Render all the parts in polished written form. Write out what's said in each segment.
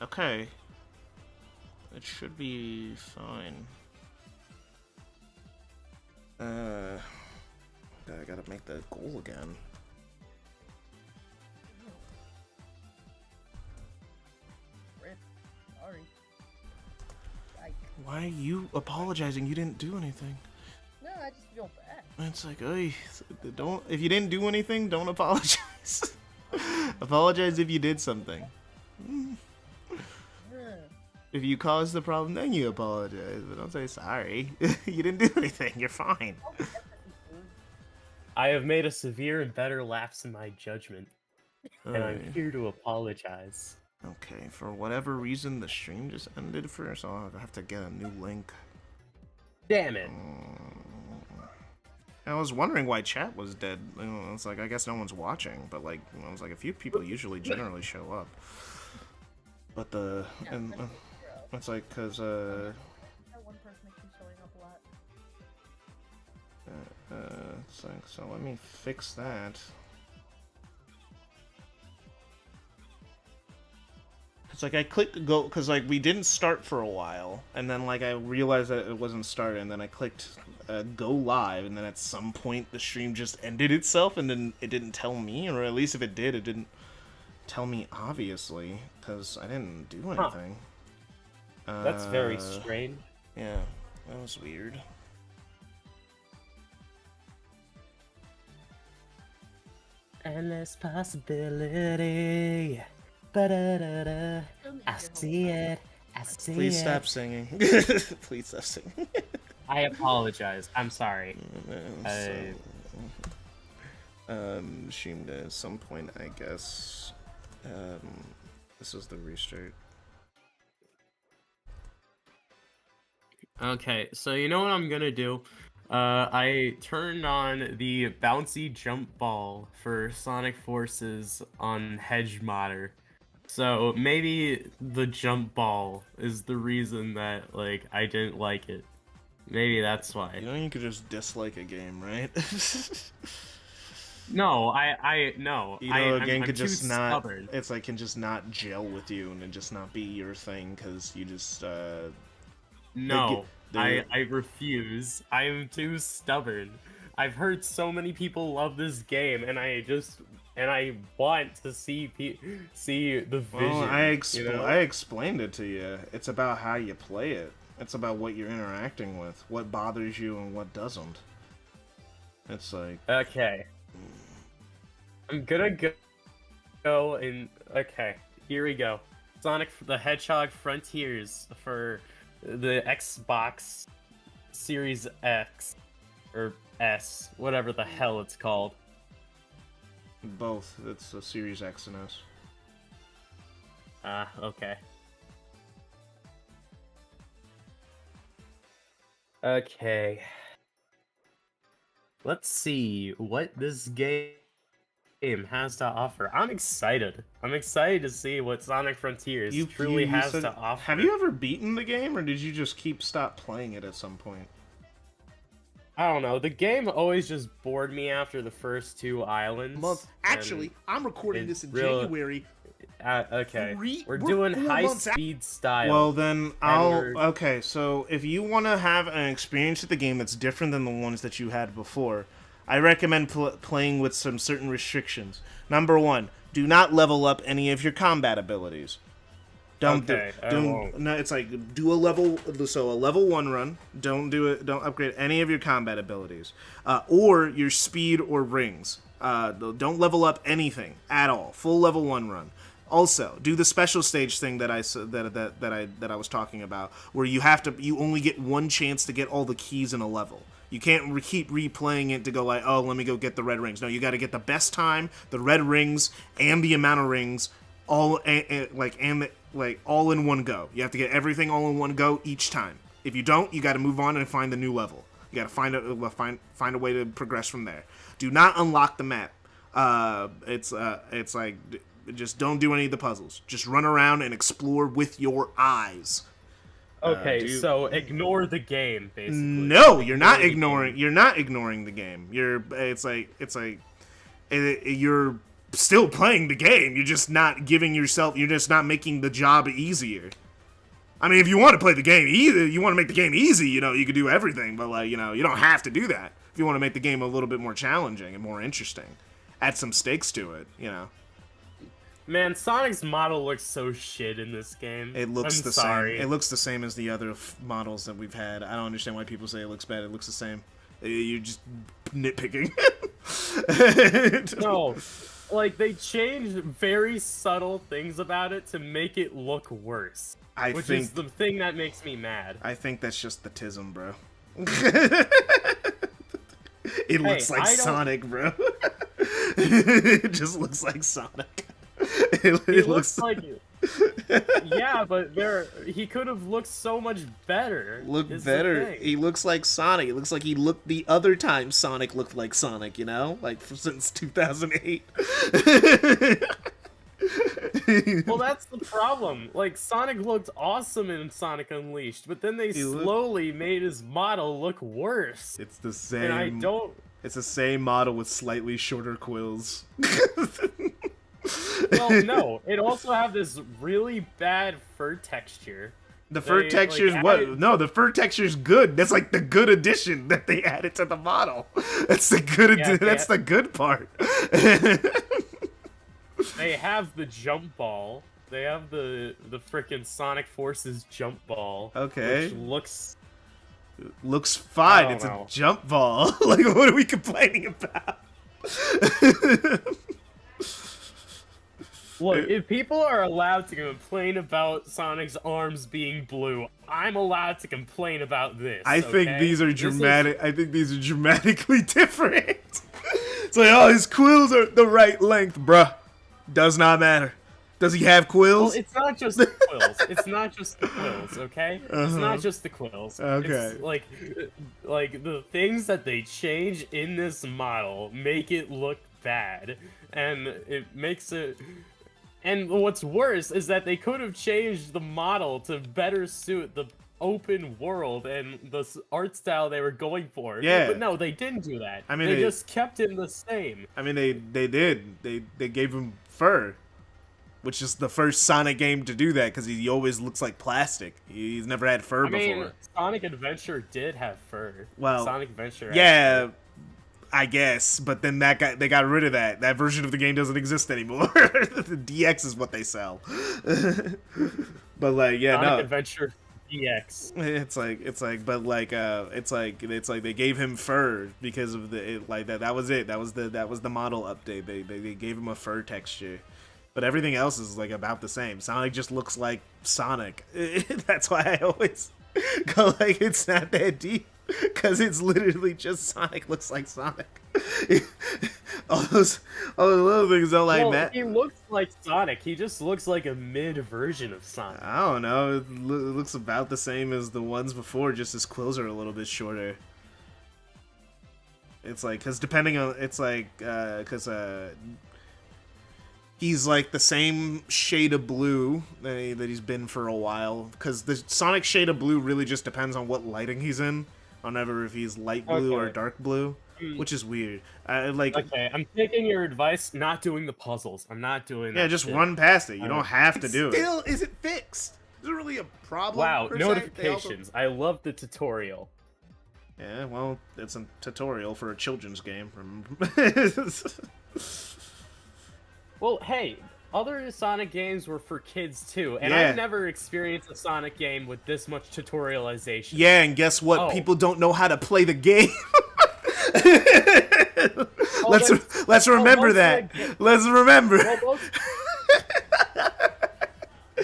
Okay. It should be fine. I gotta make the goal again. Sorry. Why are you apologizing? You didn't do anything. No, I just feel bad. It's like, hey, don't. If you didn't do anything, don't apologize. Apologize if you did something. If you caused the problem, then you apologize. But don't say sorry. You didn't do anything. You're fine. I have made a severe and better lapse in my judgment, and I'm here to apologize. Okay, for whatever reason, the stream just ended first, so I'll have to get a new link. Damn it. I was wondering why chat was dead. It's like, I guess no one's watching, but like, I was like, a few people generally show up. But it's like, cause That one person that keeps showing up a lot. it's like, so let me fix that. It's like I clicked go because like we didn't start for a while, and then like I realized that it wasn't started, and then I clicked go live, and then at some point the stream just ended itself, and then it didn't tell me, or at least if it did, it didn't tell me obviously because I didn't do anything. That's very strange. Yeah, that was weird. Endless possibility. Ba-da-da-da. I see it. I see Please it. stop singing. Please stop singing. I apologize. I'm sorry. Streamed at some point, I guess. This was the restart. Okay, so you know what I'm gonna do? I turned on the bouncy jump ball for Sonic Forces on Hedge Modder. So maybe the jump ball is the reason that like I didn't like it. Maybe that's why. You know you could just dislike a game, right? No, no. You know, a game I'm could just not. stubborn. It's like can just not gel with you and it just not be your thing because you just. No, I refuse. I am too stubborn. I've heard so many people love this game, and I want to see the vision. Well, I explained it to you. It's about how you play it. It's about what you're interacting with, what bothers you and what doesn't. It's like okay. I'm gonna go and okay. Here we go. Sonic the Hedgehog Frontiers for the Xbox Series X or S, whatever the hell it's called. both. It's a Series X and S. Okay. Okay. Let's see what this game has to offer. I'm excited. I'm excited to see what Sonic Frontiers truly has to offer. Have you ever beaten the game, or did you just stop playing it at some point? I don't know. The game always just bored me after the first two islands. Actually, I'm recording this in January. Okay, we're doing high-speed style. Well, then okay, so if you want to have an experience with the game that's different than the ones that you had before, I recommend playing with some certain restrictions. Number 1, do not level up any of your combat abilities. No, it's like do a level 1 run. Don't upgrade any of your combat abilities, or your speed or rings. Don't level up anything at all. Full level 1 run. Also, do the special stage thing that I was talking about, where you only get one chance to get all the keys in a level. You can't keep replaying it to go like, oh, let me go get the red rings. No, you got to get the best time, the red rings, and the amount of rings, all in one go. You have to get everything all in one go each time. If you don't, you got to move on and find the new level. You got to find a way to progress from there. Do not unlock the map. It's like just don't do any of the puzzles. Just run around and explore with your eyes. Okay, so ignore the game, basically. No, you're not ignoring. You're not ignoring the game. You're still playing the game. You're just not giving yourself. You're just not making the job easier. I mean, if you want to play the game you want to make the game easy. You know, you could do everything, but like, you know, you don't have to do that. If you want to make the game a little bit more challenging and more interesting, add some stakes to it. You know. Man, Sonic's model looks so shit in this game. It looks I'm the sorry. same. It looks the same as the other models that we've had. I don't understand why people say it looks bad. It looks the same. You're just nitpicking. No, like they changed very subtle things about it to make it look worse. Which is the thing that makes me mad. I think that's just the tism, bro. It looks like Sonic, bro. It just looks like Sonic. It looks like yeah, but he could have looked so much better. He looks like Sonic. It looks like he looked the other time Sonic looked like Sonic, you know? Like since 2008. Well, that's the problem. Like, Sonic looked awesome in Sonic Unleashed, but then they slowly made his model look worse. It's the same. And I don't... It's the same model with slightly shorter quills. Well, no. It also had this really bad fur texture. The fur texture's No, the fur texture's good. That's like the good addition that they added to the model. That's the good. That's the good part. They have the jump ball. They have the frickin' Sonic Forces jump ball. Okay. Which looks fine. It's a jump ball. Like, what are we complaining about? Look, if people are allowed to complain about Sonic's arms being blue, I'm allowed to complain about this. I think these are dramatic. I think these are dramatically different. It's like, oh, his quills are the right length, bruh. Does not matter. Does he have quills? Well, it's not just the quills. It's not just the quills, okay? It's not just the quills. Okay. It's like the things that they change in this model make it look bad, and it makes it. And what's worse is that they could have changed the model to better suit the open world and the art style they were going for. Yeah. But no, they didn't do that. I mean, they just kept him the same. I mean, they did. They gave him fur, which is the first Sonic game to do that because he always looks like plastic. He's never had fur before. I mean, Sonic Adventure did have fur. Well, Sonic Adventure. Yeah. I guess, but then they got rid of that. That version of the game doesn't exist anymore. The DX is what they sell. But like, yeah, Sonic Adventure DX. It's like they gave him fur because of that was it. That was the model update. They gave him a fur texture. But everything else is like about the same. Sonic just looks like Sonic. That's why I always go like it's not that deep. Because it's literally just Sonic looks like Sonic. all the little things don't like that. He looks like Sonic. He just looks like a mid version of Sonic. I don't know. It looks about the same as the ones before. Just his quills are a little bit shorter. It's like because he's like the same shade of blue that he's been for a while. Because the Sonic shade of blue really just depends on what lighting he's in. On ever if he's light blue or dark blue, which is weird. Okay, I'm taking your advice. Not doing the puzzles. I'm not doing that. Yeah, just run past it. You don't have to do it. Still, is it fixed? Is there really a problem? Wow, notifications. I love the tutorial. Yeah, well, it's a tutorial for a children's game. Well, hey, other Sonic games were for kids too, and I've never experienced a Sonic game with this much tutorialization. Yeah, and guess what? Oh. People don't know how to play the game. Let's remember that. Let's remember.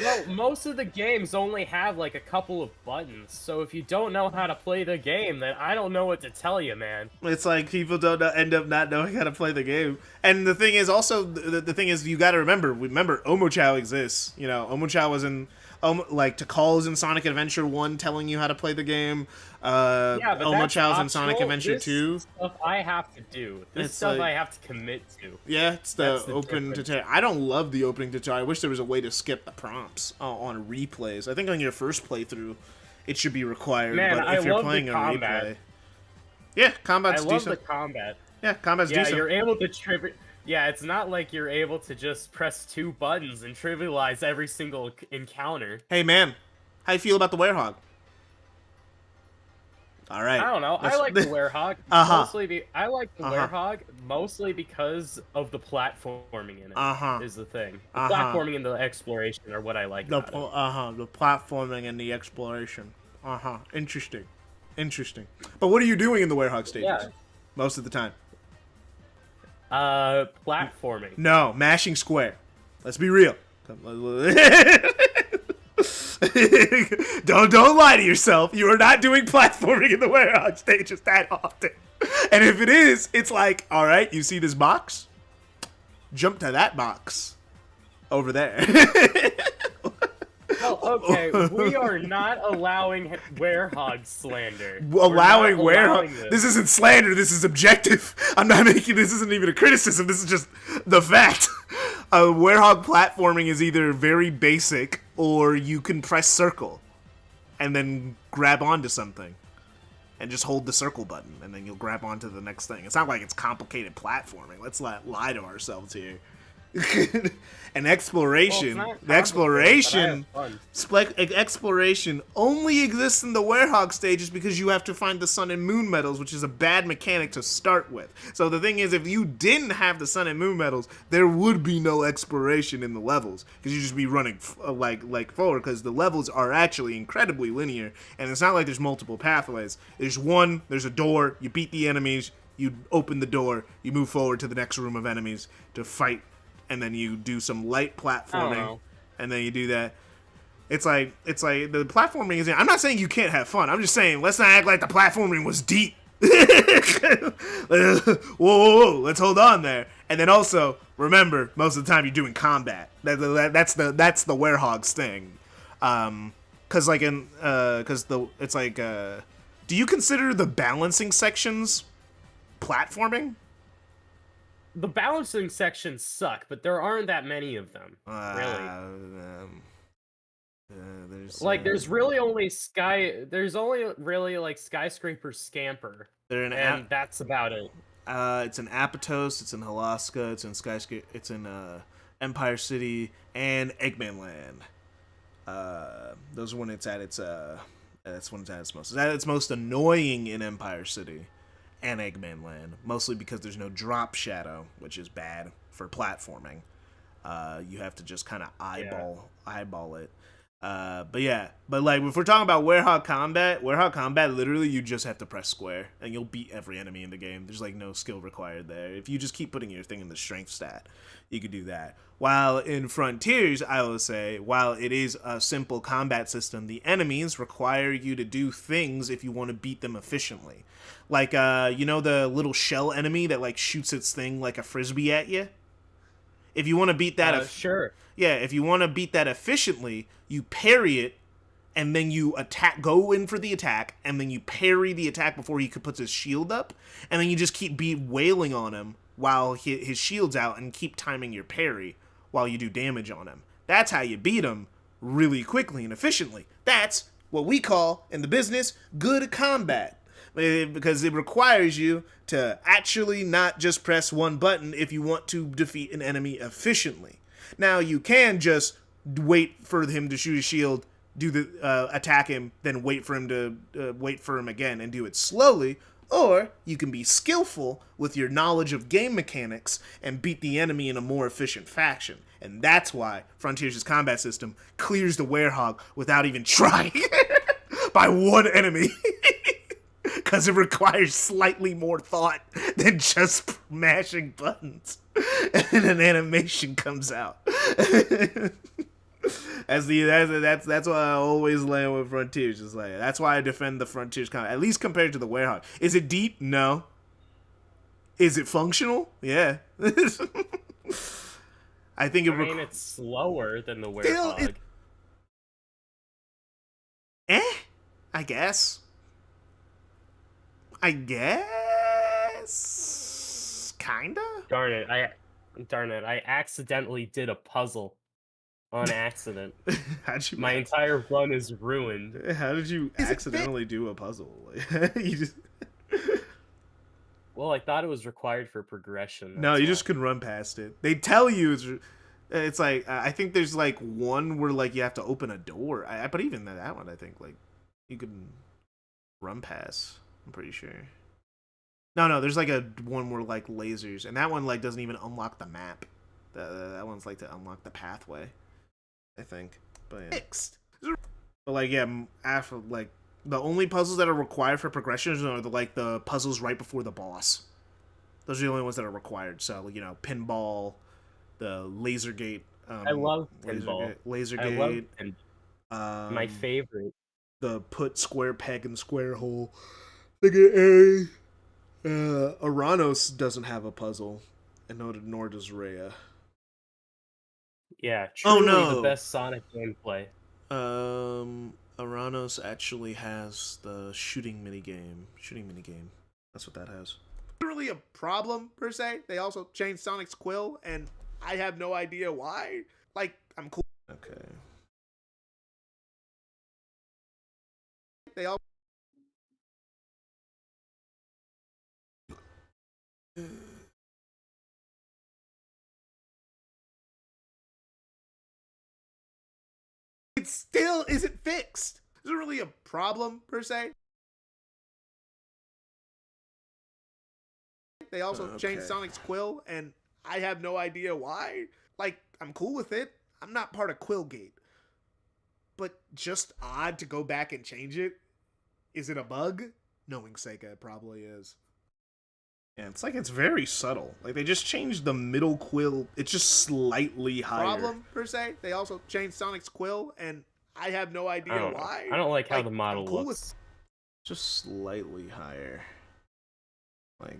Well, most of the games only have like a couple of buttons, so if you don't know how to play the game, then I don't know what to tell you, man. It's like people don't end up not knowing how to play the game. And the thing is also, the thing is you gotta remember Omochao exists. You know, Omochao was in, like, Tikal is in Sonic Adventure 1 telling you how to play the game. Yeah, but Omochao's in Sonic Adventure 2. Stuff I have to do. This stuff I have to commit to. Yeah, it's the open tutorial. I don't love the opening tutorial. I wish there was a way to skip the prompts on replays. I think on your first playthrough, it should be required. Man, but if you're playing a replay, yeah, combat's decent. I love the combat. Yeah, combat's decent. Yeah, you're able to trigger. Yeah, it's not like you're able to just press 2 buttons and trivialize every single encounter. Hey man, how you feel about the werehog? All right. I don't know. I Let's. like the werehog Uh-huh. I like the Uh-huh. werehog mostly because of the platforming in it. Uh-huh. Is the thing. The Uh-huh. platforming and the exploration are what I like about it. The platforming and the exploration. Interesting. Interesting. But what are you doing in the werehog stages? Yeah. Most of the time. Platforming. No, mashing square. Let's be real. Don't lie to yourself. You are not doing platforming in the werehog stages that often. And if it is, it's like, all right, you see this box? Jump to that box over there. Well, okay, we are not allowing werehog slander. Allowing We're not allowing werehog. This isn't slander. This is objective. I'm not making this. Isn't even a criticism. This is just the fact. Werehog platforming is either very basic or you can press circle and then grab onto something and just hold the circle button and then you'll grab onto the next thing. It's not like it's complicated platforming. Let's not lie to ourselves here. And exploration, the exploration only exists in the werehog stages because you have to find the sun and moon medals, which is a bad mechanic to start with. So the thing is, if you didn't have the sun and moon medals, there would be no exploration in the levels because you'd just be running like forward, because the levels are actually incredibly linear and it's not like there's multiple pathways. There's one, there's a door, you beat the enemies, you open the door, you move forward to the next room of enemies to fight, and then you do some light platforming, and then you do that. It's like the platforming is. I'm not saying you can't have fun. I'm just saying let's not act like the platforming was deep. Whoa, let's hold on there. And then also remember, most of the time you're doing combat. That's the werehog's thing. Cause like it's like do you consider the balancing sections platforming? The balancing sections suck, but there aren't that many of them. Really. There's really only There's only really like Skyscraper Scamper. And that's about it. It's in Apatos, it's in Halaska, it's in Skyscraper, it's in Empire City and Eggman Land. Those are when it's at its that's when it's at its most. It's at its most annoying in Empire City and Eggman Land, mostly because there's no drop shadow, which is bad for platforming. You have to just kind of eyeball it. But like if we're talking about werehog combat, literally you just have to press square and you'll beat every enemy in the game. There's like no skill required there. If you just keep putting your thing in the strength stat, you could do that. While in Frontiers, I will say, while it is a simple combat system, the enemies require you to do things if you want to beat them efficiently. Like, you know the little shell enemy that like shoots its thing like a frisbee at you? If you want to beat that... Sure. Yeah, if you want to beat that efficiently, you parry it, and then you go in for the attack, and then you parry the attack before he puts his shield up, and then you just keep wailing on him while his shield's out and keep timing your parry while you do damage on him. That's how you beat him really quickly and efficiently. That's what we call, in the business, good combat. Because it requires you to actually not just press one button if you want to defeat an enemy efficiently. Now, you can just wait for him to shoot his shield, do the attack him, then wait for him to wait for him again and do it slowly, or you can be skillful with your knowledge of game mechanics and beat the enemy in a more efficient fashion. And that's why Frontiers' combat system clears the werehog without even trying by one enemy. Because it requires slightly more thought than just mashing buttons. And an animation comes out. That's why I always land with Frontiers. Just like that's why I defend the Frontiers combat, at least compared to the werehog. Is it deep? No. Is it functional? Yeah. I mean, it's slower than the werehog. I guess. Kinda? Darn it, I accidentally did a puzzle. On accident. My entire run is ruined. How did you accidentally do a puzzle? You just... Well, I thought it was required for progression. No, That's you why. just can run past it. They tell you it's like I think there's like one where like you have to open a door. But even that one, I think like you can run past. I'm pretty sure. No, there's like a one where like lasers, and that one like doesn't even unlock the map. That one's like to unlock the pathway, I think. But yeah. Fixed. But like yeah, after like the only puzzles that are required for progression are the puzzles right before the boss. Those are the only ones that are required. So you know, pinball, the laser gate, I love pinball. laser I love gate, pinball. My favorite. the put square peg in square hole. Look at A. Aranos doesn't have a puzzle, and nor does Rhea. Yeah, Oh truly the no! best Sonic gameplay. Aranos actually has the shooting minigame. That's what that has. Not really a problem per se. They also changed Sonic's quill, and I have no idea why. Like, I'm cool. Okay. They all. It still isn't fixed. Isn't really a problem per se. They also changed Sonic's quill, and I have no idea why. Like, I'm cool with it. I'm not part of Quillgate. But just odd to go back and change it. Is it a bug? Knowing Sega, it probably is. Yeah, it's like it's very subtle. Like they just changed the middle quill. It's just slightly higher. Problem per se. They also changed Sonic's quill, and I have no idea why. I don't like how the model I'm cool looks. Just slightly higher. Like,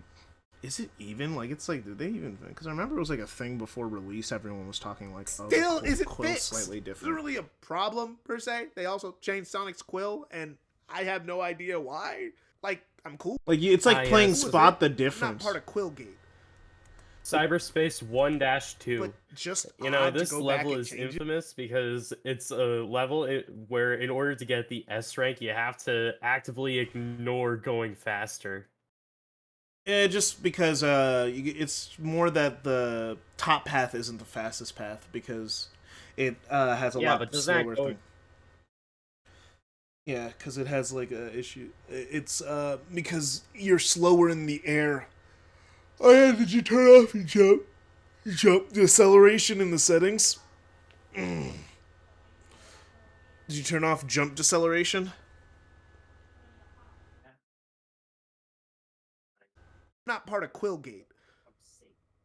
is it even? Like, it's like, did they even? Because I remember it was like a thing before release. Everyone was talking like, oh, still isn't fixed. Slightly different. Isn't really a problem per se. They also changed Sonic's quill, and I have no idea why. Like, I'm cool. Like, it's like playing Spot the Difference. I'm not part of Quillgate. Cyberspace 1-2. But just you know, this level is infamous because it's a level where in order to get the S rank, you have to actively ignore going faster. Yeah, just because it's more that the top path isn't the fastest path because it has a lot slower thing. Yeah, because it has like a issue. It's because you're slower in the air. Oh yeah, did you turn off your jump? Jump deceleration in the settings? Did you turn off jump deceleration? Not part of Quillgate.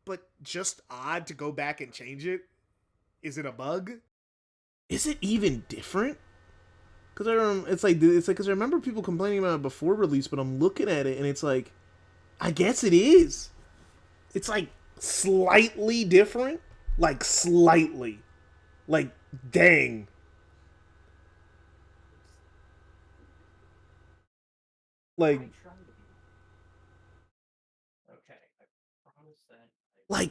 But just odd to go back and change it. Is it a bug? Is it even different? Because it's like because I remember people complaining about it before release, but I'm looking at it and it's like, I guess it is. It's like slightly different, like slightly, like dang. Like, like.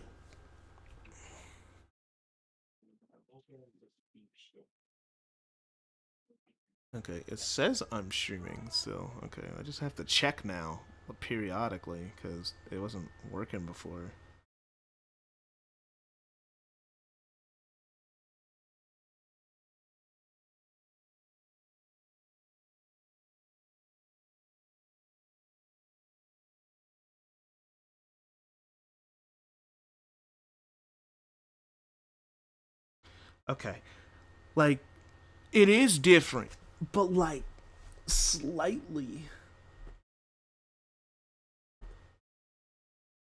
Okay, it says I'm streaming still. Okay, I just have to check now periodically because it wasn't working before. Okay, like it is different, but like slightly.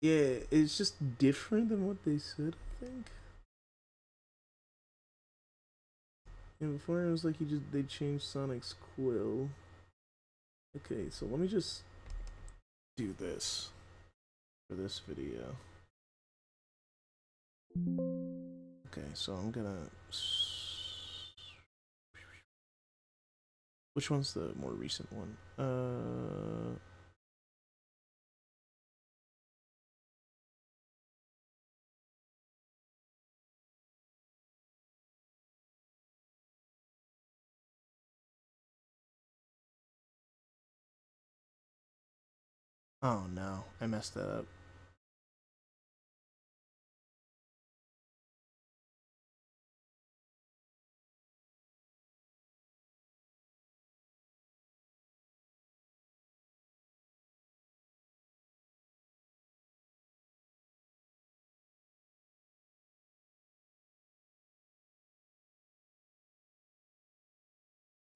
Yeah, it's just different than what they said, I think. And before it was like they changed Sonic's quill. Okay, so let me just do this for this video. Okay, so I'm gonna. Which one's the more recent one? Oh no, I messed that up.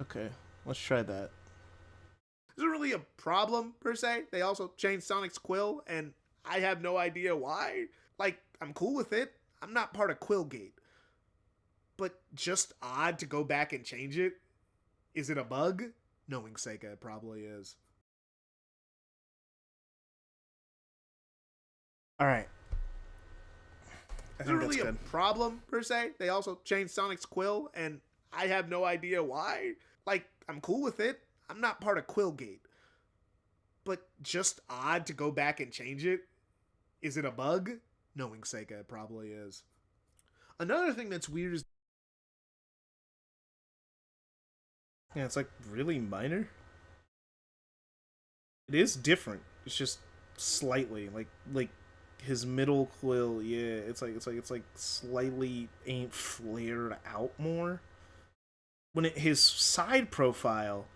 Okay, let's try that. Isn't really a problem per se. They also changed Sonic's Quill, and I have no idea why. Like, I'm cool with it. I'm not part of Quillgate. But just odd to go back and change it. Is it a bug? Knowing Sega, it probably is. All right. I Isn't think that's really a good. problem per se. They also changed Sonic's Quill, and I have no idea why. Like, I'm cool with it. I'm not part of Quillgate. But just odd to go back and change it. Is it a bug? Knowing Sega, it probably is. Another thing that's weird is Yeah, it's like really minor. It is different. It's just slightly like his middle quill. Yeah, it's like slightly ain't flared out more. When his side profile,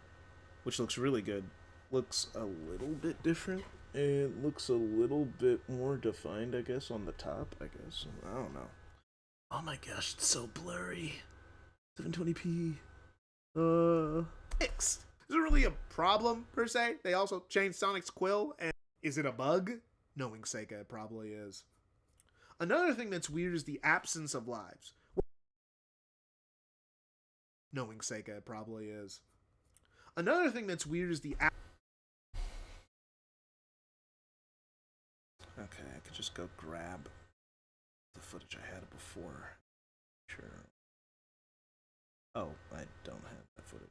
which looks really good, looks a little bit different. It looks a little bit more defined, I guess, on the top. I guess I don't know. Oh my gosh, it's so blurry. 720p. fixed. Isn't really a problem per se. They also changed Sonic's Quill, and is it a bug? Knowing Sega, it probably is. Another thing that's weird is the absence of lives. Knowing Sega, it probably is. Another thing that's weird is the Okay, I could just go grab the footage I had before. Sure. Oh, I don't have that footage.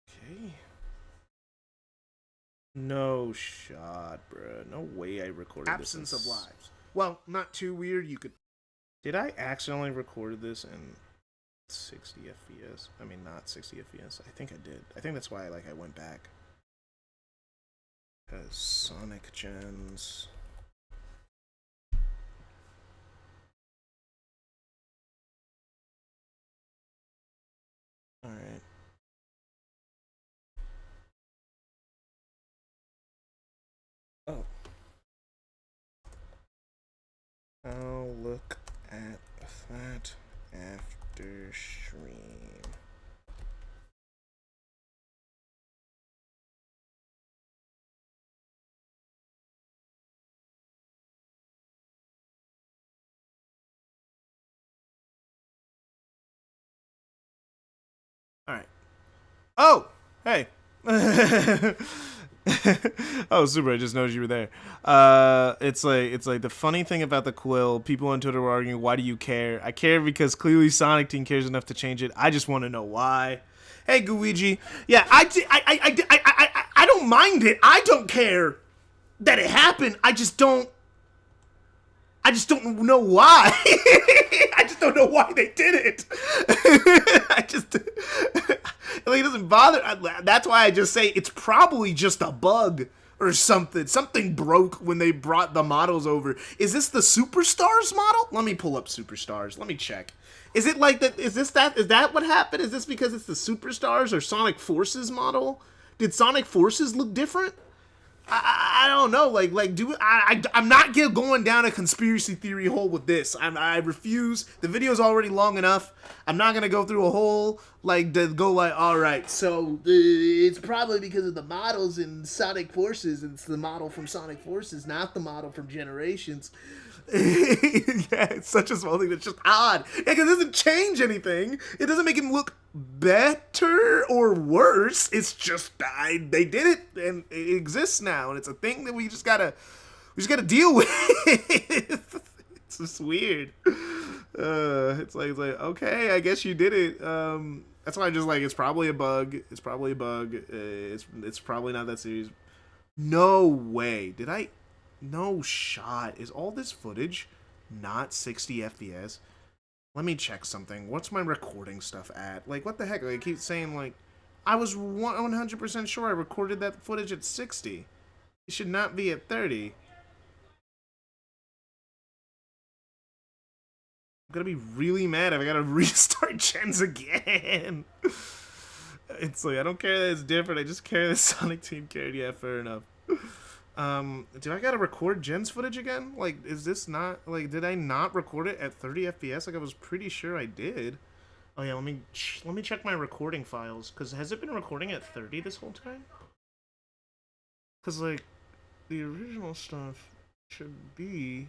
Okay. No shot, bruh. No way I recorded absence this. of lives. Well, not too weird. You could. Did I accidentally record this in 60 FPS? I mean, not 60 FPS. I think I did. I think that's why I went back. Because Sonic Gens. Alright. Oh. I'll look at that after stream. Alright. Oh! Hey! Oh, super! I just noticed you were there. It's like the funny thing about the quill. People on Twitter were arguing, "Why do you care?" I care because clearly Sonic Team cares enough to change it. I just want to know why. Hey, Guigi. Yeah, I don't mind it. I don't care that it happened. I just don't know why. I just don't know why they did it. I just like, it doesn't bother. That's why I just say it's probably just a bug or something. Something broke when they brought the models over. Is this the Superstars model? Let me pull up Superstars. Let me check. Is it like that? Is that what happened? Is this because it's the Superstars or Sonic Forces model? Did Sonic Forces look different? I don't know. I'm not going down a conspiracy theory hole with this. I refuse. The video's already long enough. I'm not gonna go through a whole all right. So it's probably because of the models in Sonic Forces. It's the model from Sonic Forces, not the model from Generations. Yeah, it's such a small thing that's just odd. Like, it doesn't change anything. It doesn't make him look better or worse. It's just they did it and it exists now, and it's a thing that we just gotta deal with. It's just weird. It's like okay, I guess you did it. That's why I just it's probably a bug. It's probably a bug. It's probably not that serious. No way. No shot. Is all this footage not 60 FPS? Let me check something. What's my recording stuff at? Like, what the heck? Like, I keep saying, like, I was 100% sure I recorded that footage at 60. It should not be at 30. I'm gonna be really mad if I gotta restart gens again. It's like, I don't care that it's different, I just care that Sonic Team cared. Yeah, fair enough. Do I gotta record gens footage again? Like, is this not, like, did I not record it at 30 FPS? Like, I was pretty sure I did. Oh yeah, let me check my recording files, because has it been recording at 30 this whole time? Because, like, the original stuff should be...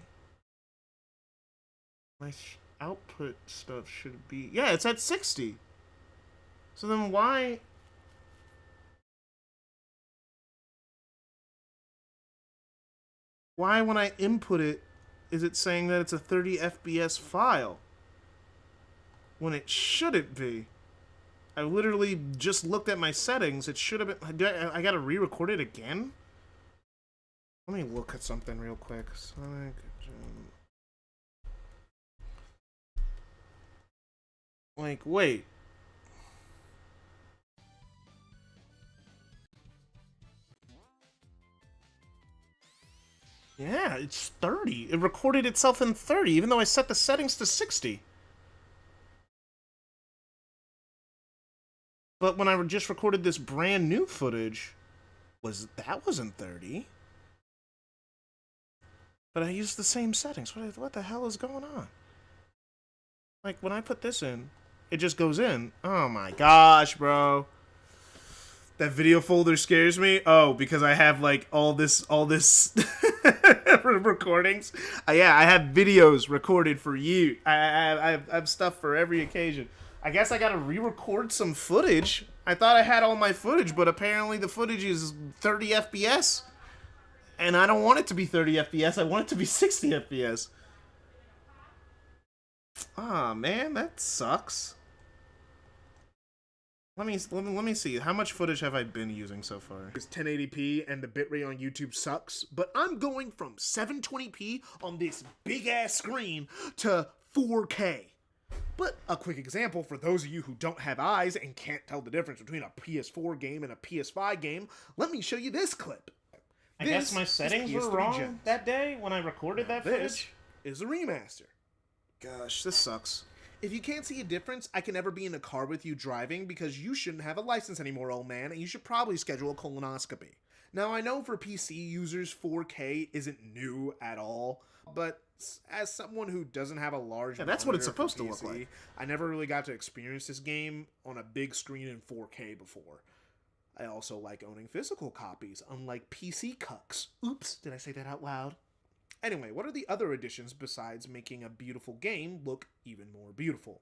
My output stuff should be... Yeah, it's at 60! So then why... Why, when I input it, is it saying that it's a 30 FPS file? When it shouldn't be. I literally just looked at my settings. It should have been... I gotta re-record it again? Let me look at something real quick. Sonic... Like, wait. Yeah, it's 30. It recorded itself in 30, even though I set the settings to 60. But when I just recorded this brand new footage, that wasn't 30. But I used the same settings. What the hell is going on? Like, when I put this in, it just goes in. Oh my gosh, bro. That video folder scares me. Oh, because I have, like, all this recordings. Yeah, I have videos recorded for you. I have stuff for every occasion. I guess I gotta re-record some footage. I thought I had all my footage, but apparently the footage is 30 FPS. And I don't want it to be 30 FPS. I want it to be 60 FPS. Ah, man, that sucks. Let me see. How much footage have I been using so far? It's 1080p and the bitrate on YouTube sucks, but I'm going from 720p on this big-ass screen to 4K. But a quick example for those of you who don't have eyes and can't tell the difference between a PS4 game and a PS5 game, let me show you this clip. I guess my settings were wrong that day when I recorded that footage. This is a remaster. Gosh, this sucks. If you can't see a difference, I can never be in a car with you driving because you shouldn't have a license anymore, old man, and you should probably schedule a colonoscopy. Now, I know for PC users, 4K isn't new at all, but as someone who doesn't have a large that's what it's monitor supposed for to PC, look like. I never really got to experience this game on a big screen in 4K before. I also like owning physical copies, unlike PC cucks. Oops, did I say that out loud? Anyway, what are the other additions besides making a beautiful game look even more beautiful?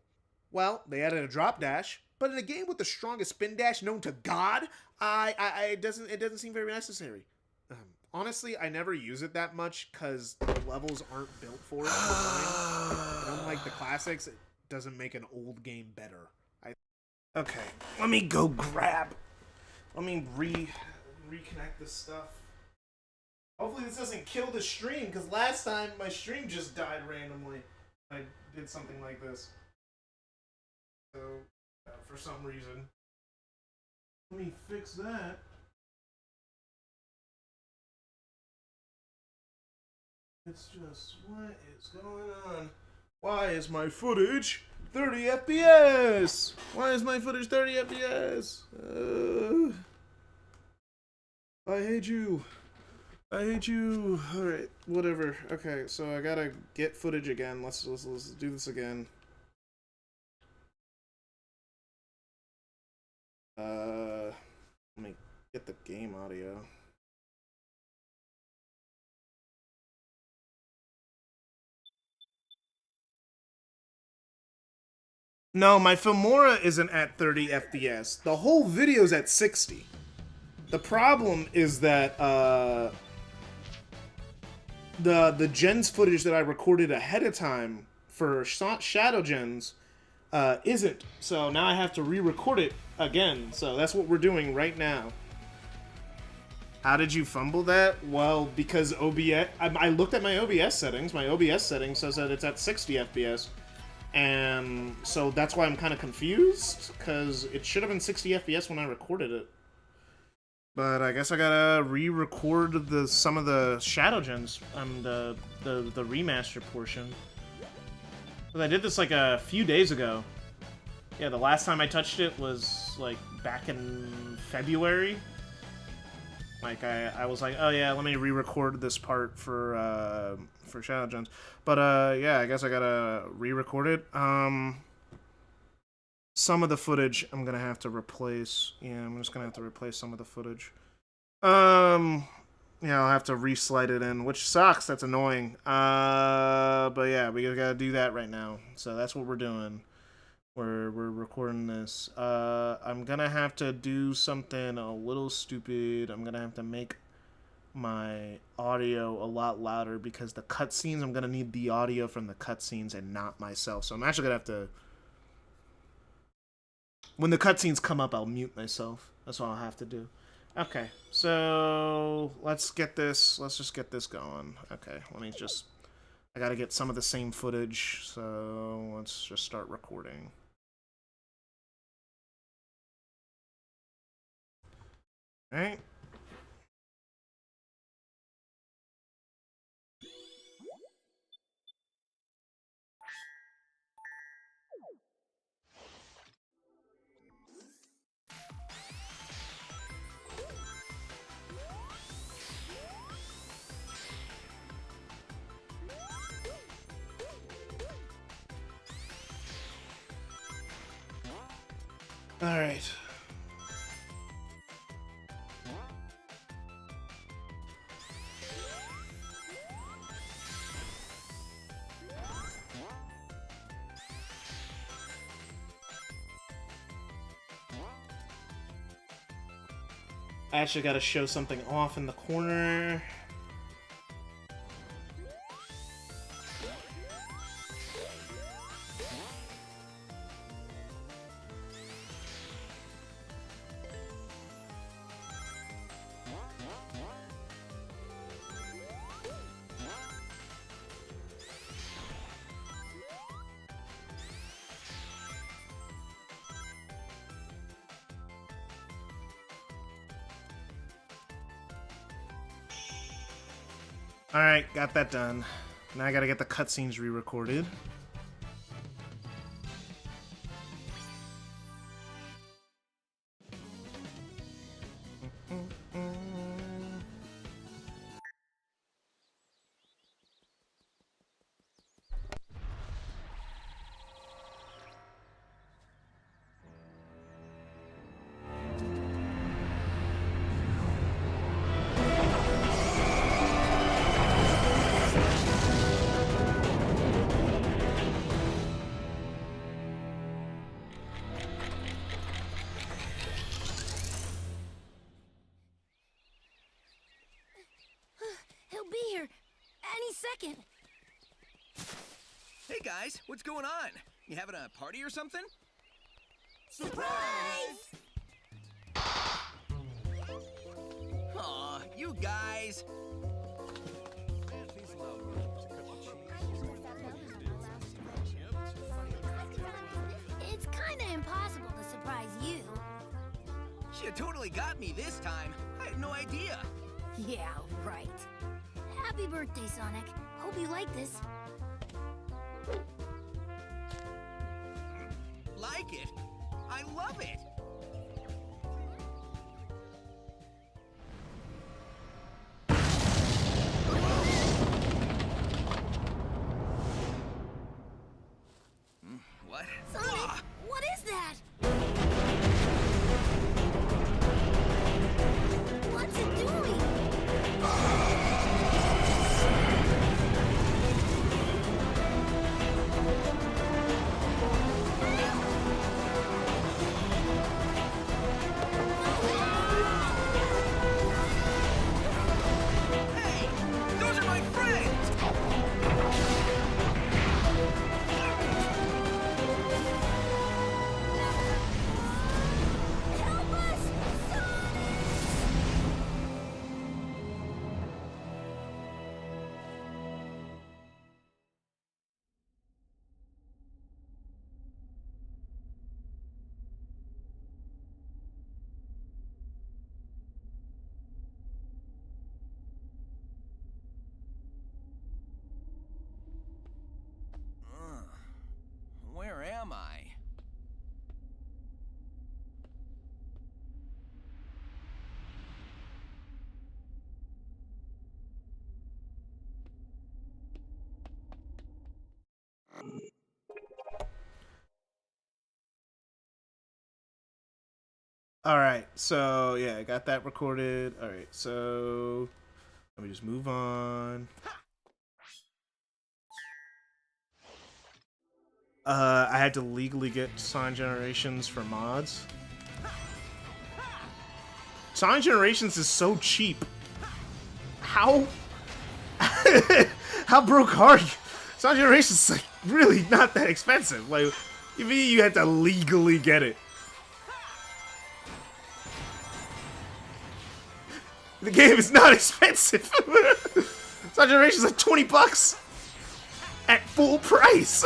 Well, they added a drop dash, but in a game with the strongest spin dash known to God, it doesn't seem very necessary. Honestly, I never use it that much because the levels aren't built for it. And unlike the classics, it doesn't make an old game better. Okay, let me go grab. Let me reconnect this stuff. Hopefully this doesn't kill the stream, because last time my stream just died randomly. I did something like this. So, for some reason. Let me fix that. It's just, what is going on? Why is my footage 30 FPS? Why is my footage 30 FPS? I hate you. I hate you. Alright, whatever. Okay, so I gotta get footage again. Let's do this again. Let me get the game audio. No, my Filmora isn't at 30 FPS. The whole video's at 60. The problem is that, the gens footage that I recorded ahead of time for Shadow Gens, isn't. So now I have to re-record it again. So that's what we're doing right now. How did you fumble that? Well, because OBS... I looked at my OBS settings. My OBS settings says that it's at 60 FPS. And so that's why I'm kind of confused, because it should have been 60 FPS when I recorded it. But I guess I gotta re-record some of the Shadow Gens, the remaster portion. But I did this like a few days ago. Yeah, the last time I touched it was like back in February. Like I was like, oh yeah, let me re-record this part for Shadow Gens. But yeah, I guess I gotta re-record it. Some of the footage I'm gonna have to replace. Yeah, I'm just gonna have to replace some of the footage. Yeah, I'll have to re-slide it in, which sucks. That's annoying. But yeah, we gotta do that right now. So that's what we're doing. We're recording this. I'm gonna have to do something a little stupid. I'm gonna have to make my audio a lot louder because the cutscenes, I'm gonna need the audio from the cutscenes and not myself. So I'm actually gonna have to... When the cutscenes come up, I'll mute myself. That's what I'll have to do. Okay, so let's just get this going. Okay, I gotta get some of the same footage, so let's just start recording. Alright. All right. I actually got to show something off in the corner. Alright, got that done. Now I gotta get the cutscenes re-recorded. He'll be here any second. Hey guys, what's going on? You having a party or something? Surprise! Aw, you guys. It's kinda impossible to surprise you. You totally got me this time. I had no idea. Yeah, right. Happy birthday, Sonic. Hope you like this. Like it? I love it. What? Sonic, Ah! what is that? What's it doing? All right, so yeah, I got that recorded. All right, so let me just move on. I had to legally get Sonic Generations for mods. Sonic Generations is so cheap. How? How broke are you? Sonic Generations is like really not that expensive. Like, you mean you had to legally get it? The game is not expensive. Sonic Generations is like $20 at full price.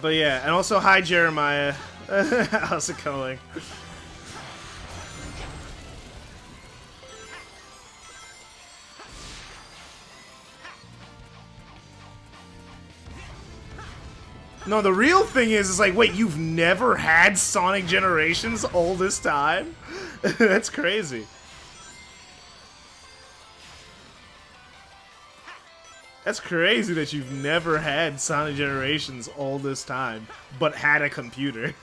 But yeah, and also hi Jeremiah. How's it going? No, the real thing is like, wait, you've never had Sonic Generations all this time? That's crazy. That's crazy that you've never had Sonic Generations all this time, but had a computer.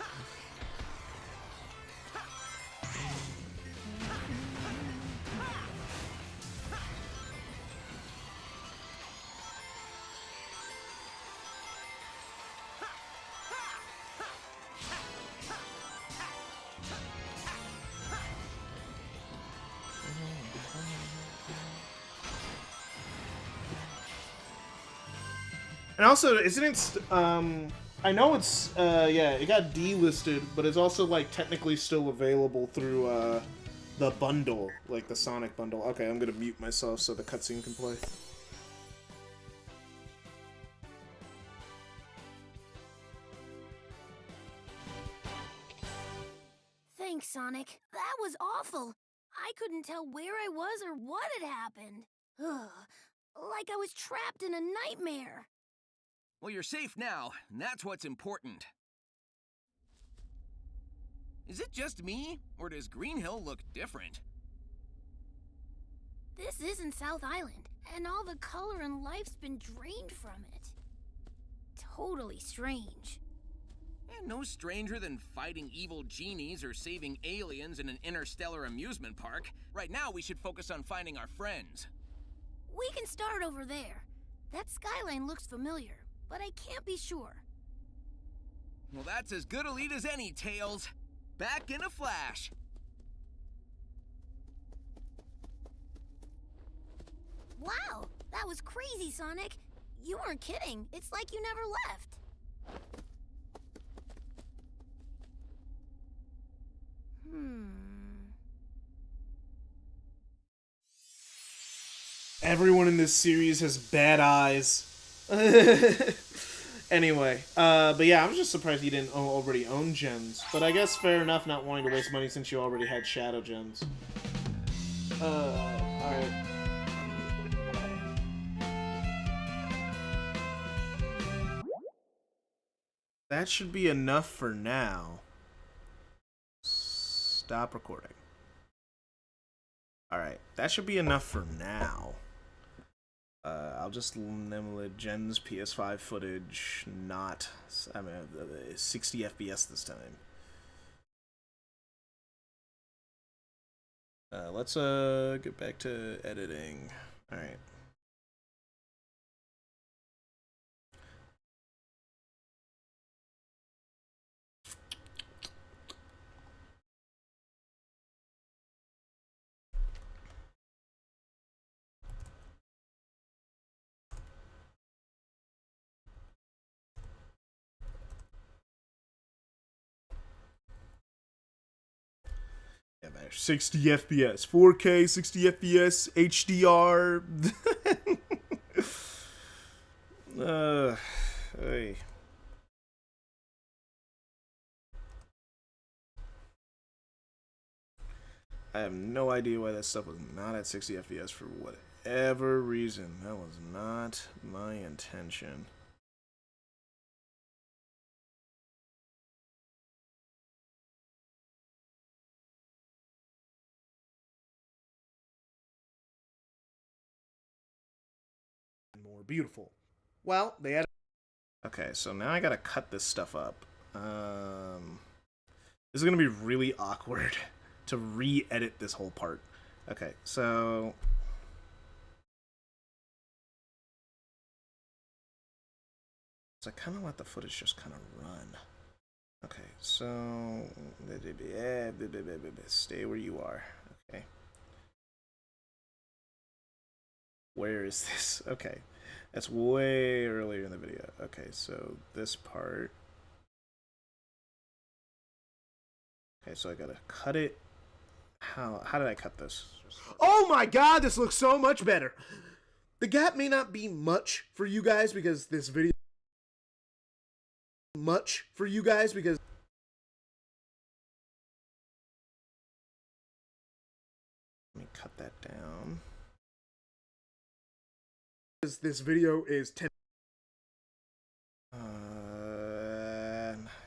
And also, isn't it, I know it's, yeah, it got delisted, but it's also, like, technically still available through, the bundle, like the Sonic bundle. Okay, I'm gonna mute myself so the cutscene can play. Thanks, Sonic. That was awful. I couldn't tell where I was or what had happened. Ugh. Like I was trapped in a nightmare. Well, you're safe now, and that's what's important. Is it just me, or does Green Hill look different? This isn't South Island, and all the color and life's been drained from it. Totally strange. And no stranger than fighting evil genies or saving aliens in an interstellar amusement park. Right now, we should focus on finding our friends. We can start over there. That skyline looks familiar, but I can't be sure. Well, that's as good a lead as any, Tails. Back in a flash. Wow, that was crazy, Sonic. You weren't kidding. It's like you never left. Everyone in this series has bad eyes. Anyway, but yeah, I was just surprised you didn't already own gems. But I guess fair enough not wanting to waste money since you already had Shadow Gems. Alright. That should be enough for now. Stop recording. Alright, that should be enough for now. I'll just limit Jen's PS5 footage, not, 60 FPS this time. Let's get back to editing. Alright. Yeah, man, 60 FPS, 4K, 60 FPS, HDR. Hey. I have no idea why that stuff was not at 60 FPS for whatever reason. That was not my intention. More beautiful. Well, they had. Okay, so now I gotta cut this stuff up. This is gonna be really awkward to re-edit this whole part. Okay, so I kind of let the footage just kind of run. Okay, so stay where you are. Okay. Where is this? Okay. That's way earlier in the video. Okay, so this part. Okay, so I gotta cut it. How did I cut this? Oh my god, this looks so much better. The gap may not be much for you guys because this video. Much for you guys because. Let me cut that down. This video is 10.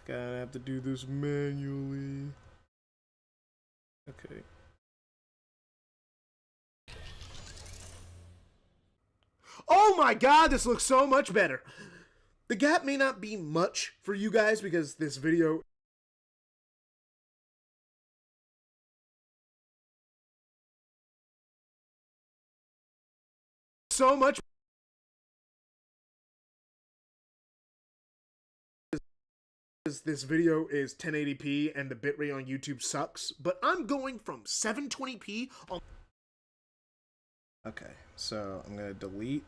Gonna have to do this manually. Okay. Oh my god, this looks so much better. The gap may not be much for you guys because this video. So much. This video is 1080p and the bitrate on YouTube sucks, but I'm going from 720p on. Okay, so I'm gonna delete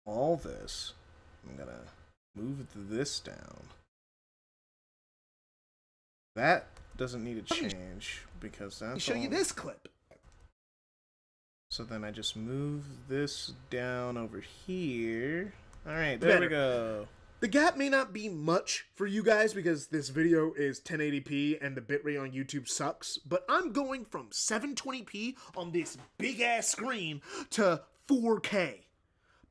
all this. I'm gonna move this down. That doesn't need to change because that's. Let me show you this clip. So then I just move this down over here. All right, there we go. The gap may not be much for you guys because this video is 1080p and the bitrate on YouTube sucks, but I'm going from 720p on this big ass screen to 4K.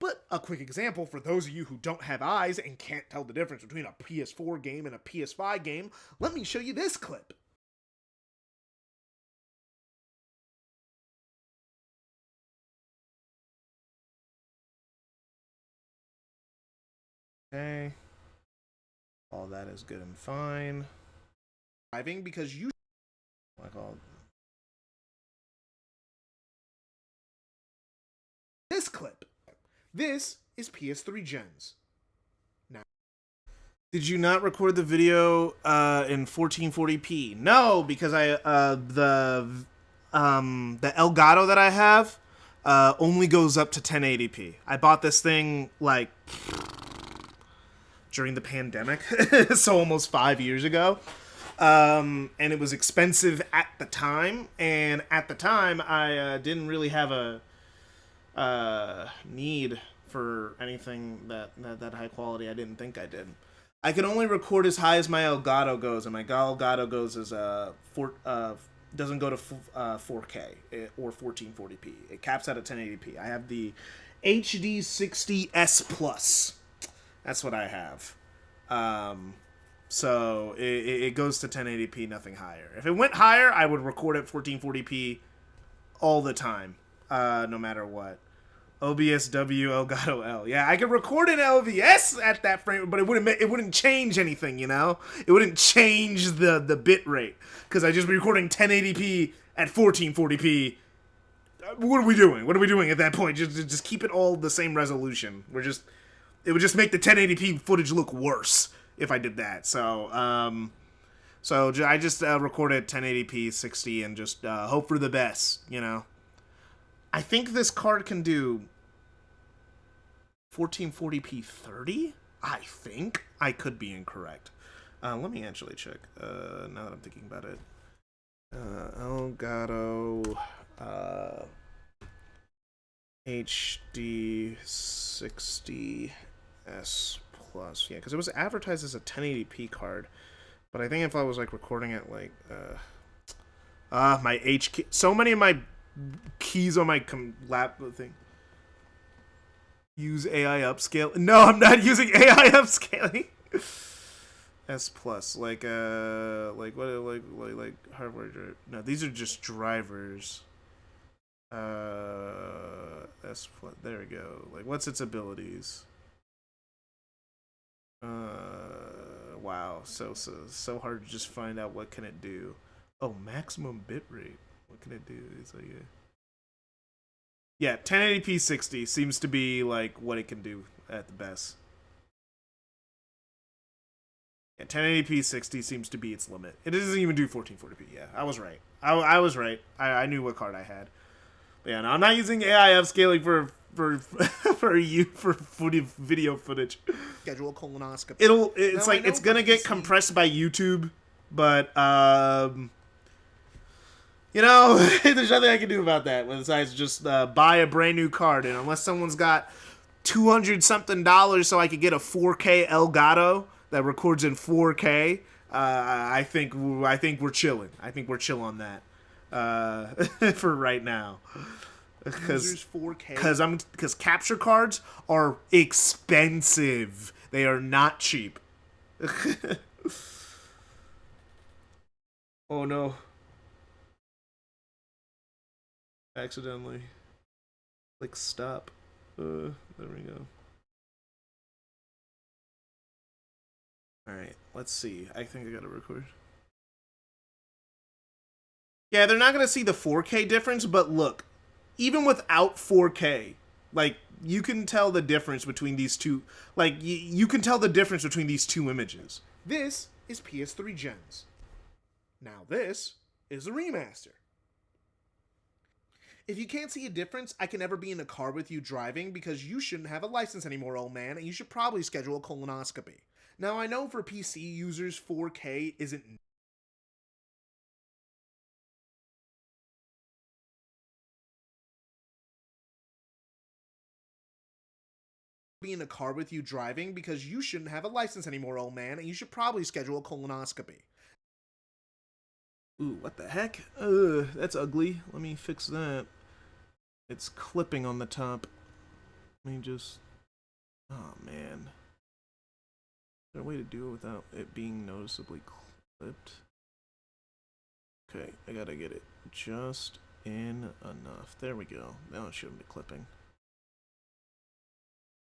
But a quick example for those of you who don't have eyes and can't tell the difference between a PS4 game and a PS5 game, let me show you this clip. Okay. All that is good and fine. Driving because you Like all. this clip. This is PS3 gens. Did you not record the video in 1440p? No, because the Elgato that I have only goes up to 1080p. I bought this thing like during the pandemic, so almost 5 years ago. And it was expensive at the time, and at the time I didn't really have a need for anything that high quality. I didn't think I did. I can only record as high as my Elgato goes, and my Elgato goes as doesn't go to 4K or 1440p. It caps out at 1080p. I have the HD60S Plus. That's what I have. So it goes to 1080p, nothing higher. If it went higher, I would record at 1440p all the time, no matter what. OBSW Elgato L. Yeah, I could record in LVS at that frame, but it wouldn't change anything, you know? It wouldn't change the bit rate, because I just be recording 1080p at 1440p. What are we doing? What are we doing at that point? Just keep it all the same resolution. It would just make the 1080p footage look worse if I did that. So I just recorded 1080p 60 and just hope for the best, you know? I think this card can do 1440p 30? I think. I could be incorrect. Let me actually check, now that I'm thinking about it. Elgato HD 60S Plus. Yeah, because it was advertised as a 1080p card. But I think if I was like recording it like My H key. So many of my keys on my lap thing. Use AI upscale. No, I'm not using AI upscaling. S plus, like what, like hardware. No, these are just drivers. S plus. There we go. Like, what's its abilities? Wow. So hard to just find out what can it do. Oh, maximum bitrate. What can it do? It's like yeah, 1080p 60 seems to be like what it can do at the best. Yeah, 1080p 60 seems to be its limit. It doesn't even do 1440p. Yeah, I was right. I was right. I knew what card I had. But yeah, no, I'm not using AI upscaling for video footage. Schedule a colonoscopy. It's like it's gonna get compressed by YouTube, but you know, there's nothing I can do about that besides just buy a brand new card. And unless someone's got $200-something so I could get a 4K Elgato that records in 4K, I think we're chilling. I think we're chill on that for right now. Because capture cards are expensive. They are not cheap. Oh no. Accidentally. Like, stop. There we go. Alright, let's see. I think I gotta record. Yeah, they're not gonna see the 4K difference, but look. Even without 4K, like, you can tell the difference between these two. Like, you can tell the difference between these two images. This is PS3 gens. Now this is a remaster. If you can't see a difference, I can never be in a car with you driving because you shouldn't have a license anymore, old man, and you should probably schedule a colonoscopy. Now, I know for PC users, 4K isn't be in a car with you driving because you shouldn't have a license anymore, old man, and you should probably schedule a colonoscopy. Ooh, what the heck? That's ugly. Let me fix that. It's clipping on the top. Let me just... Oh, man. Is there a way to do it without it being noticeably clipped? Okay, I gotta get it just in enough. There we go. Now it shouldn't be clipping.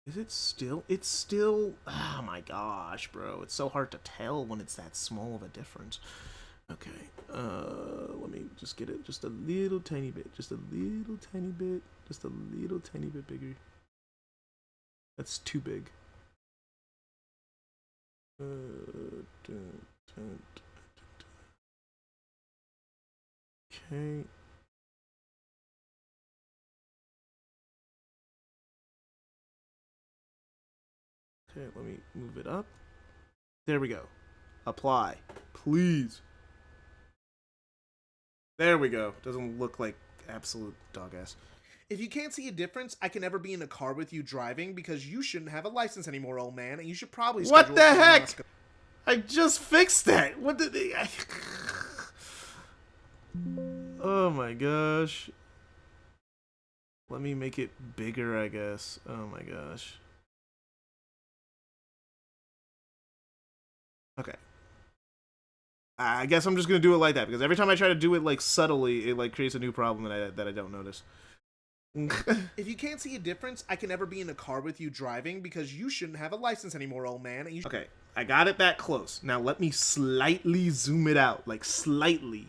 Is it still? It's still... Oh my gosh, bro. It's so hard to tell when it's that small of a difference. Okay, let me just get it just a little tiny bit, just a little tiny bit, just a little tiny bit bigger. That's too big. Okay. Okay, let me move it up. There we go. Apply, please. There we go. Doesn't look like absolute dog ass. If you can't see a difference, I can never be in a car with you driving because you shouldn't have a license anymore, old man, and you should probably schedule What the heck? I just fixed that. What did they... Oh my gosh. Let me make it bigger, I guess. Oh my gosh. Okay. I guess I'm just gonna do it like that because every time I try to do it like subtly, it like creates a new problem that I don't notice. If you can't see a difference, I can never be in a car with you driving because you shouldn't have a license anymore, old man. And you okay, I got it that close. Now let me slightly zoom it out, like slightly.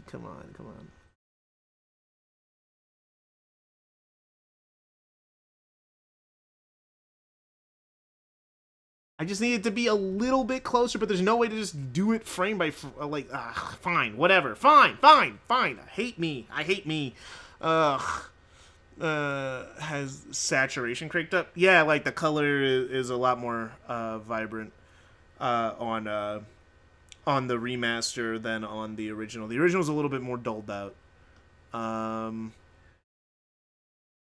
Come on, come on. I just need it to be a little bit closer, but there's no way to just do it frame by fine, whatever. Fine. Hate me. Has saturation cranked up? Yeah, like the color is a lot more vibrant on the remaster than on the original. The original's a little bit more dulled out.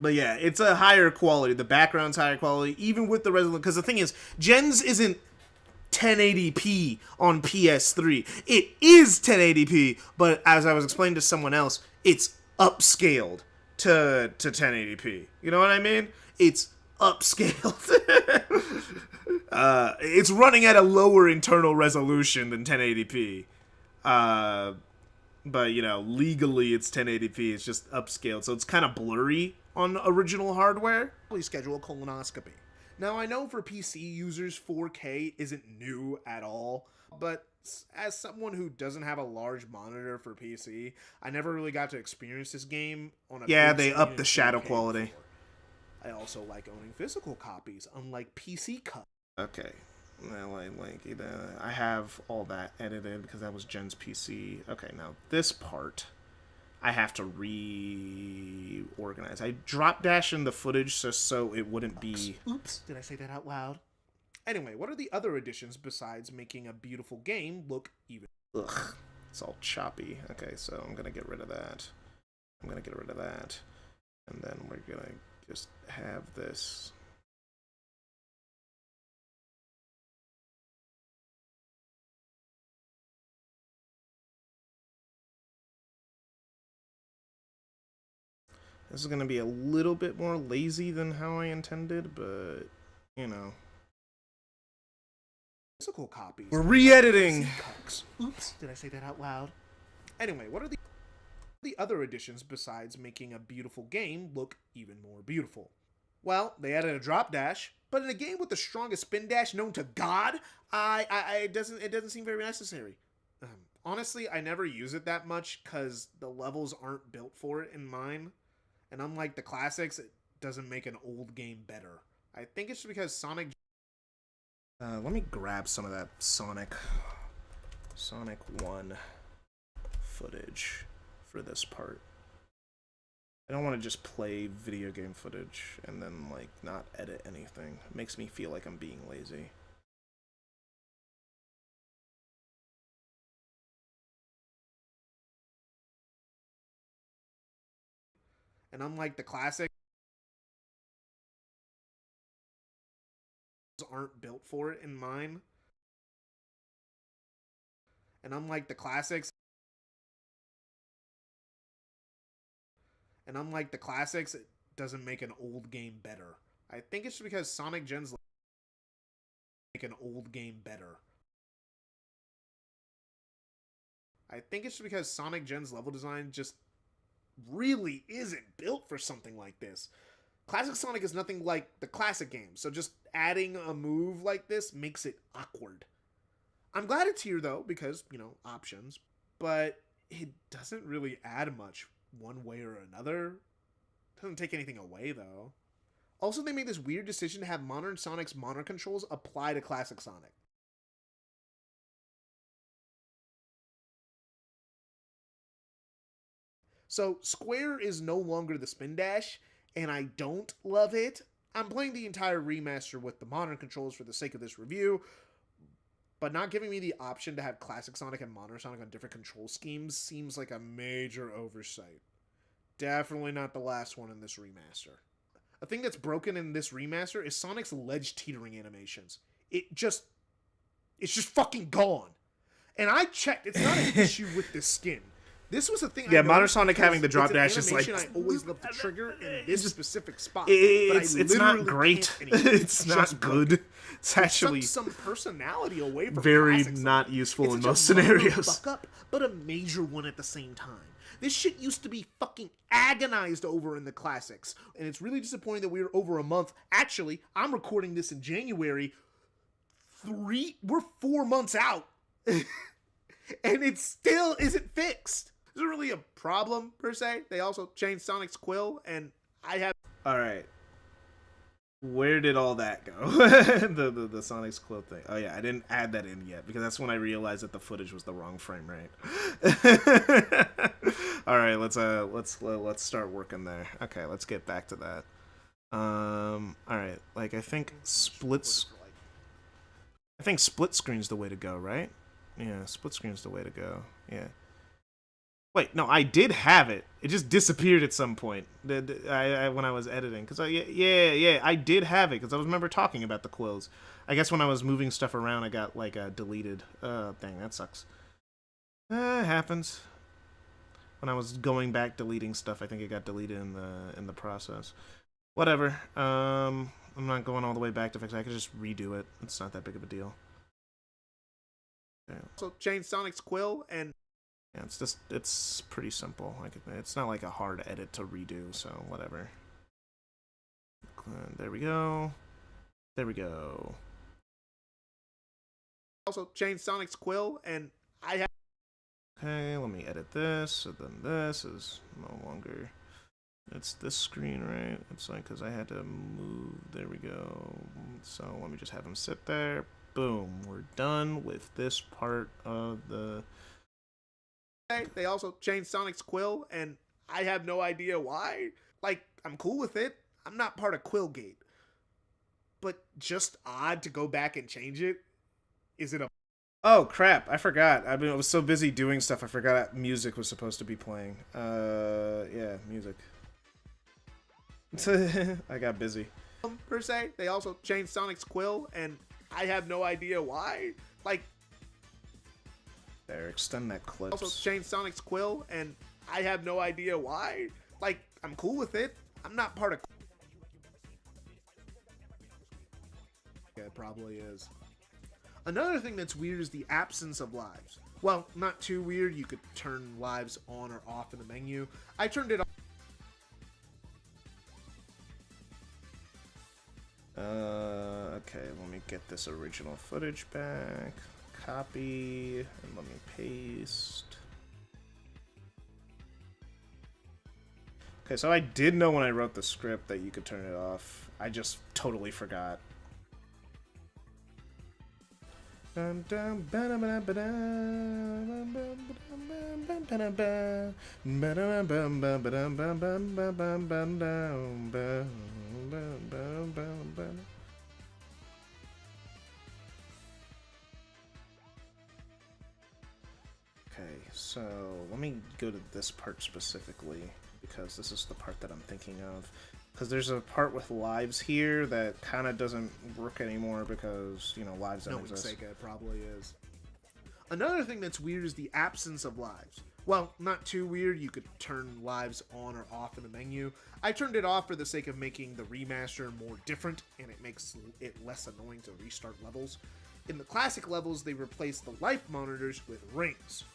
But yeah, it's a higher quality. The background's higher quality, even with the resolution. Because the thing is, Gens isn't 1080p on PS3. It is 1080p, but as I was explaining to someone else, it's upscaled to 1080p. You know what I mean? It's upscaled. It's running at a lower internal resolution than 1080p. But, you know, legally it's 1080p. It's just upscaled, so it's kind of blurry on original hardware. Please schedule a colonoscopy. Now, I know for PC users, 4K isn't new at all, but as someone who doesn't have a large monitor for PC, I never really got to experience this game on a Yeah, big they screen upped in the shadow 4K quality. before. I also like owning physical copies, unlike PC cuts. Okay. Well, I have all that edited because that was Jen's PC. Okay, now this part I have to reorganize. I drop dash in the footage just so it wouldn't be... Oops, did I say that out loud? Anyway, what are the other additions besides making a beautiful game look even... Ugh, it's all choppy. Okay, so I'm gonna get rid of that. I'm gonna get rid of that. And then we're gonna just have this... This is going to be a little bit more lazy than how I intended, but, you know. Physical copies. We're re-editing! Oops, did I say that out loud? Anyway, what are the other additions besides making a beautiful game look even more beautiful? Well, they added a drop dash, but in a game with the strongest spin dash known to God, it doesn't seem very necessary. Honestly, I never use it that much because the levels aren't built for it in mine. And unlike the classics, it doesn't make an old game better. I think it's because Sonic... let me grab some of that Sonic 1 footage for this part. I don't want to just play video game footage and then, like, not edit anything. It makes me feel like I'm being lazy. And unlike the classic, aren't built for it in mine. And unlike the classics, it doesn't make an old game better. I think it's because Sonic Gen's make an old game better. I think it's because Sonic Gen's level design just really isn't built for something like this. Classic Sonic is nothing like the classic game, so just adding a move like this makes it awkward. I'm glad it's here though, because, you know, options, but it doesn't really add much one way or another. It doesn't take anything away though. Also, they made this weird decision to have modern Sonic's monitor controls apply to classic Sonic. So, Square is no longer the spin dash, and I don't love it. I'm playing the entire remaster with the modern controls for the sake of this review, but not giving me the option to have classic Sonic and modern Sonic on different control schemes seems like a major oversight. Definitely not the last one in this remaster. A thing that's broken in this remaster is Sonic's ledge teetering animations. It's just fucking gone. And I checked, it's not an issue with the skin. This was a thing. Yeah, Modern Sonic having the drop dash is like... I always love the trigger in this specific spot. It's not great. It's not good. It's actually some personality away from very classic not Sonic. useful in It's most such a minor scenarios. fuck up, but a major one at the same time. This shit used to be fucking agonized over in the classics, and it's really disappointing that we're over a month. Actually, I'm recording this in January. We're 4 months out, and it still isn't fixed. Isn't really a problem per se. They also changed Sonic's quill, and I have. All right, where did all that go? the Sonic's quill thing. Oh yeah, I didn't add that in yet because that's when I realized that the footage was the wrong frame rate. All right, let's start working there. Okay, let's get back to that. All right, like I think split screen's the way to go, right? Yeah, split screen's the way to go. Yeah. Wait, no, I did have it. It just disappeared at some point. When I was editing, because I did have it because I remember talking about the quills. I guess when I was moving stuff around, I got like deleted. Dang, that sucks. It happens. When I was going back deleting stuff, I think it got deleted in the process. Whatever. I'm not going all the way back to fix it. I could just redo it. It's not that big of a deal. Okay. So change Sonic's quill and Yeah, it's pretty simple. Like it's not like a hard edit to redo, so whatever. There we go. There we go. also change Sonic's quill, and I have. Okay, let me edit this. So then this is no longer. It's this screen, right? It's like because I had to move. There we go. So let me just have him sit there. Boom. We're done with this part of the. They also changed Sonic's quill, and I have no idea why. Like, I'm cool with it. I'm not part of Quillgate. But just odd to go back and change it. Is it a... Oh, crap. I forgot. I was so busy doing stuff, I forgot music was supposed to be playing. Yeah, music. I got busy. Per se, they also changed Sonic's quill, and I have no idea why. Like, there, extend that clip. also changed Sonic's quill, and I have no idea why. Like, I'm cool with it. I'm not part of... Yeah, it probably is. Another thing that's weird is the absence of lives. Well, not too weird. You could turn lives on or off in the menu. I turned it on. Okay, let me get this original footage back. Copy, and let me paste. Okay, so I did know when I wrote the script that you could turn it off. I just totally forgot. Okay, so let me go to this part specifically, because this is the part that I'm thinking of. Because there's a part with lives here that kind of doesn't work anymore because, you know, lives don't exist. Sega, it probably is. Another thing that's weird is the absence of lives. Well, not too weird. You could turn lives on or off in the menu. I turned it off for the sake of making the remaster more different, and it makes it less annoying to restart levels. In the classic levels, they replaced the life monitors with rings.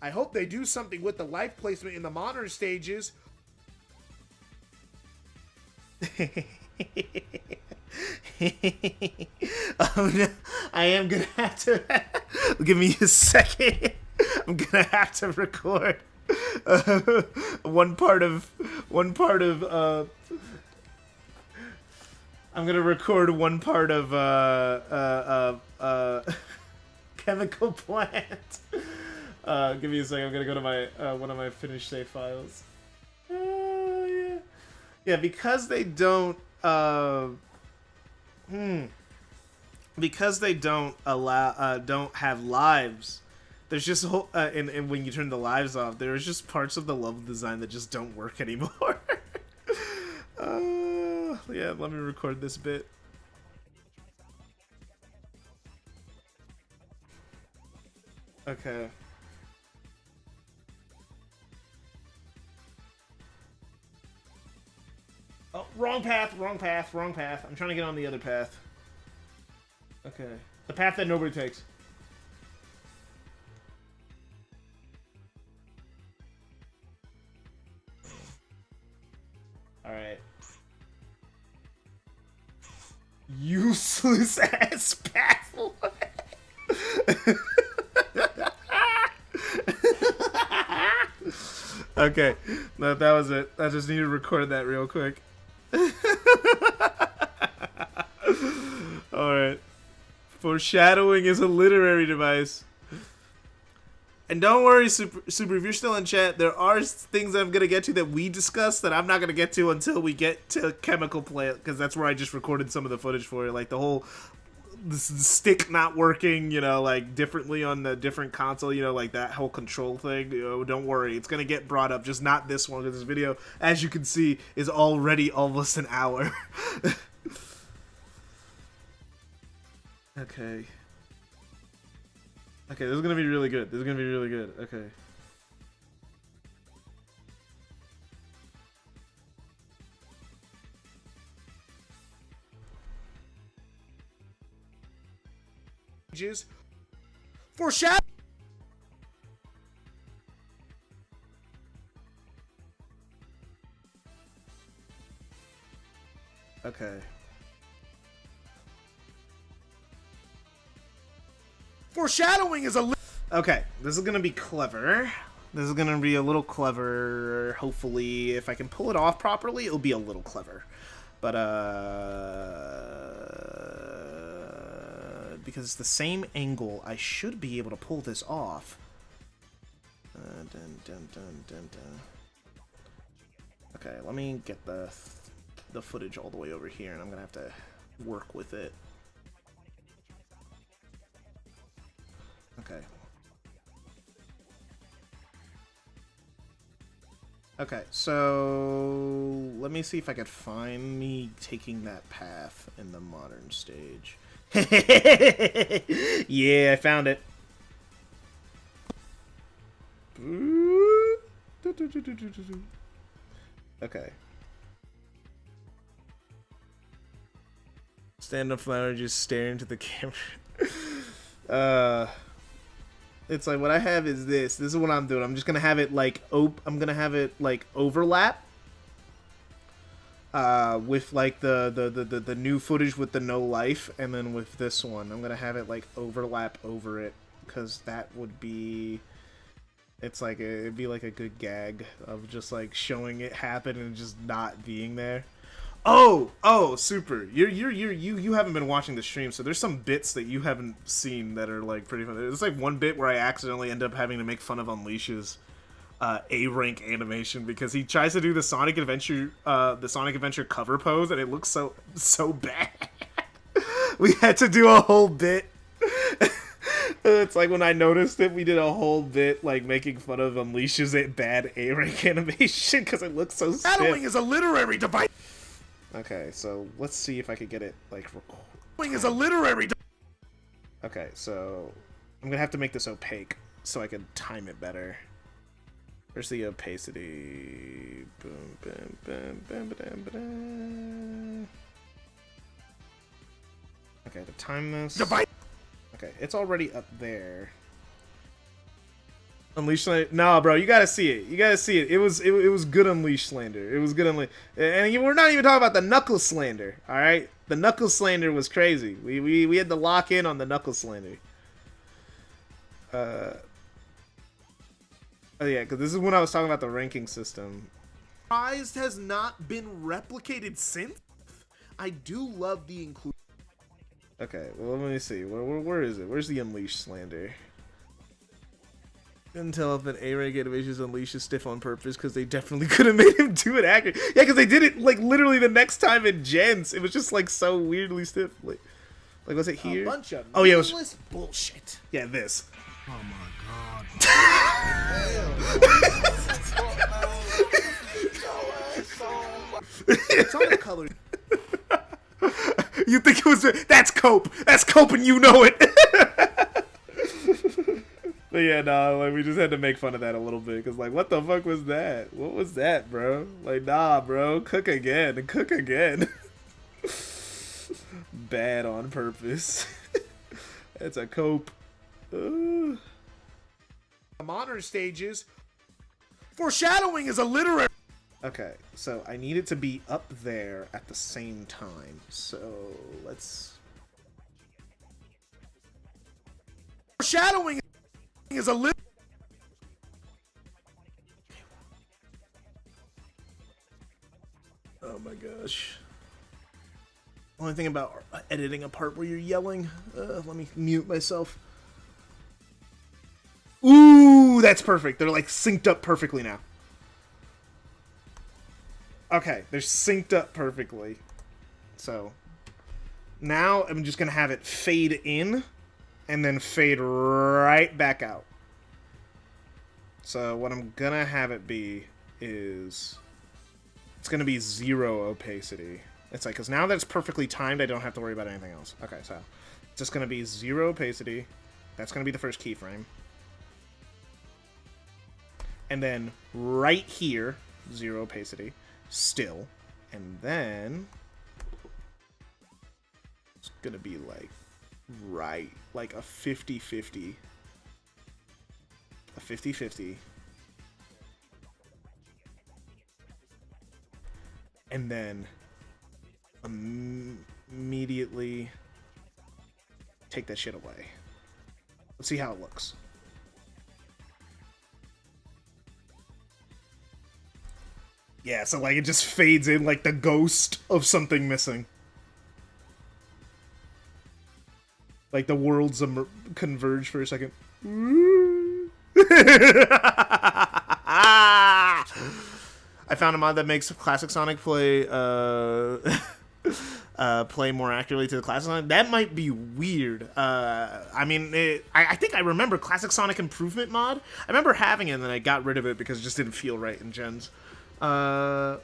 I hope they do something with the life placement in the monitor stages. Oh, no. I am gonna have to give me a second. I'm gonna have to record one part of I'm gonna record one part of chemical plant. Give me a second. I'm gonna go to my one of my finished save files. Yeah. Yeah, because they don't because they don't allow don't have lives. There's just a whole and when you turn the lives off, there's just parts of the level design that just don't work anymore. Yeah, let me record this bit. Okay. Oh, wrong path, wrong path, wrong path. I'm trying to get on the other path. Okay. The path that nobody takes. Alright. Useless ass path. Okay. No, that was it. I just need to record that real quick. Alright. Foreshadowing is a literary device. And don't worry, Super, if you're still in chat, there are things I'm going to get to that we discussed that I'm not going to get to until we get to Chemical Plant, because that's where I just recorded some of the footage for it. Like the whole the stick not working, you know, like differently on the different console, you know, like that whole control thing. You know, don't worry, it's going to get brought up, just not this one, because this video, as you can see, is already almost an hour. Okay. Okay, this is gonna be really good. This is gonna be really good. Okay. Foreshadow. Okay. Foreshadowing is a. Okay, this is gonna be clever. This is gonna be a little clever. Hopefully, if I can pull it off properly, it'll be a little clever. But because it's the same angle, I should be able to pull this off. Okay, let me get the footage all the way over here, and I'm gonna have to work with it. Okay. Okay, so let me see if I could find me taking that path in the modern stage. Yeah, I found it. Okay. Stand up flower just staring into the camera. It's like what I have is this. This is what I'm doing. I'm just gonna have it like I'm gonna have it like overlap. With like the new footage with the no life, and then with this one, I'm gonna have it like overlap over it, because that would be. It's like it'd be like a good gag of just like showing it happen and just not being there. Oh, super! You haven't been watching the stream, so there's some bits that you haven't seen that are like pretty funny. There's like one bit where I accidentally end up having to make fun of Unleash's A rank animation, because he tries to do the Sonic Adventure cover pose, and it looks so bad. We had to do a whole bit. It's like when I noticed it, we did a whole bit like making fun of Unleash's bad A rank animation because it looks so stiff. Shadowing is a literary device. Okay, so let's see if I could get it like Shadowing is a literary. Okay, so I'm gonna have to make this opaque so I can time it better. Where's the opacity? Boom, boom, boom, boom, boom, boom. Okay, to time this. Device. Okay, it's already up there. Unleash Slander. No, bro, you gotta see it. You gotta see it. It was good Unleash Slander. It was good Unleash. And we're not even talking about the Knuckle Slander. All right, the Knuckle Slander was crazy. We had to lock in on the Knuckle Slander. Oh yeah, because this is when I was talking about the ranking system. Surprised has not been replicated since. I do love the inclusion. Okay, well let me see. Where is it? Where's the Unleash Slander? Couldn't tell if an A-rank animation's Unleash is stiff on purpose, because they definitely could have made him do it accurate. Yeah, because they did it like literally the next time in Gens. It was just like so weirdly stiff. Like was it here? A bunch of oh yeah, it was bullshit. yeah this. Oh my god. It's on the color. You think it was that's Cope? That's Cope, and you know it. But yeah, no, like we just had to make fun of that a little bit, because like, what the fuck was that? What was that, bro? Like, nah, bro, cook again, cook again. Bad on purpose. That's a Cope. The modern stages. Foreshadowing is a literary. Okay, so I need it to be up there at the same time. So let's. Foreshadowing is a literary. Oh my gosh. Only thing about editing a part where you're yelling. Let me mute myself. Ooh, that's perfect. They're like synced up perfectly now. Okay, they're synced up perfectly. So now I'm just gonna have it fade in and then fade right back out. So what I'm gonna have it be is it's gonna be 0 opacity. It's like, because now that it's perfectly timed, I don't have to worry about anything else. Okay, so It's just going to be 0 opacity. That's going to be the first keyframe. And then right here, 0 opacity, still. And then it's going to be like right, like a 50-50. A 50-50. And then immediately take that shit away. Let's see how it looks. Yeah, so like it just fades in like the ghost of something missing. Like the worlds converge for a second. I found a mod that makes classic Sonic play play more accurately to the classic Sonic. That might be weird. I mean, I think I remember classic Sonic improvement mod. I remember having it and then I got rid of it because it just didn't feel right in gens. I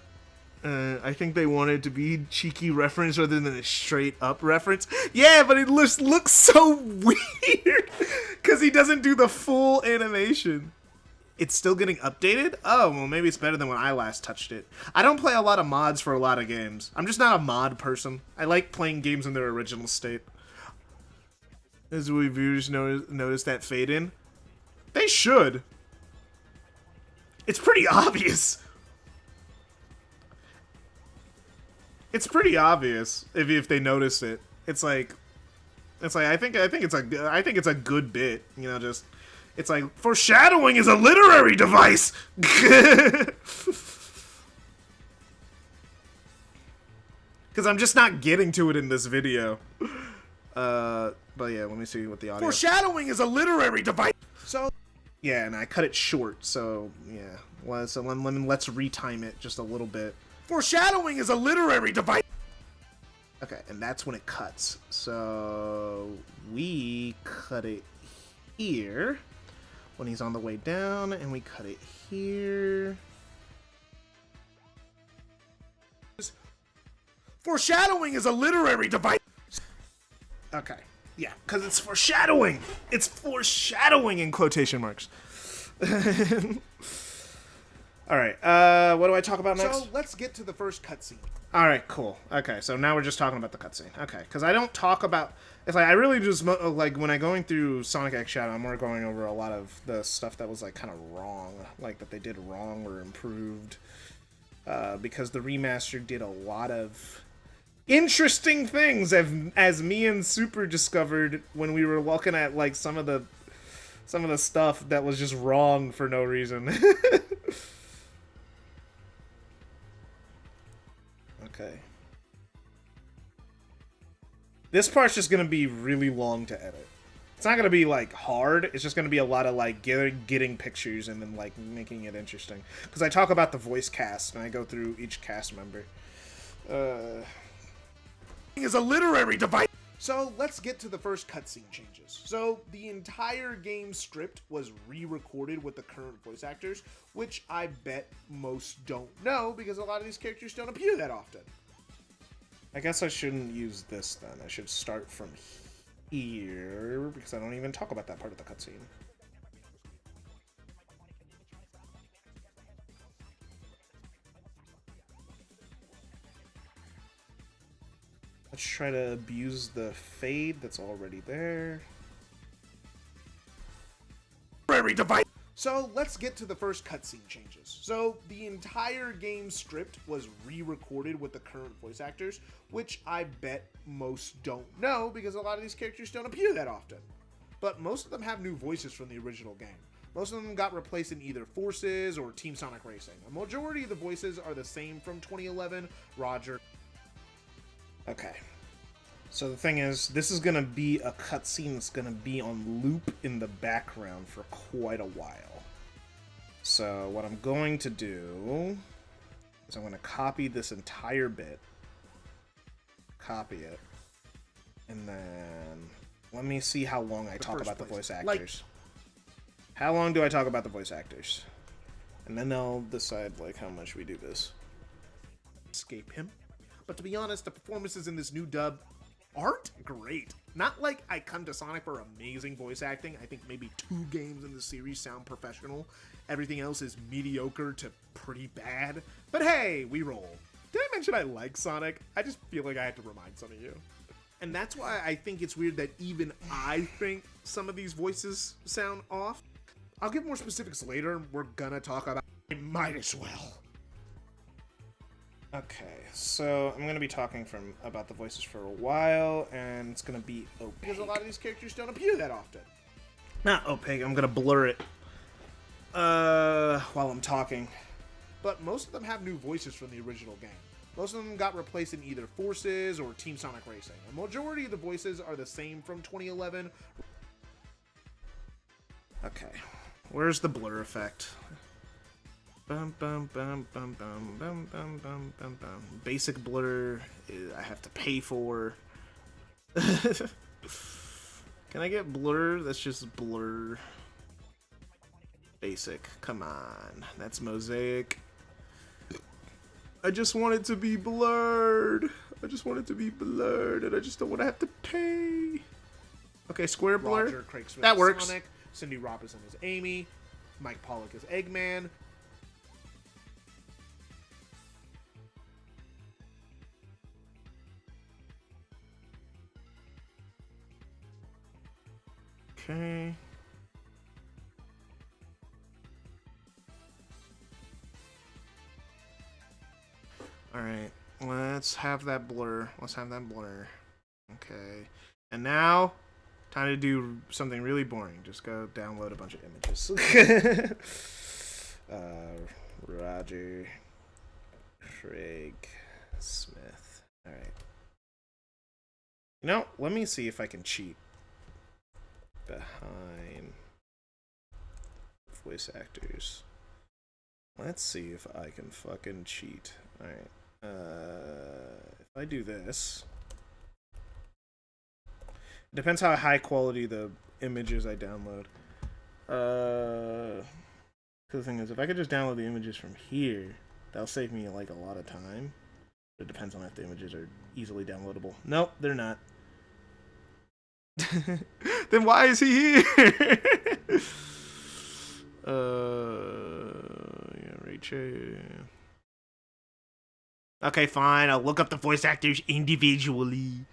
think they wanted to be cheeky reference rather than a straight up reference. Yeah, but it looks so weird because he doesn't do the full animation. It's still getting updated? Oh, well, maybe it's better than when I last touched it. I don't play a lot of mods for a lot of games. I'm just not a mod person. I like playing games in their original state. As we viewers notice that fade in? They should. It's pretty obvious. It's pretty obvious if they notice it. It's like I think it's a good bit, you know, just it's like foreshadowing is a literary device. Cuz I'm just not getting to it in this video. But yeah, let me see what the audio. Foreshadowing is a literary device. So yeah, and I cut it short, so yeah. Well, so let's retime it just a little bit. Foreshadowing is a literary device. Okay, and that's when it cuts. So we cut it here when he's on the way down, and we cut it here. Foreshadowing is a literary device. Okay, yeah, because it's foreshadowing. It's foreshadowing in quotation marks. All right, what do I talk about next? So let's get to the first cutscene. All right, cool. Okay, so now we're just talking about the cutscene. Okay, because I don't talk about. It's like I really just like when I'm going through Sonic X Shadow, I'm more going over a lot of the stuff that was like kind of wrong, like that they did wrong or improved, because the remaster did a lot of interesting things, as me and Super discovered when we were looking at like some of the stuff that was just wrong for no reason. Okay. This part's just gonna be really long to edit. It's not gonna be like hard. It's just gonna be a lot of like getting pictures and then like making it interesting. Because I talk about the voice cast and I go through each cast member. Is a literary device. So let's get to the first cutscene changes. So the entire game script was re-recorded with the current voice actors, which I bet most don't know because a lot of these characters don't appear that often. I guess I shouldn't use this then. I should start from here because I don't even talk about that part of the cutscene. Let's try to abuse the fade that's already there. So let's get to the first cutscene changes. So the entire game script was re-recorded with the current voice actors, which I bet most don't know because a lot of these characters don't appear that often. But most of them have new voices from the original game. Most of them got replaced in either Forces or Team Sonic Racing. A majority of the voices are the same from 2011, Roger. Okay. So the thing is, this is going to be a cutscene that's going to be on loop in the background for quite a while. So what I'm going to do is I'm going to copy this entire bit. Copy it. And then let me see how long I talk about the voice actors. How long do I talk about the voice actors? And then they'll decide like how much we do this. Escape him. But to be honest, the performances in this new dub aren't great. Not like I come to Sonic for amazing voice acting. I think maybe 2 games in the series sound professional. Everything else is mediocre to pretty bad. But hey, we roll. Did I mention I like Sonic? I just feel like I had to remind some of you. And that's why I think it's weird that even I think some of these voices sound off. I'll give more specifics later. We're gonna talk about I might as well. Okay, so I'm going to be talking about the voices for a while, and it's going to be opaque. Because a lot of these characters don't appear that often. Not opaque, I'm going to blur it while I'm talking. But most of them have new voices from the original game. Most of them got replaced in either Forces or Team Sonic Racing. A majority of the voices are the same from 2011. Okay, where's the blur effect? Bum, bum, bum, bum, bum, bum, bum, bum, bum, bum. Basic blur, I have to pay for. Can I get blur? That's just blur. Basic, come on. That's mosaic. I just want it to be blurred. I just want it to be blurred, and I just don't want to have to pay. Okay, square blur. Roger Craig Smith That as works. Sonic, Cindy Robinson as Amy, Mike Pollock as Eggman. Okay. Alright, let's have that blur. Let's have that blur. Okay. And now, time to do something really boring. Just go download a bunch of images. Roger Craig Smith. Alright. You know, let me see if I can cheat. Behind voice actors. Let's see if I can fucking cheat. Alright. If I do this, it depends how high quality the images I download. Cause the thing is, if I could just download the images from here, that'll save me like a lot of time. It depends on if the images are easily downloadable. Nope, they're not. Then why is he here? Yeah, Rachel. Okay, fine. I'll look up the voice actors individually,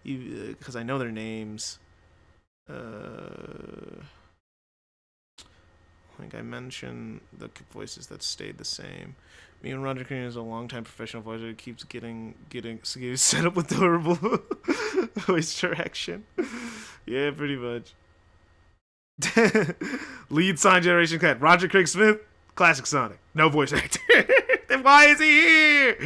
because I know their names. I think I mentioned the voices that stayed the same. Me and Roger Green is a longtime professional voice actor. Keeps getting set up with horrible voice direction. Yeah, pretty much. Lead Sonic Generation cut. Roger Craig Smith, classic Sonic. No voice actor. Then why is he here?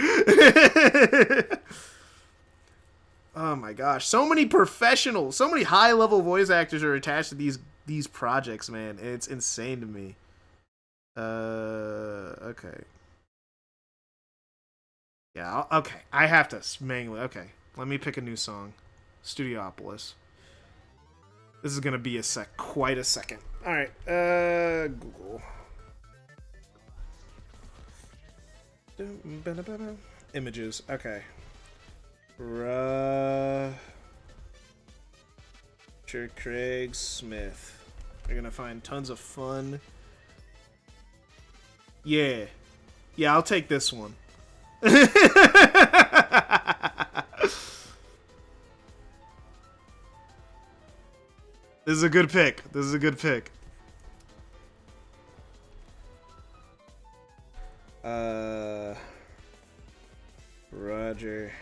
Oh my gosh. So many professionals, so many high-level voice actors are attached to these projects, man. It's insane to me. Okay. Yeah, okay. I have to manually. Okay. Let me pick a new song. Studiopolis. This is gonna be quite a second. Alright, Google. Images, okay. Roger Craig Smith. You're gonna find tons of fun. Yeah. Yeah, I'll take this one. This is a good pick. This is a good pick. Roger.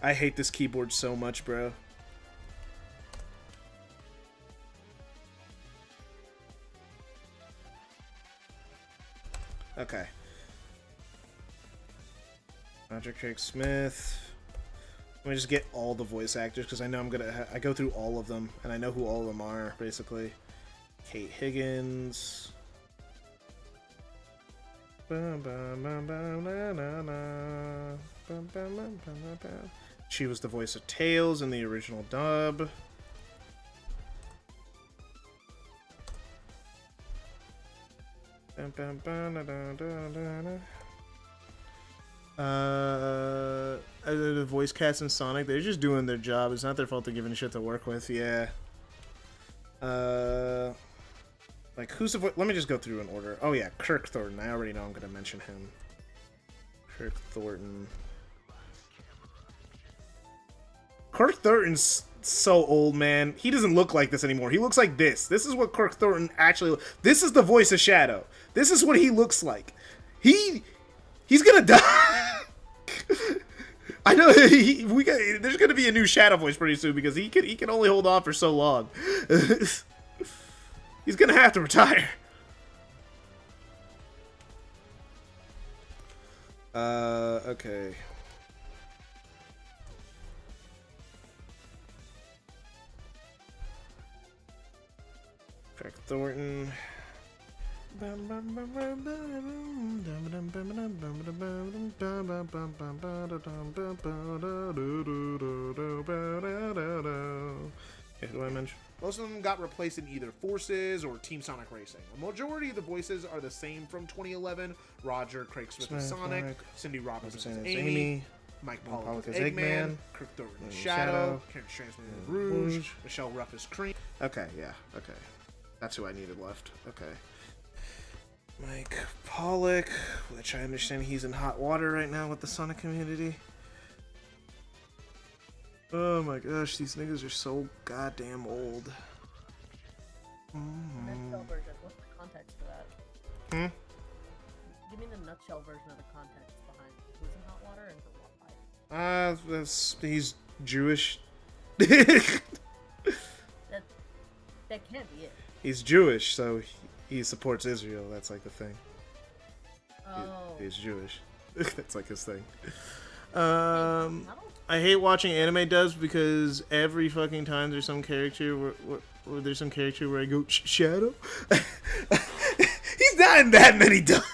I hate this keyboard so much, bro. Okay. Roger Craig Smith. Let me just get all the voice actors because I know I go through all of them and I know who all of them are basically. Kate Higgins. She was the voice of Tails in the original dub. The voice cast in Sonic, they're just doing their job. It's not their fault they're giving shit to work with. Yeah. Like, who's the voice? Let me just go through in order. Oh, yeah, Kirk Thornton. I already know I'm going to mention him. Kirk Thornton. Kirk Thornton's so old, man. He doesn't look like this anymore. He looks like this. This is what Kirk Thornton actually... This is the voice of Shadow. This is what he looks like. He's gonna die. I know there's gonna be a new Shadow voice pretty soon because he can only hold on for so long. He's gonna have to retire. Okay. Kirk Thornton. Okay, who do I mention? Most of them got replaced in either Forces or Team Sonic Racing. A majority of the voices are the same from 2011. Roger Craig Smith as Sonic, Cindy Robinson as Amy, Mike Pollock as Eggman, Kirk Thornton as Shadow, Karen Stransman as Rouge, Michelle Ruff as Cream. Okay, yeah, okay. That's who I needed left. Okay. Mike Pollock, which I understand he's in hot water right now with the Sonic community. Oh my gosh, these niggas are so goddamn old. Nutshell version. What's the context for that? Give me the nutshell version of the context behind who's in hot water and for why. He's Jewish. That can't be it. He's Jewish, so he supports Israel. That's like the thing. Oh. He's Jewish. That's like his thing. I hate watching anime dubs because every fucking time there's some character where there's some character where I go Shadow. He's not in that many dubs.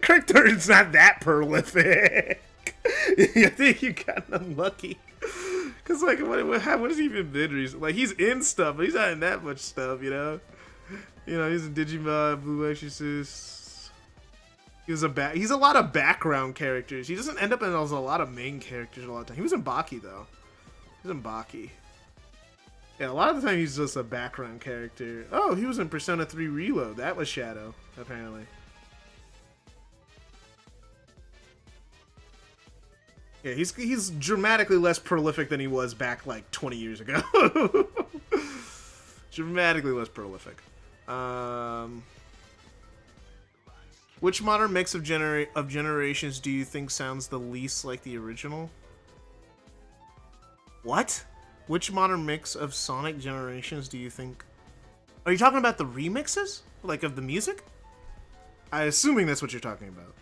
Kirk Thornton's not that prolific. I think you got unlucky. Cause like what has he even been recently? Like he's in stuff, but he's not in that much stuff, you know. You know, he's in Digimon, Blue Exorcist. He's a lot of background characters. He doesn't end up in a lot of main characters a lot of time. He was in Baki though. He was in Baki. Yeah, a lot of the time he's just a background character. Oh, he was in Persona 3 Reload. That was Shadow, apparently. Yeah, he's dramatically less prolific than he was back like 20 years ago. Dramatically less prolific. Which modern mix of generations do you think sounds the least like the original? What? Which modern mix of Sonic generations do you think... Are you talking about the remixes? Like of the music? I'm assuming that's what you're talking about.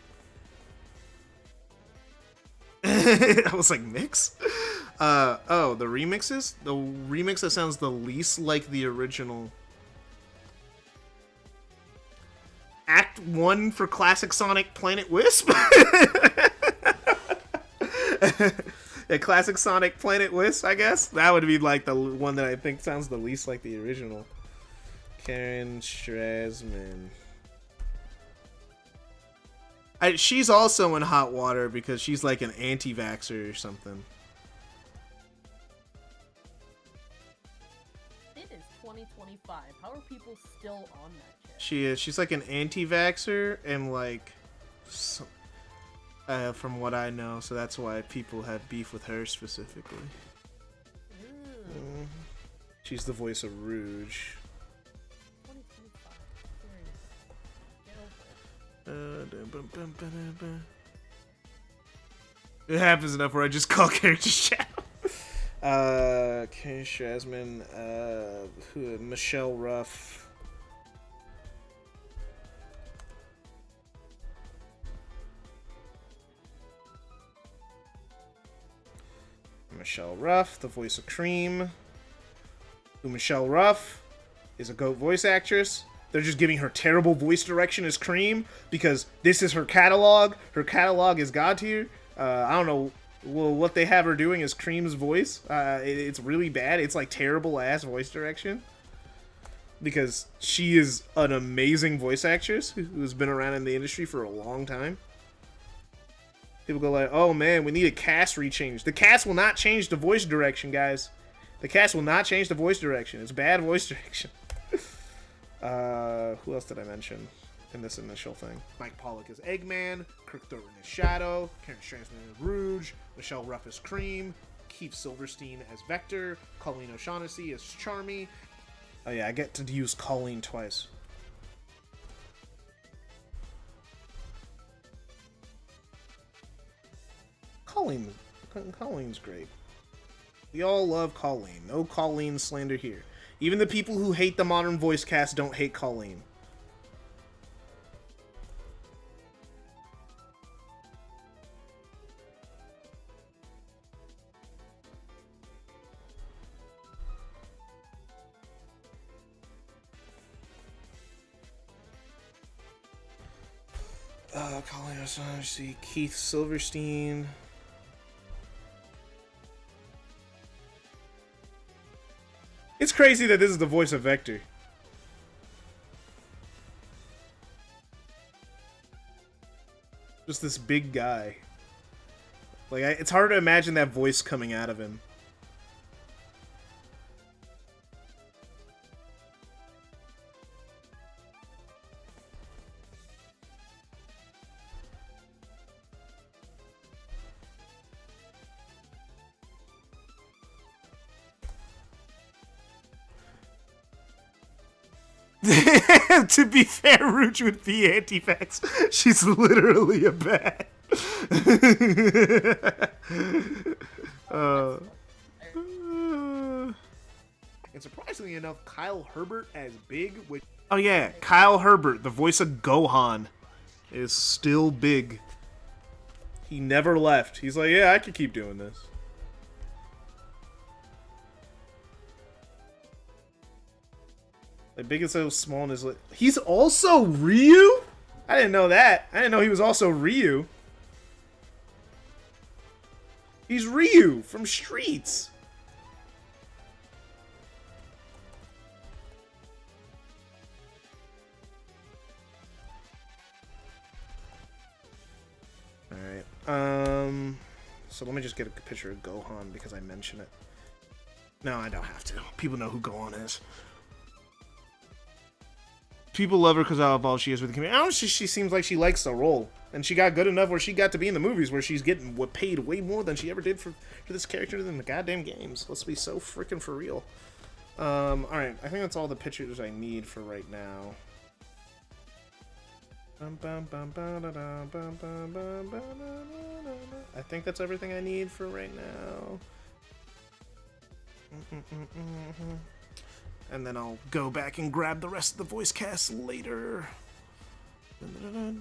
I was like, mix? Oh, the remixes? The remix that sounds the least like the original... Act 1 for classic Sonic Planet Wisp? A classic Sonic Planet Wisp, I guess? That would be like the one that I think sounds the least like the original. Karen Strassman. She's also in hot water because she's like an anti-vaxxer or something. It is 2025. How are people still on that shit? She is. She's like an anti-vaxxer and like, from what I know, so that's why people have beef with her specifically. She's the voice of Rouge. 2025. It happens enough where I just call characters Shadow. Karen Strassman, Michelle Ruff. Michelle Ruff, the voice of Cream. Who Michelle Ruff is a GOAT voice actress. They're just giving her terrible voice direction as Cream because this is her catalog. Her catalog is God tier. I don't know what they have her doing as Cream's voice. It's really bad. It's like terrible ass voice direction. Because she is an amazing voice actress who's been around in the industry for a long time. People go like, oh man, we need a cast rechange. The cast will not change the voice direction, guys. The cast will not change the voice direction. It's bad voice direction. Who else did I mention in this initial thing? Mike Pollock as Eggman, Kirk Thornton as Shadow, Karen Stransman as Rouge, Michelle Ruff as Cream, Keith Silverstein as Vector, Colleen O'Shaughnessy as Charmy. Oh yeah, I get to use Colleen twice. Colleen's great. We all love Colleen. No Colleen slander here. Even the people who hate the modern voice cast don't hate Colleen. Colleen O'Shaughnessy, Keith Silverstein. It's crazy that this is the voice of Vector. Just this big guy. Like, it's hard to imagine that voice coming out of him. To be fair, Rouge would be anti-vax. She's literally a bat. And surprisingly enough, Kyle Herbert as Big, which... Oh yeah, Kyle Herbert, the voice of Gohan, is still Big. He never left. He's like, yeah, I could keep doing this. Like, big and so small in his... He's also Ryu? I didn't know that. I didn't know he was also Ryu. He's Ryu from Streets. Alright. So let me just get a picture of Gohan because I mention it. No, I don't have to. People know who Gohan is. People love her because of how involved she is with the community. I don't know, she seems like she likes the role. And she got good enough where she got to be in the movies where she's getting paid way more than she ever did for this character in the goddamn games. Let's be so freaking for real. Alright, I think that's all the pictures I need for right now. I think that's everything I need for right now. And then I'll go back and grab the rest of the voice cast later. Okay,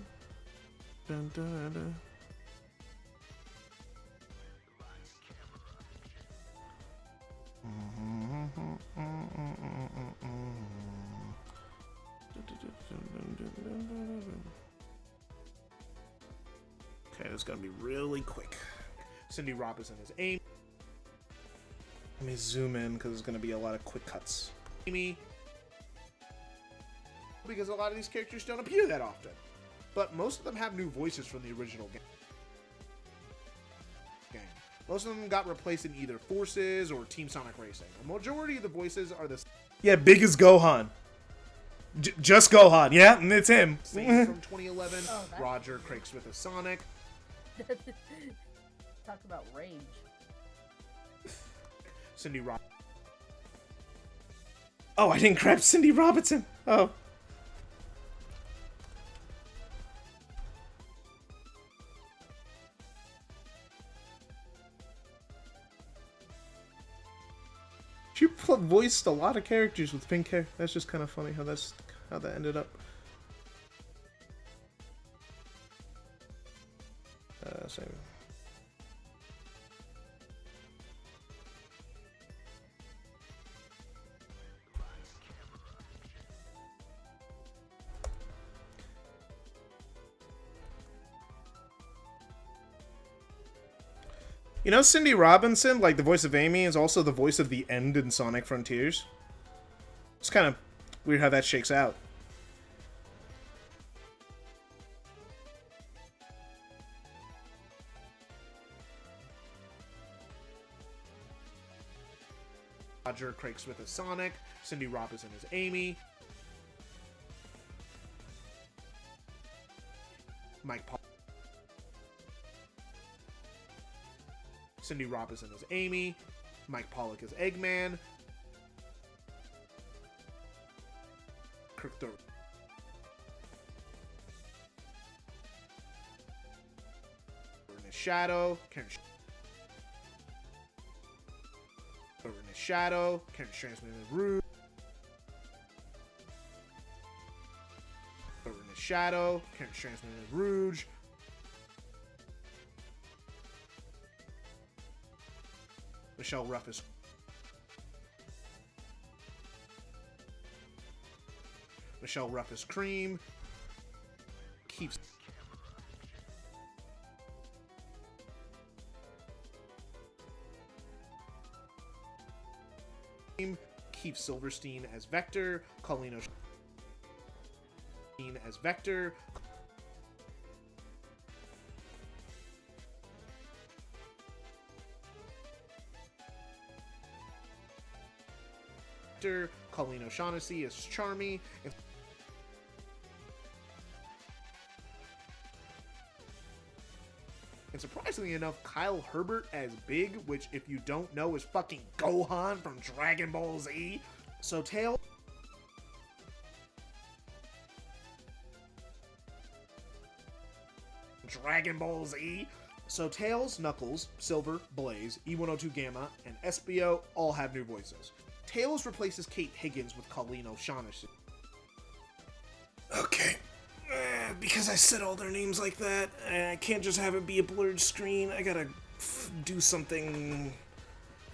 this is gonna be really quick. Cindy Robinson as Amy. Let me zoom in because there's gonna be a lot of quick cuts. Because a lot of these characters don't appear that often. But most of them have new voices from the original game. Most of them got replaced in either Forces or Team Sonic Racing. A majority of the voices are the Yeah, Big as Gohan. Just Gohan, yeah, and it's him. same from 2011. Roger Craig Smith as Sonic. Talk about rage. Cindy Robinson. Oh, I didn't grab Cindy Robinson. Oh. She voiced a lot of characters with pink hair. That's just kind of funny how that ended up. Same. You know, Cindy Robinson, like the voice of Amy, is also the voice of the End in Sonic Frontiers. It's kind of weird how that shakes out. Roger Craig Smith as Sonic, Cindy Robinson as Amy, Mike Paul. Cindy Robinson as Amy, Mike Pollock as Eggman, Kirk Thorpe as Shadow, Karen as Shadow, Karen Stransman as Rouge, as Shadow, Karen Stransman as Rouge, Michelle Ruff as Cream, keeps Keith Silverstein as Vector, Colleen O'Shea as Vector, Colleen O'Shaughnessy as Charmy, and surprisingly enough, Kyle Herbert as Big, which if you don't know is fucking Gohan from Dragon Ball Z. So Tails, Knuckles, Silver, Blaze, E102 Gamma, and SBO all have new voices. Tails replaces Kate Higgins with Colleen O'Shaughnessy. Okay. Because I said all their names like that, I can't just have it be a blurred screen. I gotta do something.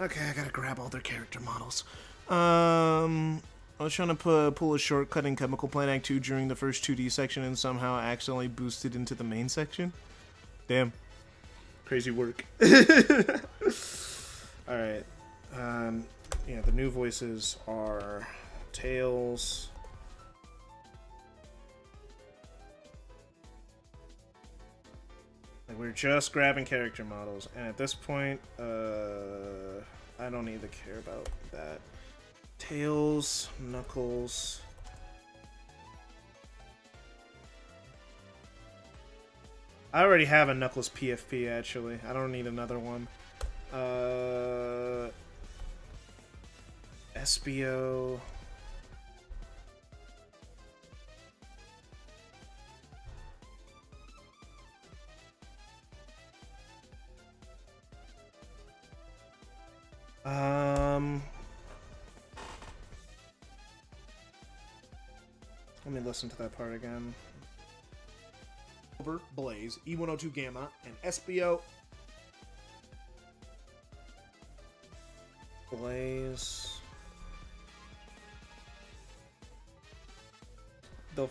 Okay, I gotta grab all their character models. I was trying to pull a shortcut in Chemical Plant Act 2 during the first 2D section and somehow accidentally boosted into the main section. Damn. Crazy work. Alright. Yeah, the new voices are Tails. Like, we're just grabbing character models, and at this point, I don't even care about that. Tails, Knuckles. I already have a Knuckles PFP, actually. I don't need another one. SBO. Let me listen to that part again. Silver, Blaze, E102 Gamma, and SBO. Blaze. The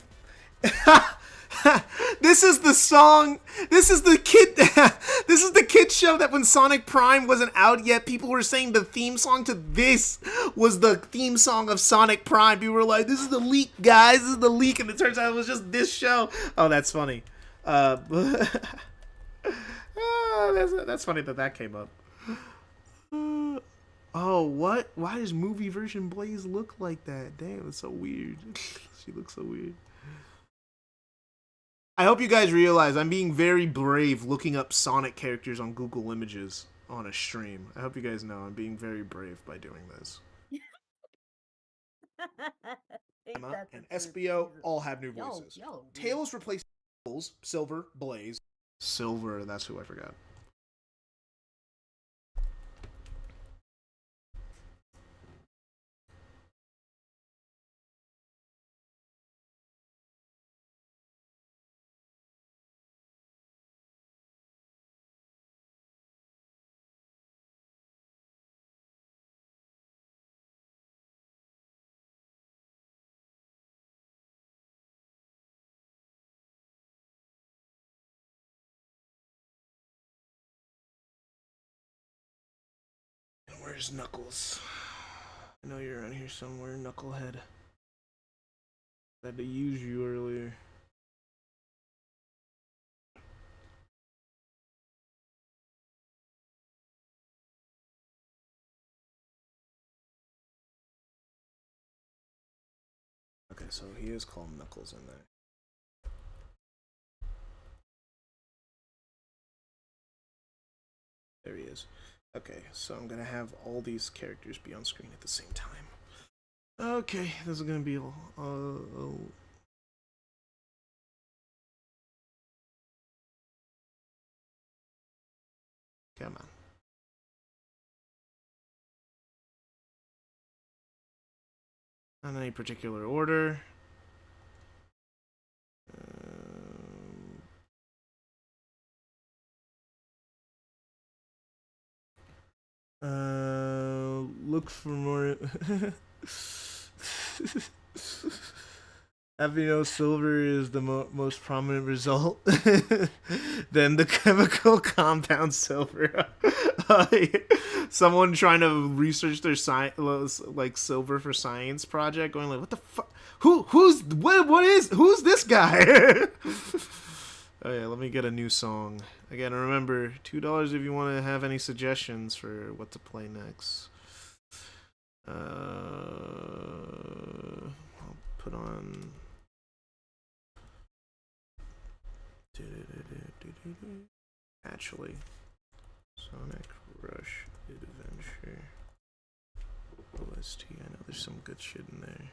This is the song. This is the kid. This is the kid show that when Sonic Prime wasn't out yet, people were saying the theme song to this was the theme song of Sonic Prime. People were like, "This is the leak, guys. This is the leak," and it turns out it was just this show. Oh, that's funny. That's funny that came up. Oh, what? Why does movie version Blaze look like that? Damn, it's so weird. She looks so weird. I hope you guys realize I'm being very brave looking up Sonic characters on Google Images on a stream. I hope you guys know I'm being very brave by doing this. Emma and SBO all have new voices. Tails replaced Silver, Blaze. Silver, that's who I forgot. Where's Knuckles? I know you're around here somewhere, Knucklehead. I had to use you earlier. so he is called Knuckles in there. There he is. Okay, so I'm gonna have all these characters be on screen at the same time. Okay, this is gonna be come on. Not in any particular order. Look for more. Avino silver is the most prominent result. Then the chemical compound silver. Someone trying to research their like silver for science project, going like, "What the fuck? Who's this guy?" Oh yeah, let me get a new song. Again, remember, $2 if you want to have any suggestions for what to play next. I'll put on. Actually, Sonic Rush Adventure OST. I know there's some good shit in there.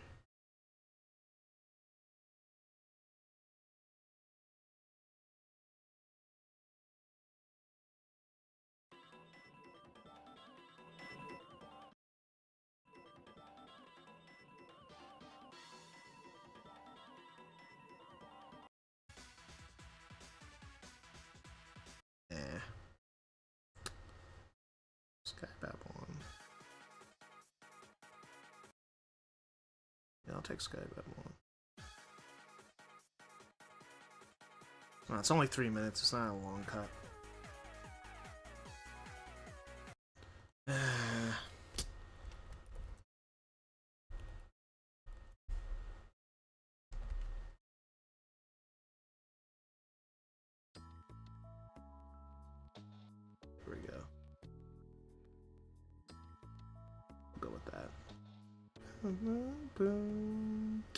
Sky Babylon. Yeah, I'll take Sky Babylon. Oh, it's only 3 minutes. It's not a long cut. Here we go. We'll go with that.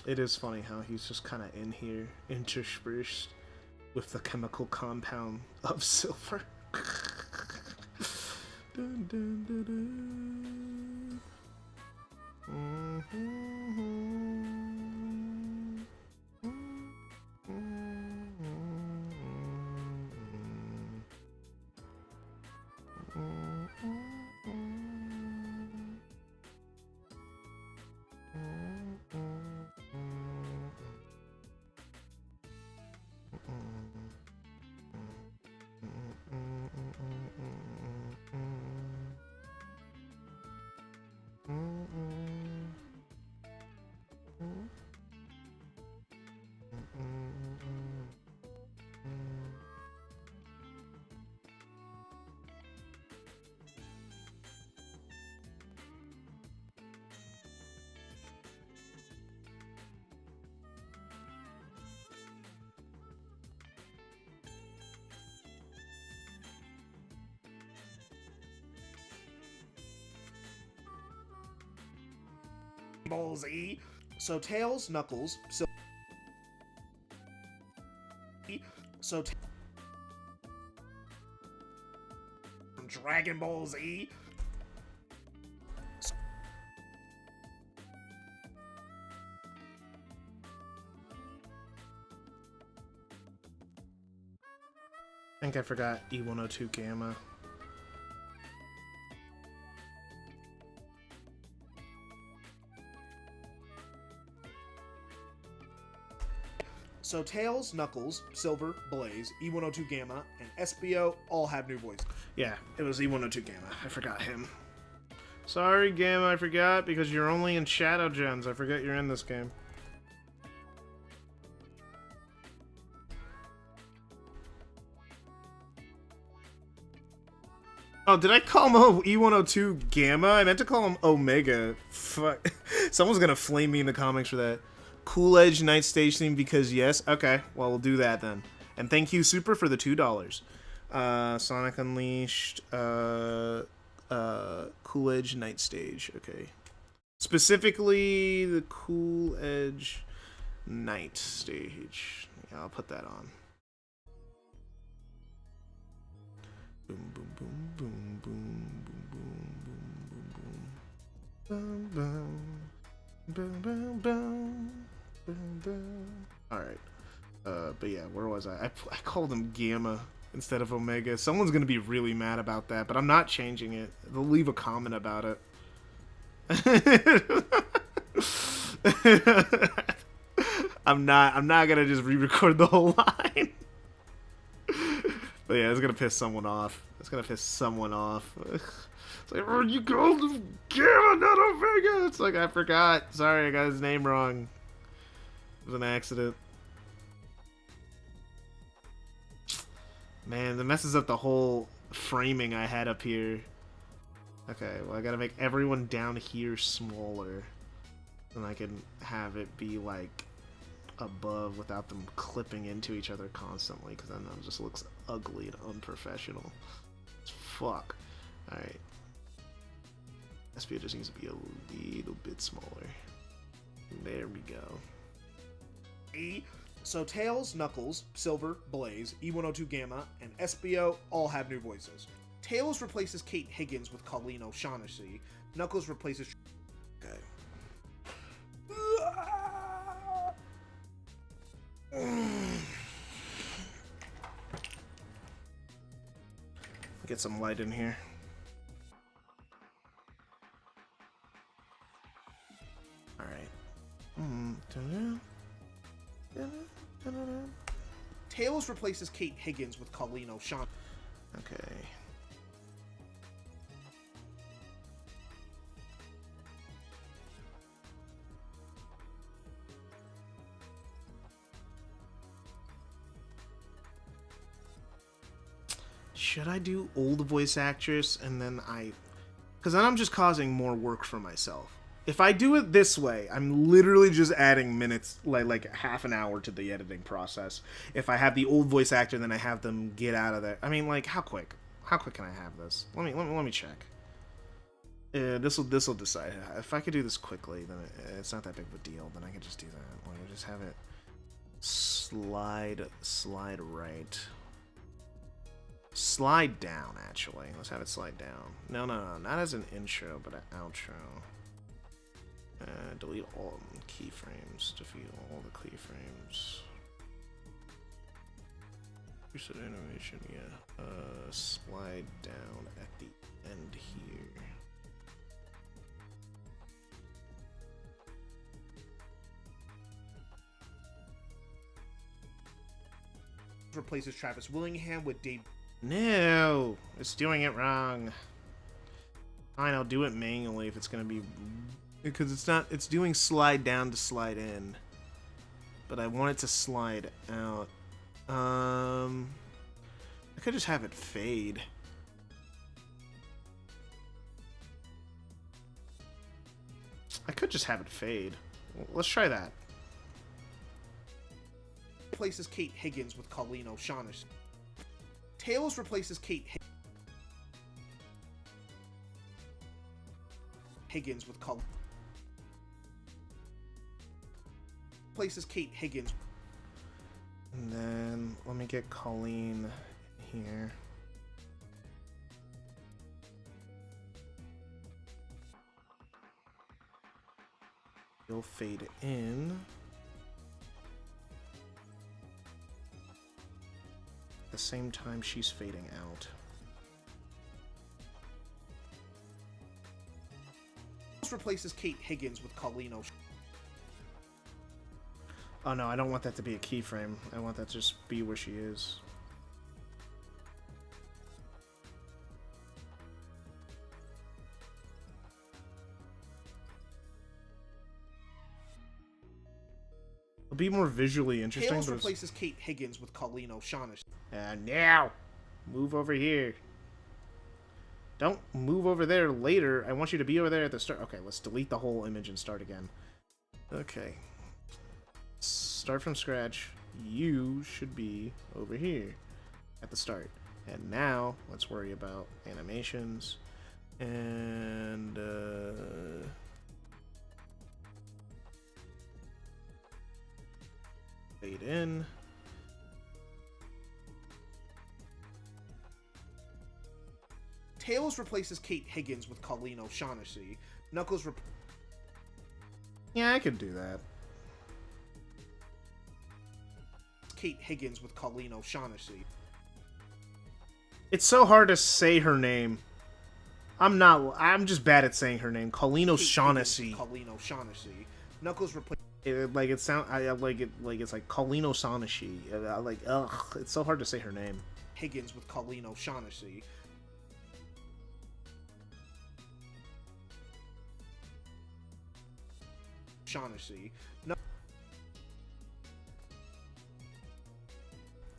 It is funny how he's just kind of in here, interspersed with the chemical compound of silver. Dun, dun, dun, dun. Ball Z. So Tails, Knuckles, Dragon Ball Z. I think I forgot E102 Gamma. So Tails, Knuckles, Silver, Blaze, E102 Gamma, and SBO all have new voices. Yeah, it was E102 Gamma. I forgot him. Sorry, Gamma, I forgot because you're only in Shadow Gens. I forget you're in this game. Oh, did I call him E102 Gamma? I meant to call him Omega. Fuck. Someone's gonna flame me in the comics for that. Cool Edge Night Stage theme because yes. Okay, well, we'll do that then. And thank you, Super, for the $2. Sonic Unleashed, Cool Edge Night Stage. Okay. Specifically, the Cool Edge Night stage. Yeah, I'll put that on. Boom, boom, boom, boom, boom, boom, boom, boom, boom, boom, boom, boom, boom, boom, boom. All right. But yeah, where was I? I called him Gamma instead of Omega. Someone's gonna be really mad about that, but I'm not changing it. They'll leave a comment about it. I'm not gonna just re-record the whole line. But yeah, it's gonna piss someone off. It's like, oh, you called him Gamma, not Omega. It's like, I forgot. Sorry, I got his name wrong. It was an accident. Man, that messes up the whole framing I had up here. Okay, well, I gotta make everyone down here smaller. And I can have it be, like, above without them clipping into each other constantly, because then that just looks ugly and unprofessional. Fuck. Alright. SPO just needs to be a little bit smaller. There we go. So Tails, Knuckles, Silver, Blaze, E102 Gamma, and SBO all have new voices. Tails replaces Kate Higgins with Colleen O'Shaughnessy. Knuckles replaces... Okay. Get some light in here. Alright. Tails replaces Kate Higgins with Colleen O'Shaughnessy. Okay. Should I do old voice actress and then because then I'm just causing more work for myself. If I do it this way, I'm literally just adding minutes, like half an hour to the editing process. If I have the old voice actor, then I have them get out of there. I mean, like, how quick? How quick can I have this? Let me check. This will decide. If I could do this quickly, then it's not that big of a deal. Then I can just do that. Like, just have it slide right. Slide down, actually. Let's have it slide down. No, not as an intro, but an outro. Delete all keyframes. Defeat all the keyframes. Reset animation, yeah. Slide down at the end here. Replaces Travis Willingham with Dave. No, it's doing it wrong. Fine, I'll do it manually if it's gonna be, because it's doing slide down to slide in, but I want it to slide out. I could just have it fade. Let's try that. Replaces Kate Higgins with Colleen O'Shaughnessy. Tails replaces Kate Higgins with Colleen. Replaces Kate Higgins. And then let me get Colleen here. You'll fade in. At the same time she's fading out. Replaces Kate Higgins with Colleen O'Shaughnessy. Oh no, I don't want that to be a keyframe. I want that to just be where she is. It'll be more visually interesting. Tails replaces Kate Higgins with Colleen O'Shaughnessy. And now, move over here. Don't move over there later. I want you to be over there at the start. Okay, let's delete the whole image and start again. Okay. Start from scratch. You should be over here at the start. And now, let's worry about animations. And, Fade in. Tails replaces Kate Higgins with Colleen O'Shaughnessy. Knuckles Yeah, I could do that. Kate Higgins with Colleen O'Shaughnessy. It's so hard to say her name. I'm just bad at saying her name. Colleen O'Shaughnessy. Colleen O'Shaughnessy. Knuckles replaces Like it sound. I like it. Like it's like Colleen O'Shaughnessy. Like ugh. It's so hard to say her name. Higgins with Colleen O'Shaughnessy. Shaughnessy.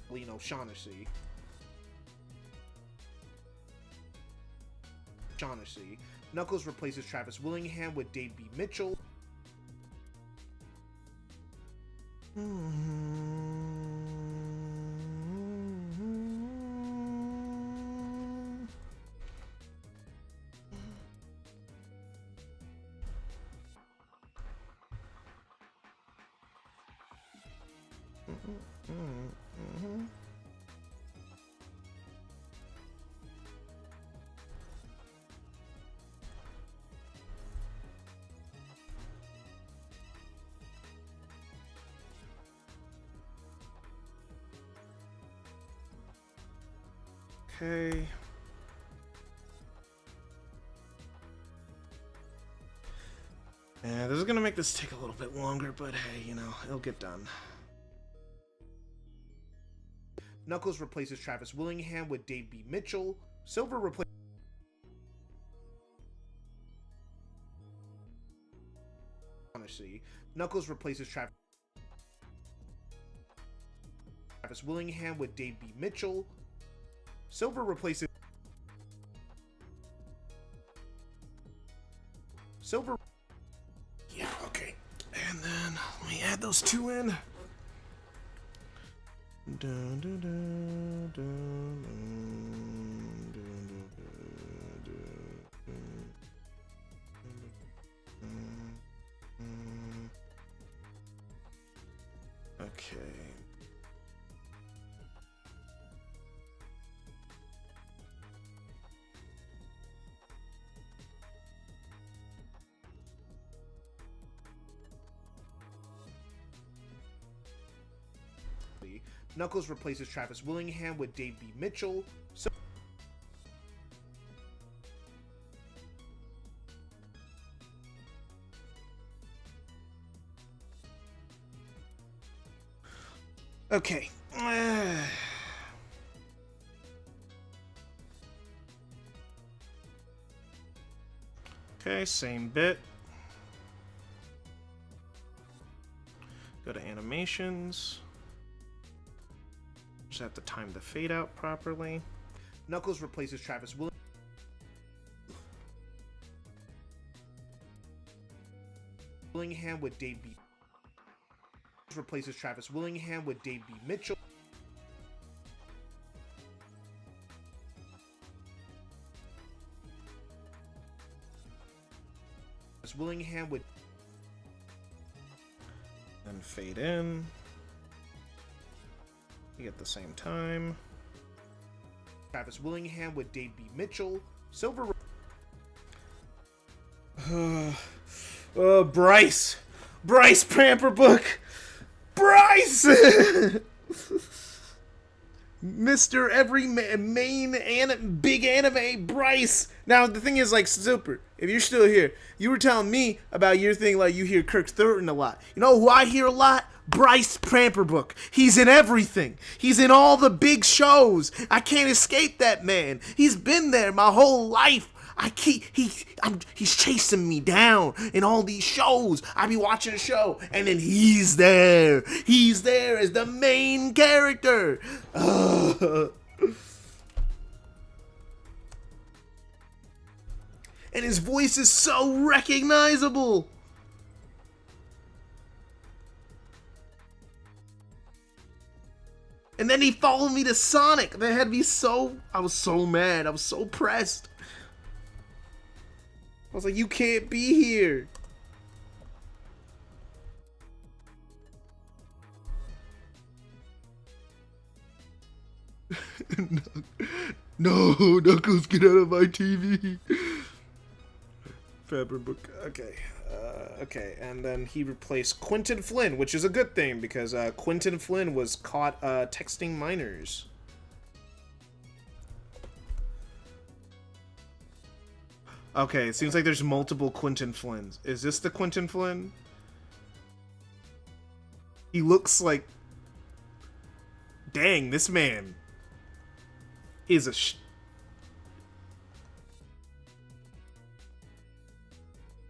Colleen O'Shaughnessy. Shaughnessy. Knuckles replaces Travis Willingham with Dave B. Mitchell. Okay. Yeah, this is gonna make this take a little bit longer, but hey, you know, it'll get done. Knuckles replaces Travis Willingham with Dave B. Mitchell. Silver replaces Knuckles replaces Travis Willingham with Dave B. Mitchell. Silver replaces Silver. Yeah, okay. And then let me add those two in. Dun, dun, dun, dun, dun, dun, dun. Okay. Knuckles replaces Travis Willingham with Dave B. Mitchell. Okay. Okay, same bit. Go to animations. Just have to time the fade out properly. Knuckles replaces Travis Willingham with Dave B. Replaces Travis Willingham with Dave B. Mitchell. Willingham with Then fade in. You get the same time. Travis Willingham with Dave B. Mitchell. Silver. Bryce Pamperbook. Bryce. Mr. Every main big anime, Bryce. Now the thing is, like, Super, if you're still here, you were telling me about your thing, like you hear Kirk Thurton a lot. You know who I hear a lot? Bryce Pamperbook. He's in everything. He's in all the big shows. I can't escape that man. He's been there my whole life. He's chasing me down in all these shows. I be watching a show, and then he's there. He's there as the main character. And his voice is so recognizable. And then he followed me to Sonic. That had me so... I was so mad. I was so pressed. I was like, you can't be here. No, Knuckles, get out of my TV. Faberbook. Okay. Okay, and then he replaced Quentin Flynn, which is a good thing because Quentin Flynn was caught texting minors. Okay, it seems like there's multiple Quentin Flynns. Is this the Quentin Flynn? He looks like... Dang, this man is a... Is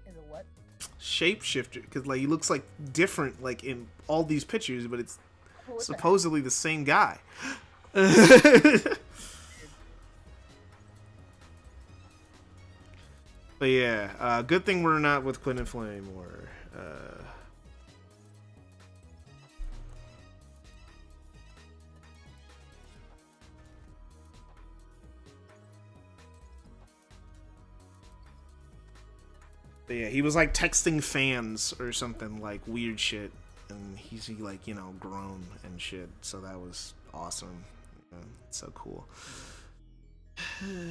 it what? Shapeshifter, because like he looks like different like in all these pictures, but it's What the supposedly the same guy. But yeah, good thing we're not with Quentin Flynn anymore. But yeah, he was like texting fans or something like weird shit, and he's like, you know, grown and shit. So that was awesome. So cool.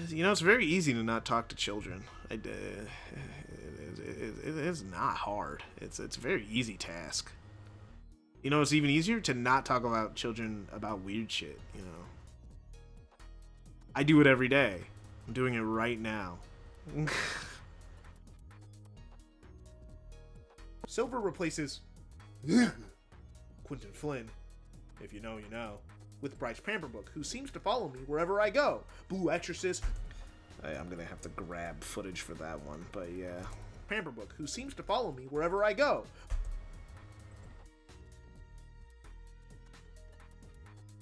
You know, it's very easy to not talk to children. It is not hard. It's a very easy task. You know, it's even easier to not talk about children about weird shit. You know, I do it every day. I'm doing it right now. Silver replaces Quentin Flynn, if you know, you know, with Bryce Pamperbrook, who seems to follow me wherever I go. Boo, Exorcist. I'm gonna have to grab footage for that one, but yeah. Pamperbrook, who seems to follow me wherever I go.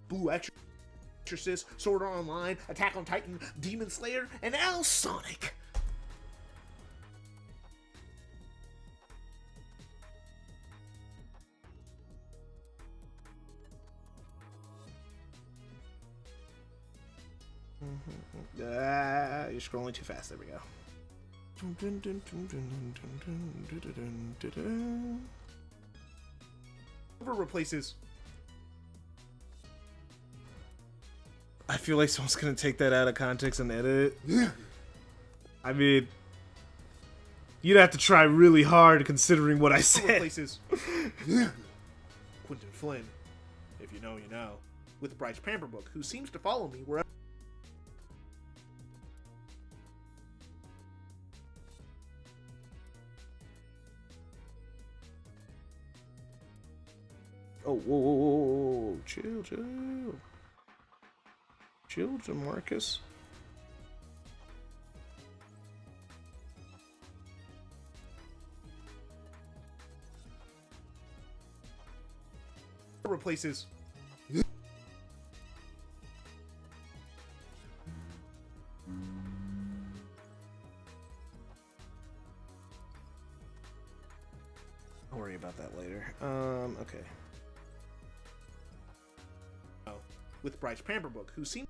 Boo, Exorcist, Sword Art Online, Attack on Titan, Demon Slayer, and L Sonic. You're scrolling too fast. There we go. Silver replaces I feel like someone's gonna take that out of context and edit it. I mean, you'd have to try really hard considering what I said. replaces Quentin Flynn, if you know, you know, with Bryce Pamperbrook, who seems to follow me wherever. Oh, whoa. Chill. Chill, Marcus. Replaces I'll worry about that later. Okay. with Bryce Pamperbrook, who seems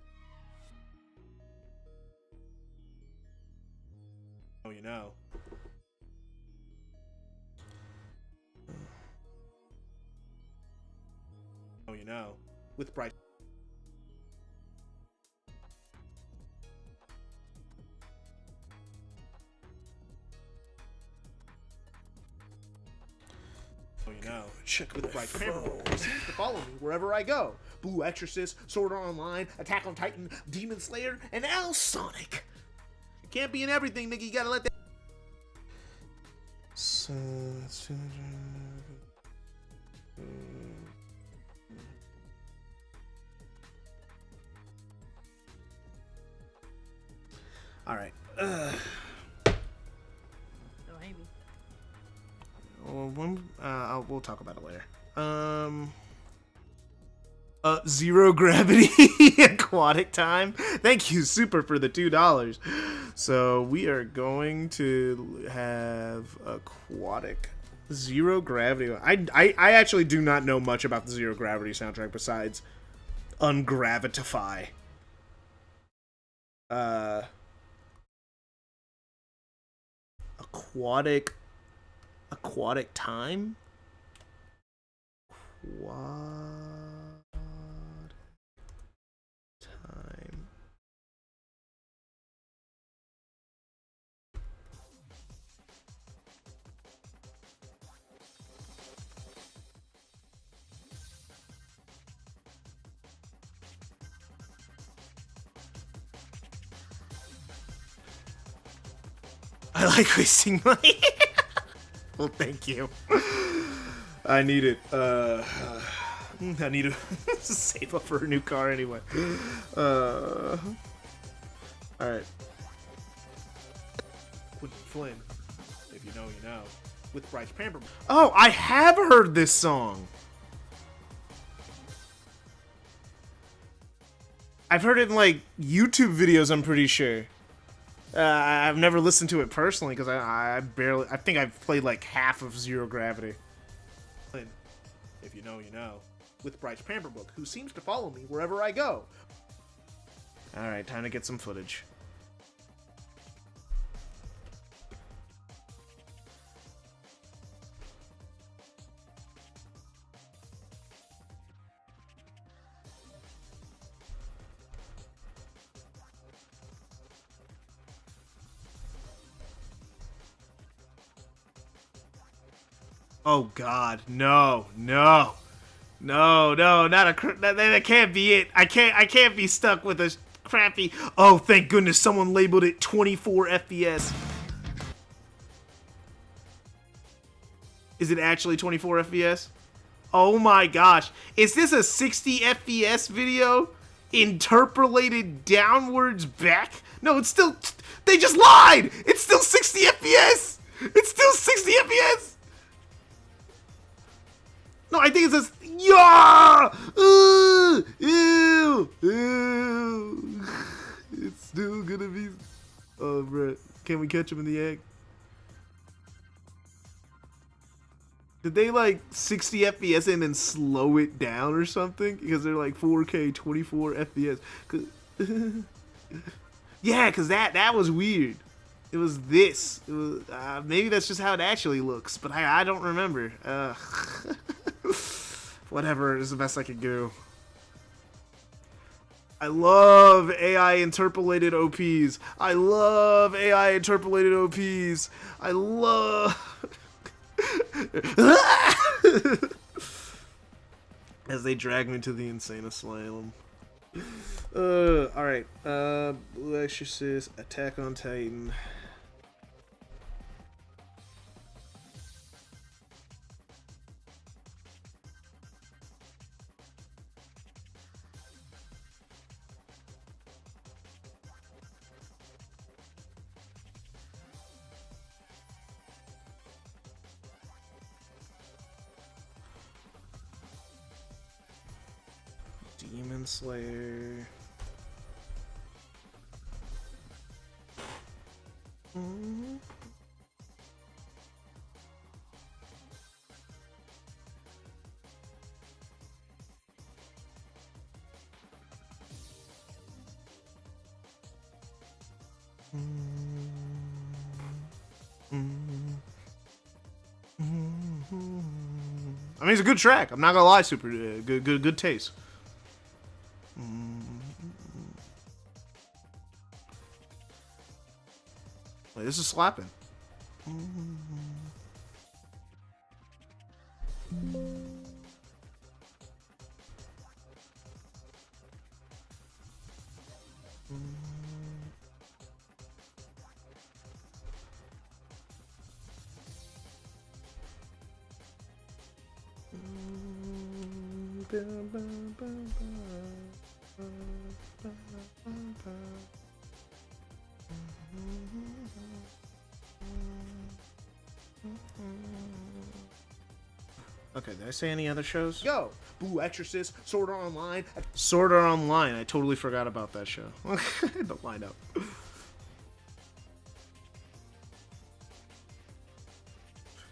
you know. Oh, you know, with Bryce. Oh, you know, Check with Bryce Pamperbrook, who seems to follow me wherever I go. Boo, Exorcist, Sword Art Online, Attack on Titan, Demon Slayer, and L Sonic. You can't be in everything, nigga. You gotta let that. So, all right. Don't hate me. Well, we'll talk about it later. Zero gravity aquatic time. Thank you, Super, for the $2. So we are going to have aquatic zero gravity. I actually do not know much about the Zero Gravity soundtrack besides Ungravitify. Aquatic time. Quad I like wasting money. Well, thank you. I need it. I need to save up for a new car anyway. All right. Quentin Flynn, if you know, you know, with Bryce Pamper. Oh, I have heard this song. I've heard it in like YouTube videos, I'm pretty sure. I've never listened to it personally because I think I've played like half of Zero Gravity. Flynn, if you know, you know, with Bryce Pamperbrook, who seems to follow me wherever I go. Alright, time to get some footage. Oh God, no, no, no, no, not a that can't be it. I can't be stuck with a crappy. Oh, thank goodness someone labeled it 24 FPS. Is it actually 24 FPS? Oh my gosh, is this a 60 FPS video interpolated downwards back? No, it's still. They just lied. It's still 60 FPS. It's still 60 FPS. No, I think it says, yeah! Ew! It's still gonna be... Oh, bro. Can we catch him in the egg? Did they, like, 60 FPS and then slow it down or something? Because they're, like, 4K, 24 FPS. Yeah, because that was weird. It was this. It was, maybe that's just how it actually looks, but I don't remember. Whatever is the best I could do. I love AI interpolated OPs. I love AI interpolated OPs. I love... As they drag me to the insane asylum. Alright. Blue Exorcist, Attack on Titan. Demon Slayer. I mean, it's a good track. I'm not gonna lie, super good taste. Wait, this is slapping. Okay, did I say any other shows? Yo, Blue Exorcist, Sword Art Online. Sword Art Online. I totally forgot about that show. The lineup.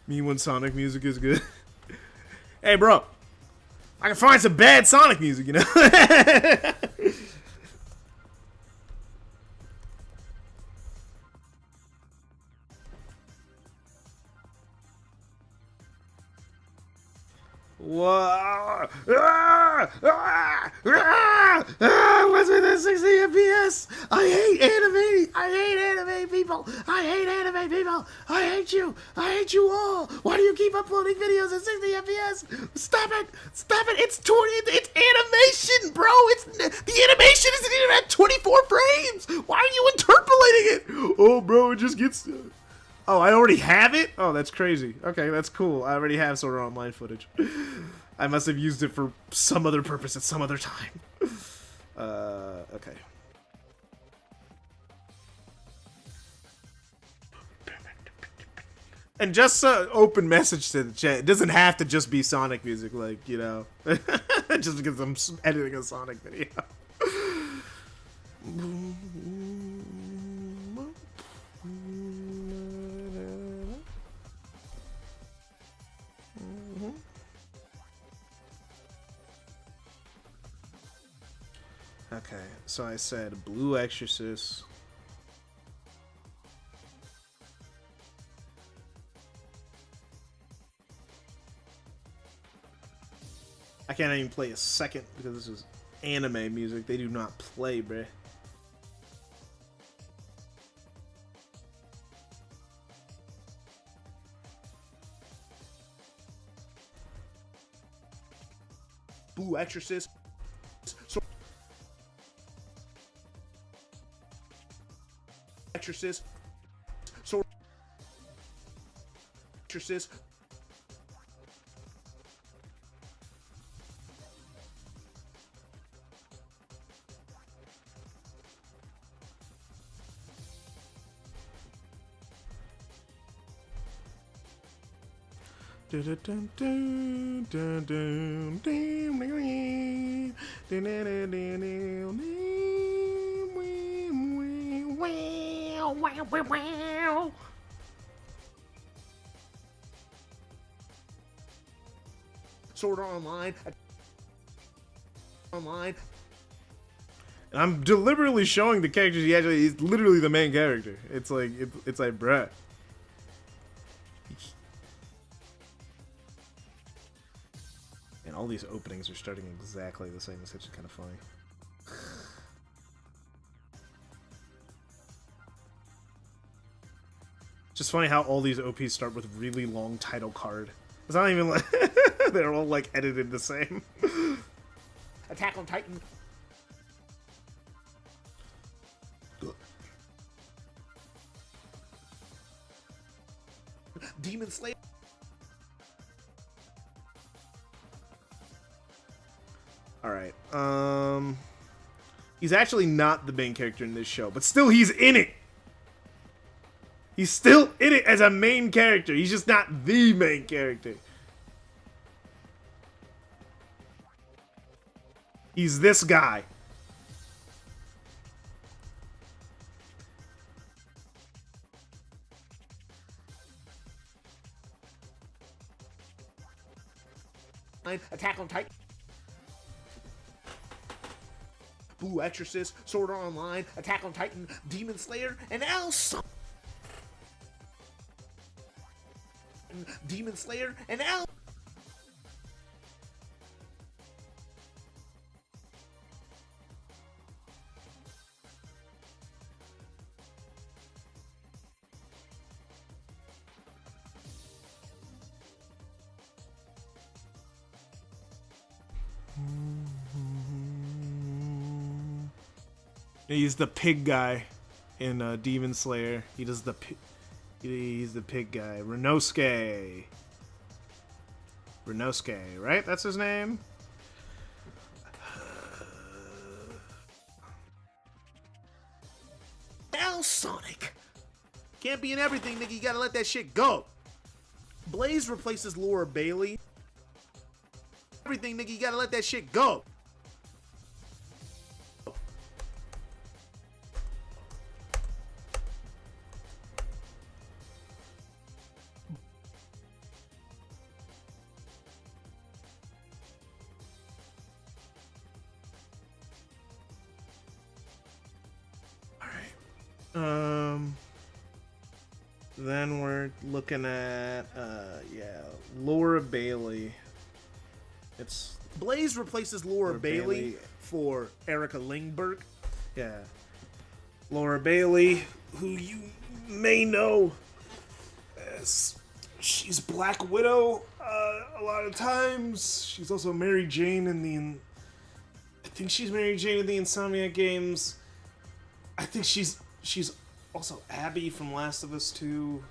Me when Sonic music is good. Hey, bro. I can find some bad Sonic music, you know? Whoa. What's with the 60 FPS? I hate anime. I hate anime people. I hate anime people. I hate you. I hate you all. Why do you keep uploading videos at 60 FPS? Stop it. Stop it. It's 20. It's animation, bro. The animation isn't even at 24 frames. Why are you interpolating it? Oh, bro, it just gets... Oh, I already have it? Oh, that's crazy. Okay, that's cool. I already have Sword Art Online footage. I must have used it for some other purpose at some other time. Okay. And just open message to the chat. It doesn't have to just be Sonic music, like, you know. Just because I'm editing a Sonic video. Okay, so I said Blue Exorcist. I can't even play a second because this is anime music. They do not play, bruh. Blue Exorcist. Exorcist. Sword. Exorcist. Sword Art Online. Online. And I'm deliberately showing the characters he's literally the main character. It's like, it's like, bruh. And all these openings are starting exactly the same. It's actually kind of funny. Just funny how all these OPs start with really long title card. It's not even like they're all like edited the same. Attack on Titan. Demon Slayer. Alright, he's actually not the main character in this show, but still he's in it! He's still in it as a main character, he's just not the main character. He's this guy. Attack on Titan. Blue Exorcist, Sword Art Online, Attack on Titan, Demon Slayer, and else. Demon Slayer, and else. He's the pig guy in Demon Slayer. He does the he's the pig guy. Renosuke, right? That's his name. Now Sonic. Can't be in everything, nigga. You gotta let that shit go. Blaze replaces Laura Bailey. Everything, nigga. You gotta let that shit go. Then we're looking at, yeah, Laura Bailey. It's Blaze replaces Laura Bailey for Erica Lingberg. Yeah. Laura Bailey, who you may know as she's Black Widow a lot of times. She's also Mary Jane in the... I think she's Mary Jane in the Insomniac games. I think she's also Abby from Last of Us 2.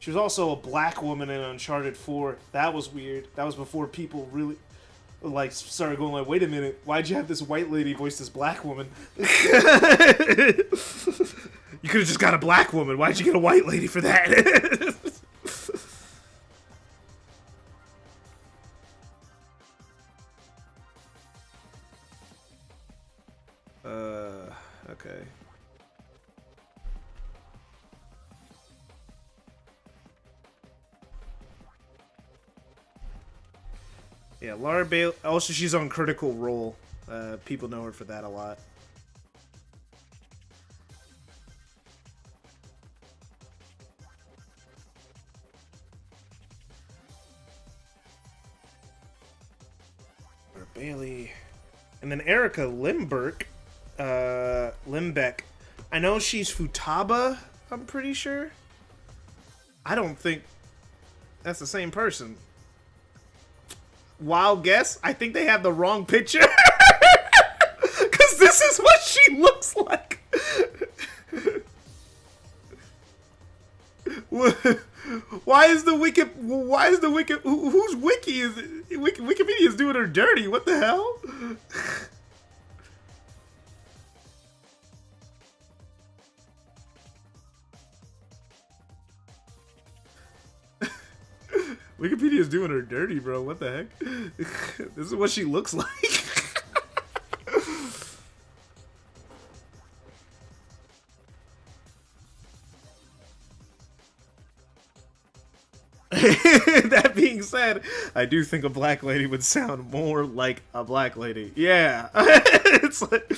She was also a black woman in Uncharted 4. That was weird. That was before people really like started going like, wait a minute, why'd you have this white lady voice this black woman? You could have just got a black woman. Why'd you get a white lady for that? Okay. Yeah, Laura Bailey. Also, she's on Critical Role. People know her for that a lot. Laura Bailey. And then Erica Limbeck. I know she's Futaba, I'm pretty sure. I don't think that's the same person. Wild guess, I think they have the wrong picture. Because this is what she looks like. Why is the whose wiki is it? Wikipedia is doing her dirty. What the hell? Wikipedia's doing her dirty, bro. What the heck? This is what she looks like. That being said, I do think a black lady would sound more like a black lady. Yeah. It's like,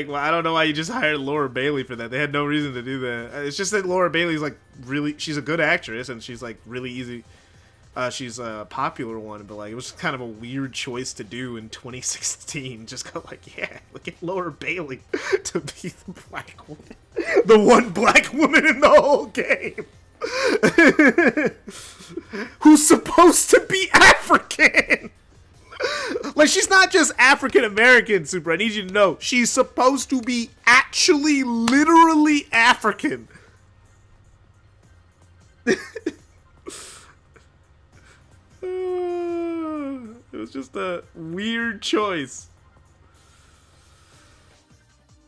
well, I don't know why you just hired Laura Bailey for that. They had no reason to do that. It's just that Laura Bailey's like really, she's a good actress and she's like really easy. She's a popular one, but like it was kind of a weird choice to do in 2016. Just go like, yeah, look at Laura Bailey to be the black woman, the one black woman in the whole game, who's supposed to be African. Like, she's not just African American, Super. I need you to know she's supposed to be actually, literally African. It was just a weird choice.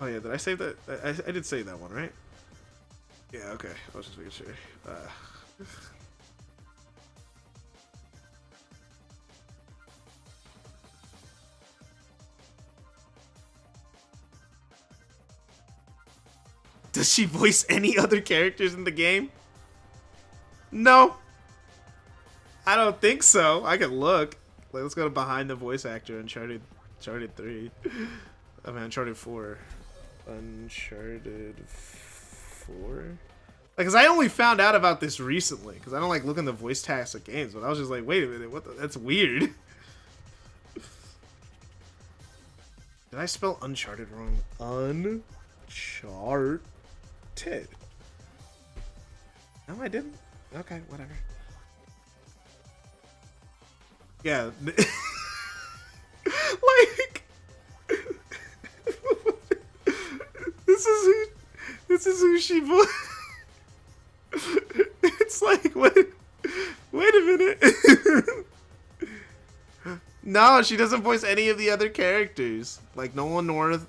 Oh yeah, did I save that? I did save that one, right? Yeah, okay. I was just making sure. Does she voice any other characters in the game? No. I don't think so. I can look. Like, let's go to behind the voice actor. Uncharted 3. I mean, Uncharted 4. Uncharted 4? Like, because I only found out about this recently. Because I don't like looking the voice tags of games. But I was just like, wait a minute. What the? That's weird. Did I spell Uncharted wrong? Uncharted. No, I didn't. Okay, whatever. Yeah. Like, this is who she voiced. It's like, wait a minute. No, she doesn't voice any of the other characters. Like, Nolan North,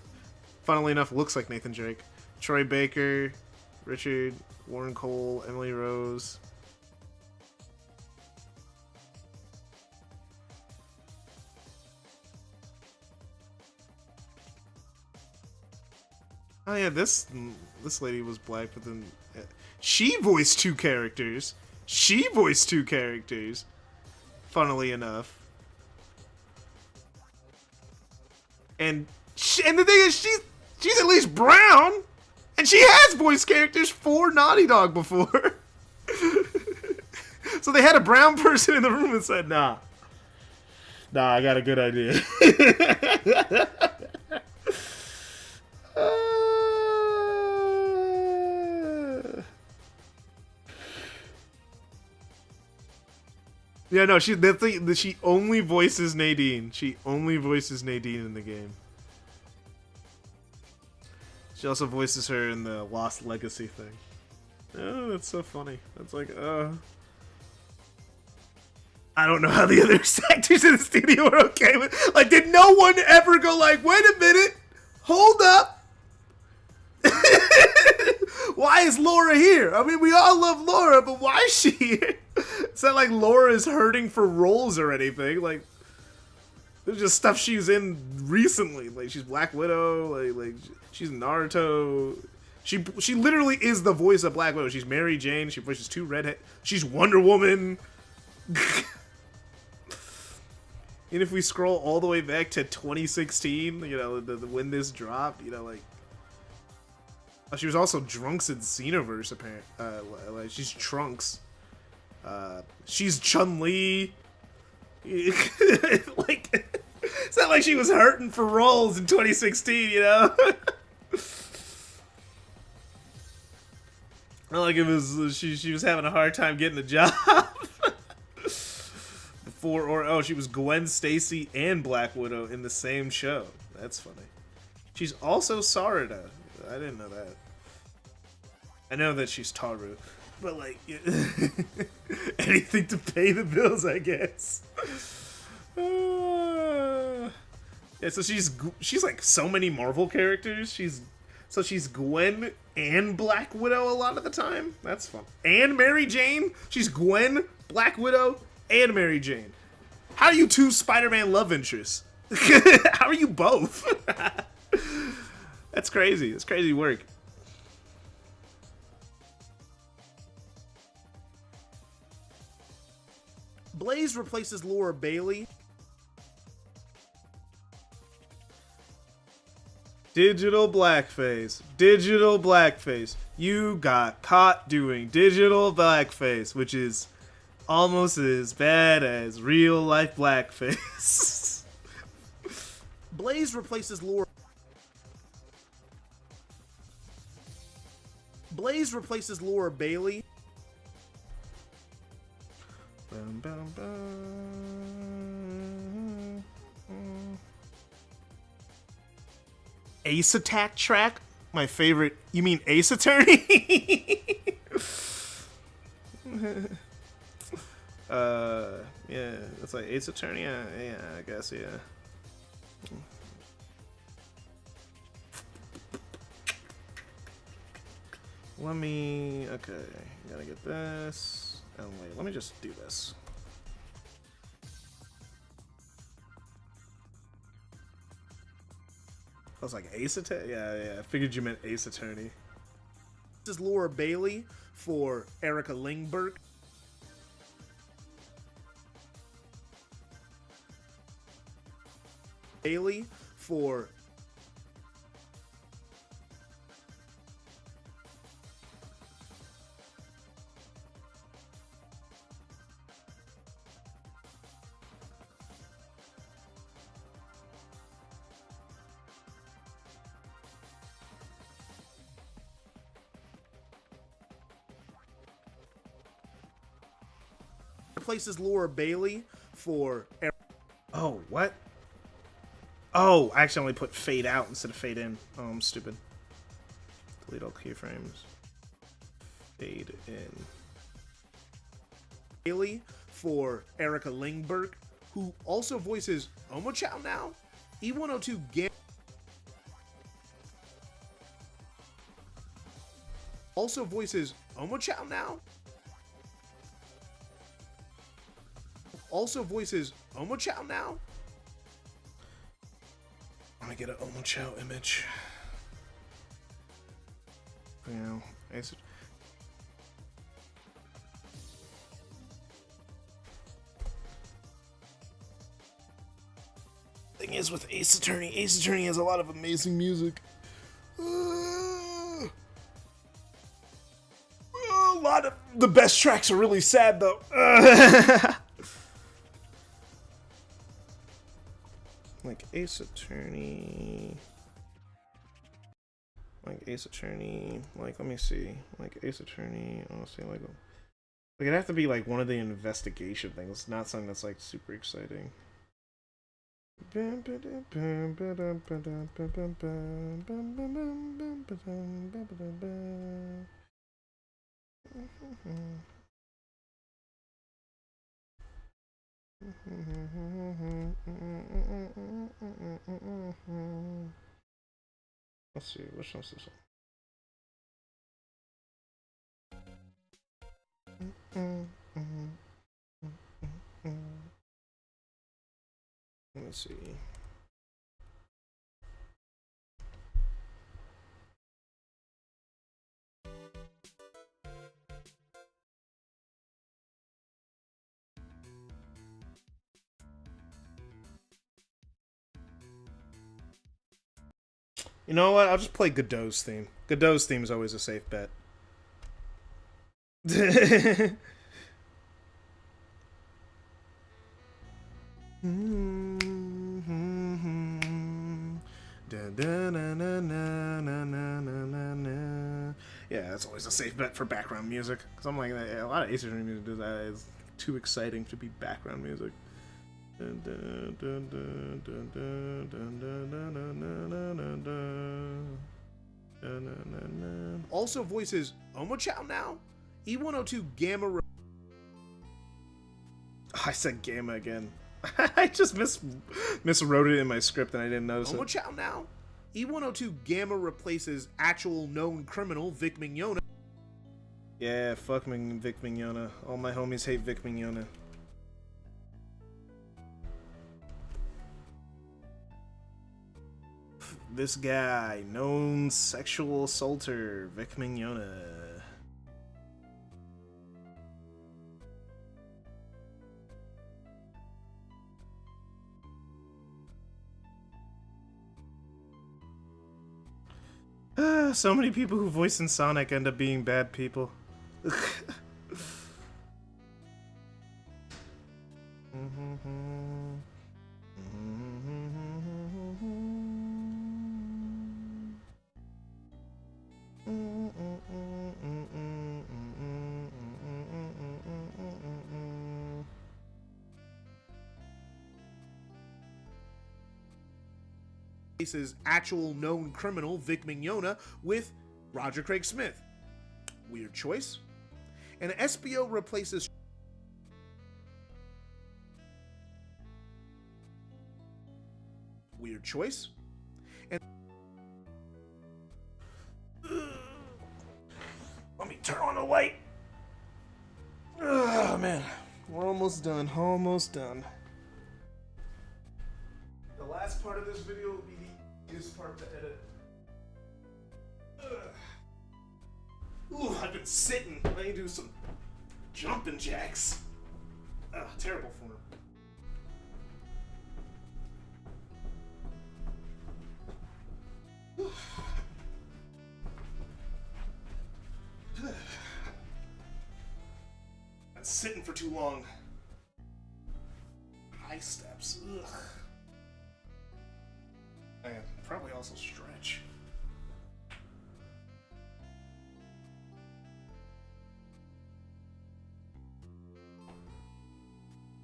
funnily enough, looks like Nathan Drake. Troy Baker, Richard, Warren Cole, Emily Rose. Oh yeah, this lady was black, but then she voiced two characters. Funnily enough. And the thing is, she's at least brown, and she has voiced characters for Naughty Dog before. So they had a brown person in the room and said, nah, I got a good idea. Yeah, no, she only voices Nadine. She only voices Nadine in the game. She also voices her in the Lost Legacy thing. Oh, that's so funny. That's like, I don't know how the other actors in the studio are okay with. Like, did no one ever go like, wait a minute, hold up? Why is Laura here? I mean, we all love Laura, but why is she here? It's not like Laura is hurting for roles or anything. Like, there's just stuff she's in recently. Like, she's Black Widow. Like she's Naruto. She literally is the voice of Black Widow. She's Mary Jane. She voices 2 redhead. She's Wonder Woman. And if we scroll all the way back to 2016, you know, when this dropped, you know, like, she was also Trunks in Xenoverse, apparently. Like, she's Trunks. She's Chun-Li. Like, it's not like she was hurting for roles in 2016, you know? Not like it was she was having a hard time getting a job. She was Gwen Stacy and Black Widow in the same show. That's funny. She's also Sarada. I didn't know that. I know that she's Taru, but like anything to pay the bills, I guess. Yeah, so she's like so many Marvel characters. She's Gwen and Black Widow a lot of the time. That's fun. And Mary Jane. She's Gwen, Black Widow, and Mary Jane. How are you 2 Spider-Man love interests? How are you both? That's crazy. That's crazy work. Blaze replaces Laura Bailey. Digital blackface. Digital blackface. You got caught doing digital blackface, which is almost as bad as real life blackface. Blaze replaces Laura. Blaze replaces Laura Bailey. Bum, bum, bum. Ace Attack track? My favorite. You mean Ace Attorney? Yeah, it's like Ace Attorney. Yeah, I guess, yeah. Okay, gotta get this. Oh wait, let me just do this. I was like, Ace Attorney? Yeah, I figured you meant Ace Attorney. This is Laura Bailey for Erica Lingberg. Bailey for replaces Laura Bailey for Oh, what? Oh, I accidentally put fade out instead of fade in. Oh, I'm stupid. Delete all keyframes. Fade in. Bailey for Erica Lingberg, who also voices Omochao now. E102 Gam also voices Omochao now. Also voices Omochao now. I'm gonna get an Omochao image. You know, thing is with Ace Attorney has a lot of amazing music. A lot of the best tracks are really sad though. Like Ace Attorney, like let me see, like Ace Attorney, honestly, like it'd have to be like one of the investigation things, not something that's like super exciting. Let's see, which one's this one? Let me see. You know what? I'll just play Godot's theme. Godot's theme is always a safe bet. Yeah, that's always a safe bet for background music. Because I'm like, a lot of Ace Attorney music does that. It's too exciting to be background music. Also voices Omochao now, E102 Gamma. I said Gamma again. I just miswrote it in my script and I didn't notice it. Omochao now, E102 Gamma replaces actual known criminal Vic Mignogna. Yeah, fuck Vic Mignogna. All my homies hate Vic Mignogna. This guy, known sexual assaulter, Vic Mignogna. So many people who voice in Sonic end up being bad people. Faces actual known criminal Vic Mignogna with Roger Craig Smith. Weird choice. And SBO replaces weird choice. And let me turn on the light. Oh man, we're almost done. Almost done. The last part of this video will be the easiest part to edit. Ooh, I've been sitting. Let me do some jumping jacks. Terrible form. Been sitting for too long. High steps. Ugh. And probably also stretch.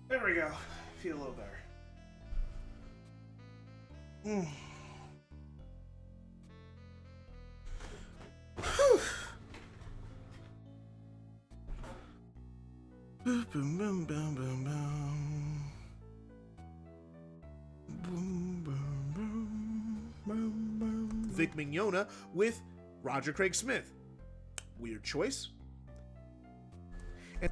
There we go. Feel a little better. Boom, boom, boom, boom, boom, boom. Boom, boom, boom, boom, boom. Vic Mignogna with Roger Craig Smith. Weird choice. And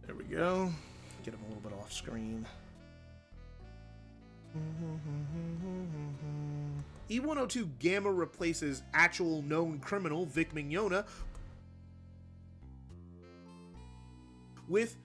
there we go. Get him a little bit off screen. E102 Gamma replaces actual known criminal Vic Mignogna with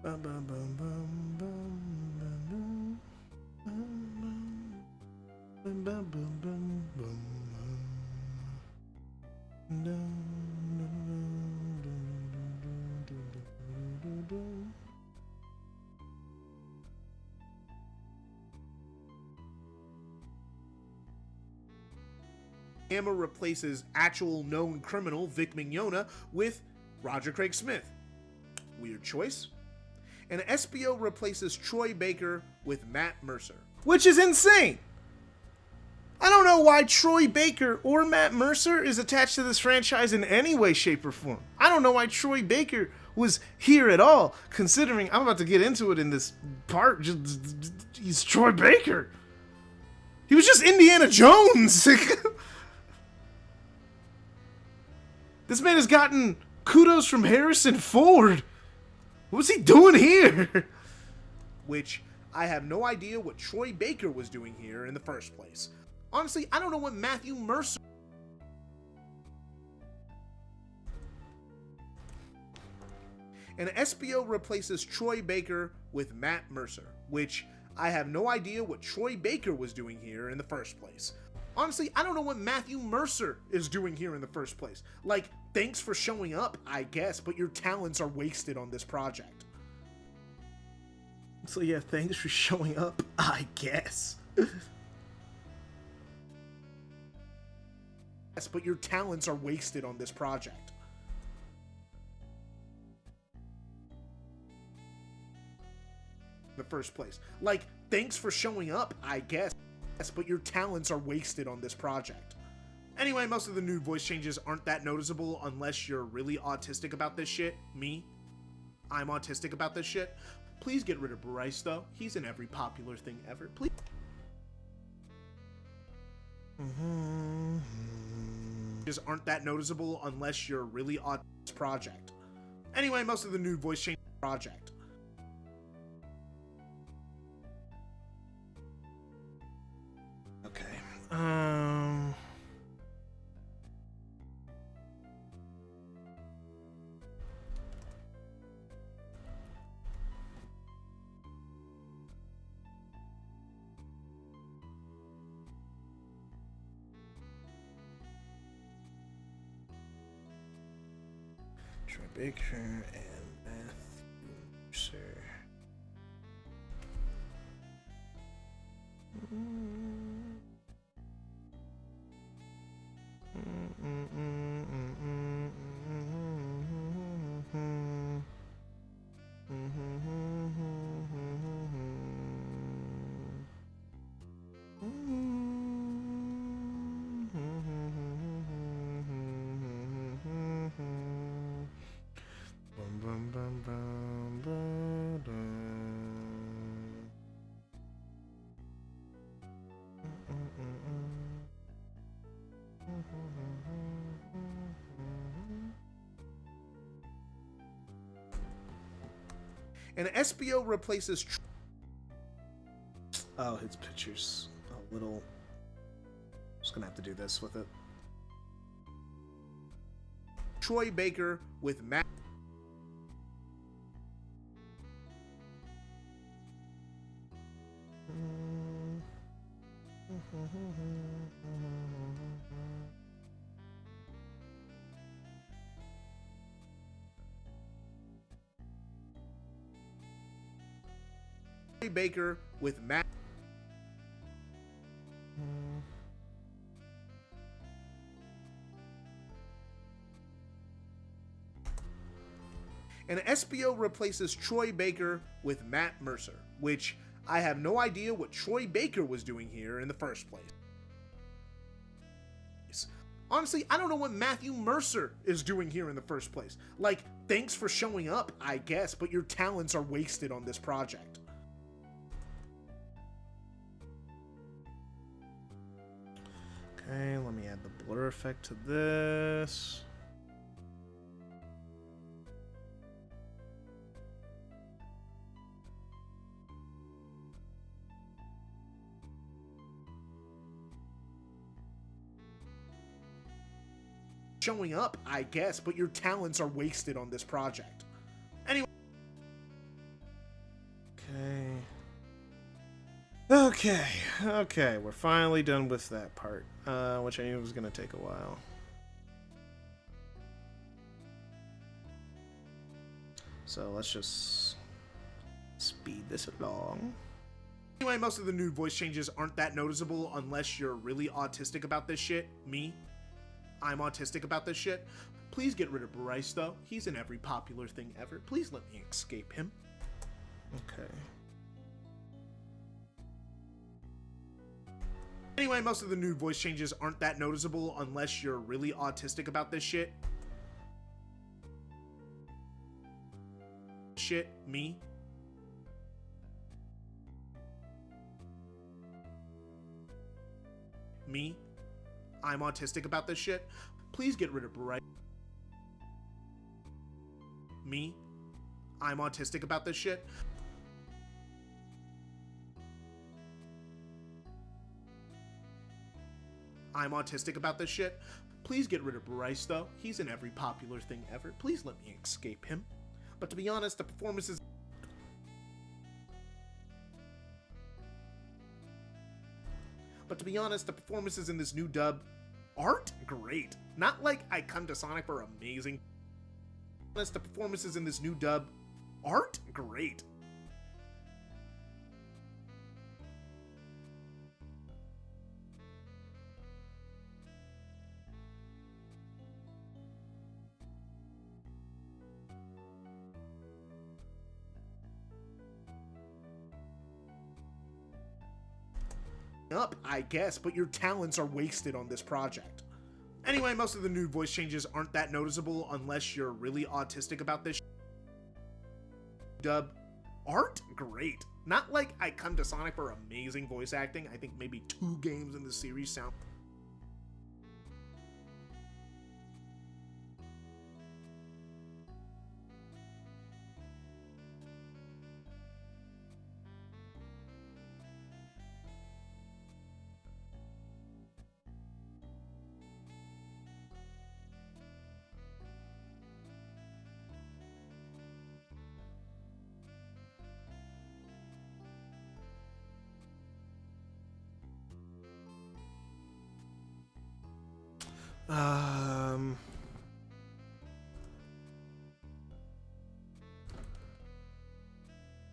Bum, bum, bum, bum, bum, Emma replaces actual known criminal Vic Mignogna with Roger Craig Smith. Weird choice. And SBO replaces Troy Baker with Matt Mercer. Which is insane. I don't know why Troy Baker or Matt Mercer is attached to this franchise in any way, shape, or form. I don't know why Troy Baker was here at all, considering I'm about to get into it in this part. He's Troy Baker. He was just Indiana Jones. This man has gotten kudos from Harrison Ford. What's he doing here? Which I have no idea what Troy Baker was doing here in the first place. Honestly, I don't know what Matthew Mercer... And SBO replaces Troy Baker with Matt Mercer, which I have no idea what Troy Baker was doing here in the first place. Honestly, I don't know what Matthew Mercer is doing here in the first place. Like, thanks for showing up, I guess, but your talents are wasted on this project. So yeah, thanks for showing up, I guess. Yes, but your talents are wasted on this project. In the first place. Like, thanks for showing up, I guess. Yes, but your talents are wasted on this project. Anyway, most of the new voice changes aren't that noticeable unless you're really autistic about this shit. Me, I'm autistic about this shit. Please get rid of Bryce, though. He's in every popular thing ever. Please. Just aren't that noticeable unless you're really autistic project. Anyway, most of the new voice change project. Okay. Troy Baker and Matthew Mercer. And SBO replaces... Oh, his picture's a little... Just gonna have to do this with it. Troy Baker with Matt... Troy Baker with Matt... And SBO replaces Troy Baker with Matt Mercer, which I have no idea what Troy Baker was doing here in the first place. Honestly, I don't know what Matthew Mercer is doing here in the first place. Like, thanks for showing up, I guess, but your talents are wasted on this project. Okay, let me add the blur effect to this. Showing up, I guess, but your talents are wasted on this project. Anyway. Okay, we're finally done with that part, which I knew was gonna take a while. So let's just speed this along. Anyway, most of the new voice changes aren't that noticeable unless you're really autistic about this shit. Me, I'm autistic about this shit. Please get rid of Bryce, though. He's in every popular thing ever. Please let me escape him. Okay. Anyway, most of the new voice changes aren't that noticeable unless you're really autistic about this shit. Me. Me, I'm autistic about this shit. Please get rid of Bryce. Me, I'm autistic about this shit. I'm autistic about this shit. Please get rid of Bryce, though. He's in every popular thing ever. Please let me escape him. But to be honest, the performances... in this new dub aren't great. Not like I come to Sonic for amazing... The performances in this new dub aren't great. Up, I guess, but your talents are wasted on this project. Anyway, most of the new voice changes aren't that noticeable unless you're really autistic about this dub aren't great. Not like I come to Sonic for amazing voice acting. I think maybe 2 games in the series sound...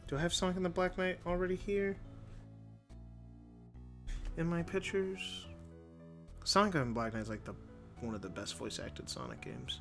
Do I have Sonic and the Black Knight already here? In my pictures? Sonic and Black Knight is like one of the best voice acted Sonic games.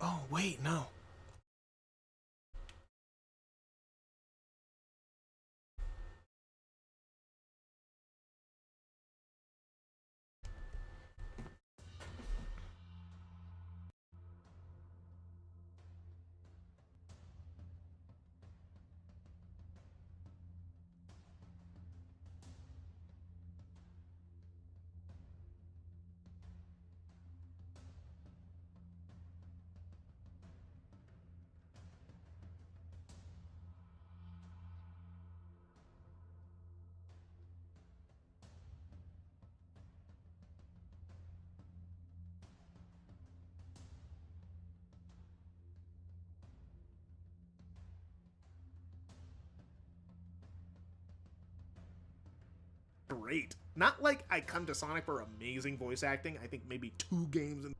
Oh, wait, no. Great. Not like I come to Sonic for amazing voice acting. I think maybe 2 games in...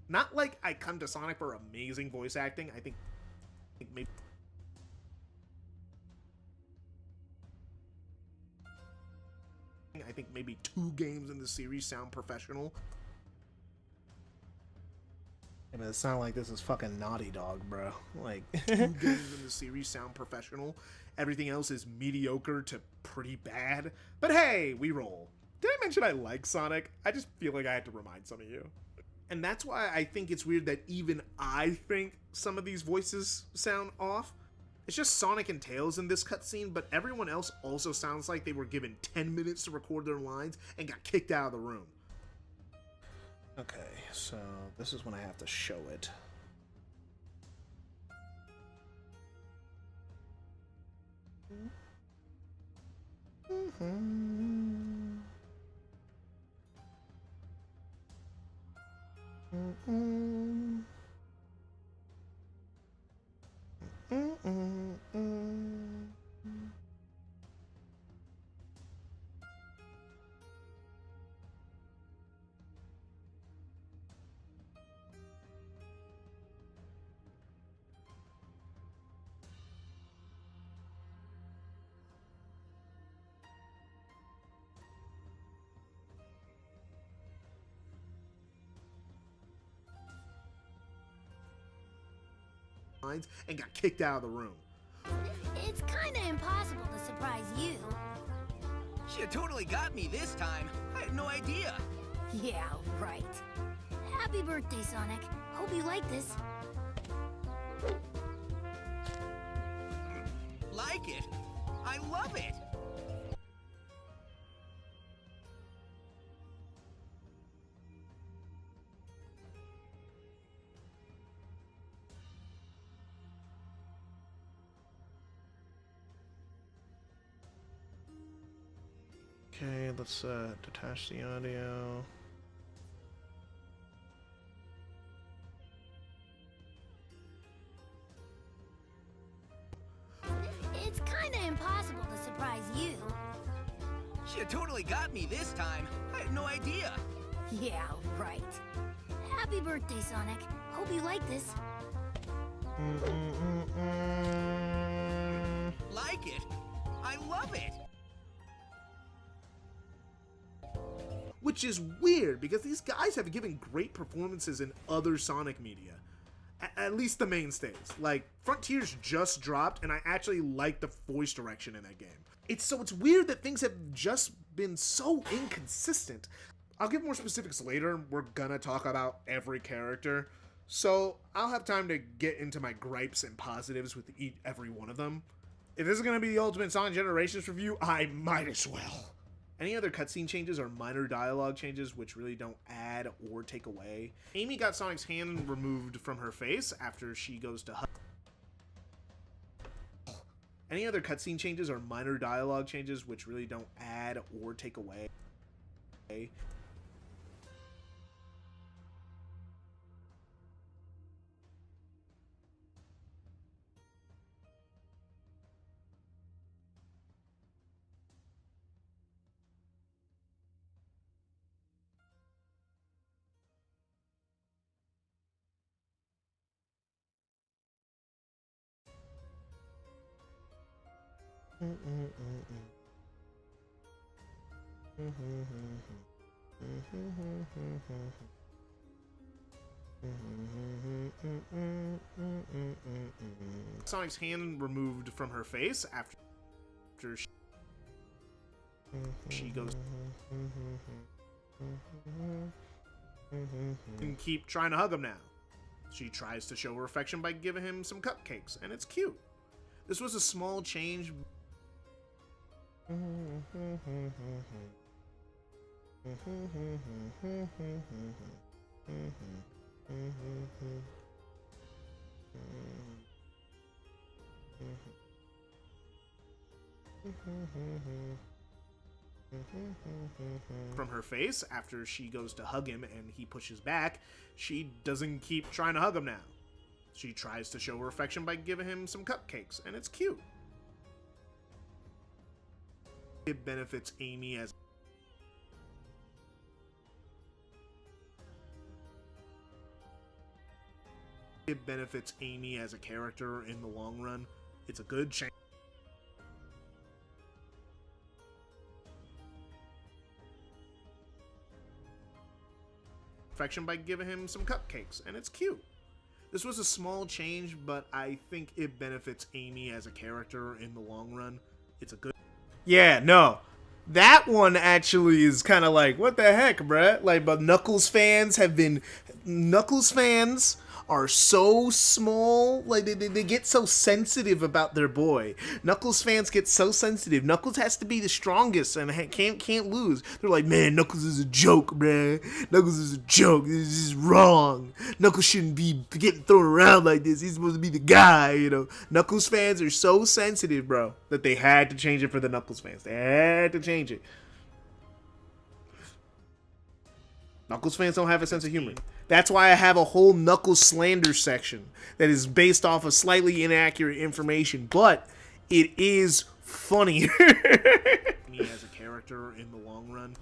Not like I come to Sonic for amazing voice acting. I think maybe... I think maybe 2 games in the series sound professional. Yeah, but it's not like this is fucking Naughty Dog, bro. Like 2 games in the series sound professional. Everything else is mediocre to pretty bad. But hey, we roll. Did I mention I like Sonic? I just feel like I had to remind some of you. And that's why I think it's weird that even I think some of these voices sound off. It's just Sonic and Tails in this cutscene, but everyone else also sounds like they were given 10 minutes to record their lines and got kicked out of the room. Okay, so this is when I have to show it. Lines and got kicked out of the room. It's kinda impossible to surprise you. You totally got me this time. I had no idea. Yeah, right. Happy birthday, Sonic. Hope you like this. Like it? I love it. Okay, let's detach the audio. It's kinda impossible to surprise you. You totally got me this time. I had no idea. Yeah, right. Happy birthday, Sonic. Hope you like this. Like it? I love it. Which is weird because these guys have given great performances in other Sonic media. At least the mainstays. Like, Frontiers just dropped, and I actually like the voice direction in that game. It's weird that things have just been so inconsistent. I'll give more specifics later. We're gonna talk about every character, so I'll have time to get into my gripes and positives with every one of them. If this is gonna be the Ultimate Sonic Generations review, I might as well. Any other cutscene changes are minor dialogue changes which really don't add or take away. Amy got Sonic's hand removed from her face after she goes to hug. Any other cutscene changes are minor dialogue changes which really don't add or take away. Sonic's hand removed from her face after she goes and keep trying to hug him now. She tries to show her affection by giving him some cupcakes, and it's cute. This was a small change. From her face after she goes to hug him and he pushes back. She doesn't keep trying to hug him now. She tries to show her affection by giving him some cupcakes, and it's cute. It benefits Amy as a character in the long run. It's a good change. affection by giving him some cupcakes, and it's cute. This was a small change, but I think it benefits Amy as a character in the long run. It's a good... Yeah, no. That one actually is kind of like, what the heck, bruh? Like, but Knuckles fans are so small, like they get so sensitive about their boy. Knuckles fans get so sensitive. Knuckles has to be the strongest and can't lose. They're like, man, Knuckles is a joke, bruh. Knuckles is a joke. This is wrong. Knuckles shouldn't be getting thrown around like this. He's supposed to be the guy, you know. Knuckles fans are so sensitive, bro, that they had to change it for the Knuckles fans. They had to change it. Knuckles fans don't have a sense of humor. That's why I have a whole Knuckles slander section that is based off of slightly inaccurate information, but it is funny. Me as a character in the long run.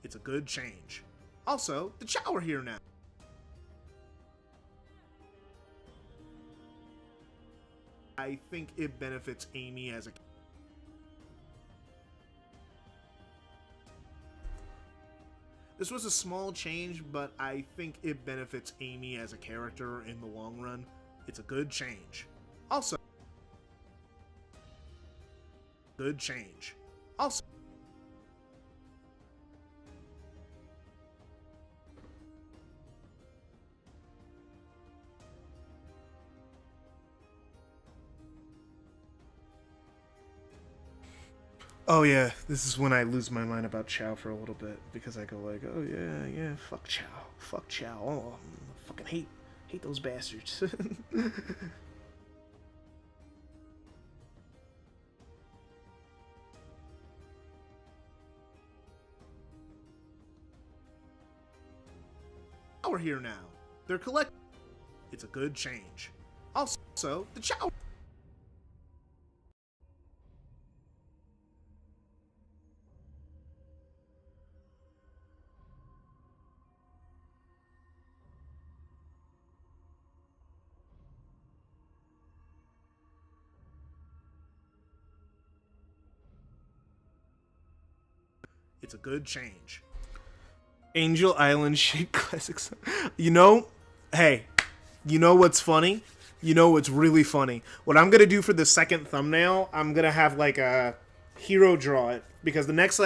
It's a good change. Also, the Chow are here now. I think it benefits Amy as a... This was a small change, but I think it benefits Amy as a character in the long run. It's a good change. Also, good change. Also, oh yeah, this is when I lose my mind about Chow for a little bit, because I go like, oh yeah, fuck Chow, oh, I fucking hate those bastards. Chow are here now. They're collect. It's a good change. Also, the Chow. It's a good change. Angel Island Shake Classics. You know, hey, you know what's funny? You know what's really funny? What I'm going to do for the second thumbnail, I'm going to have like a hero draw it, because the next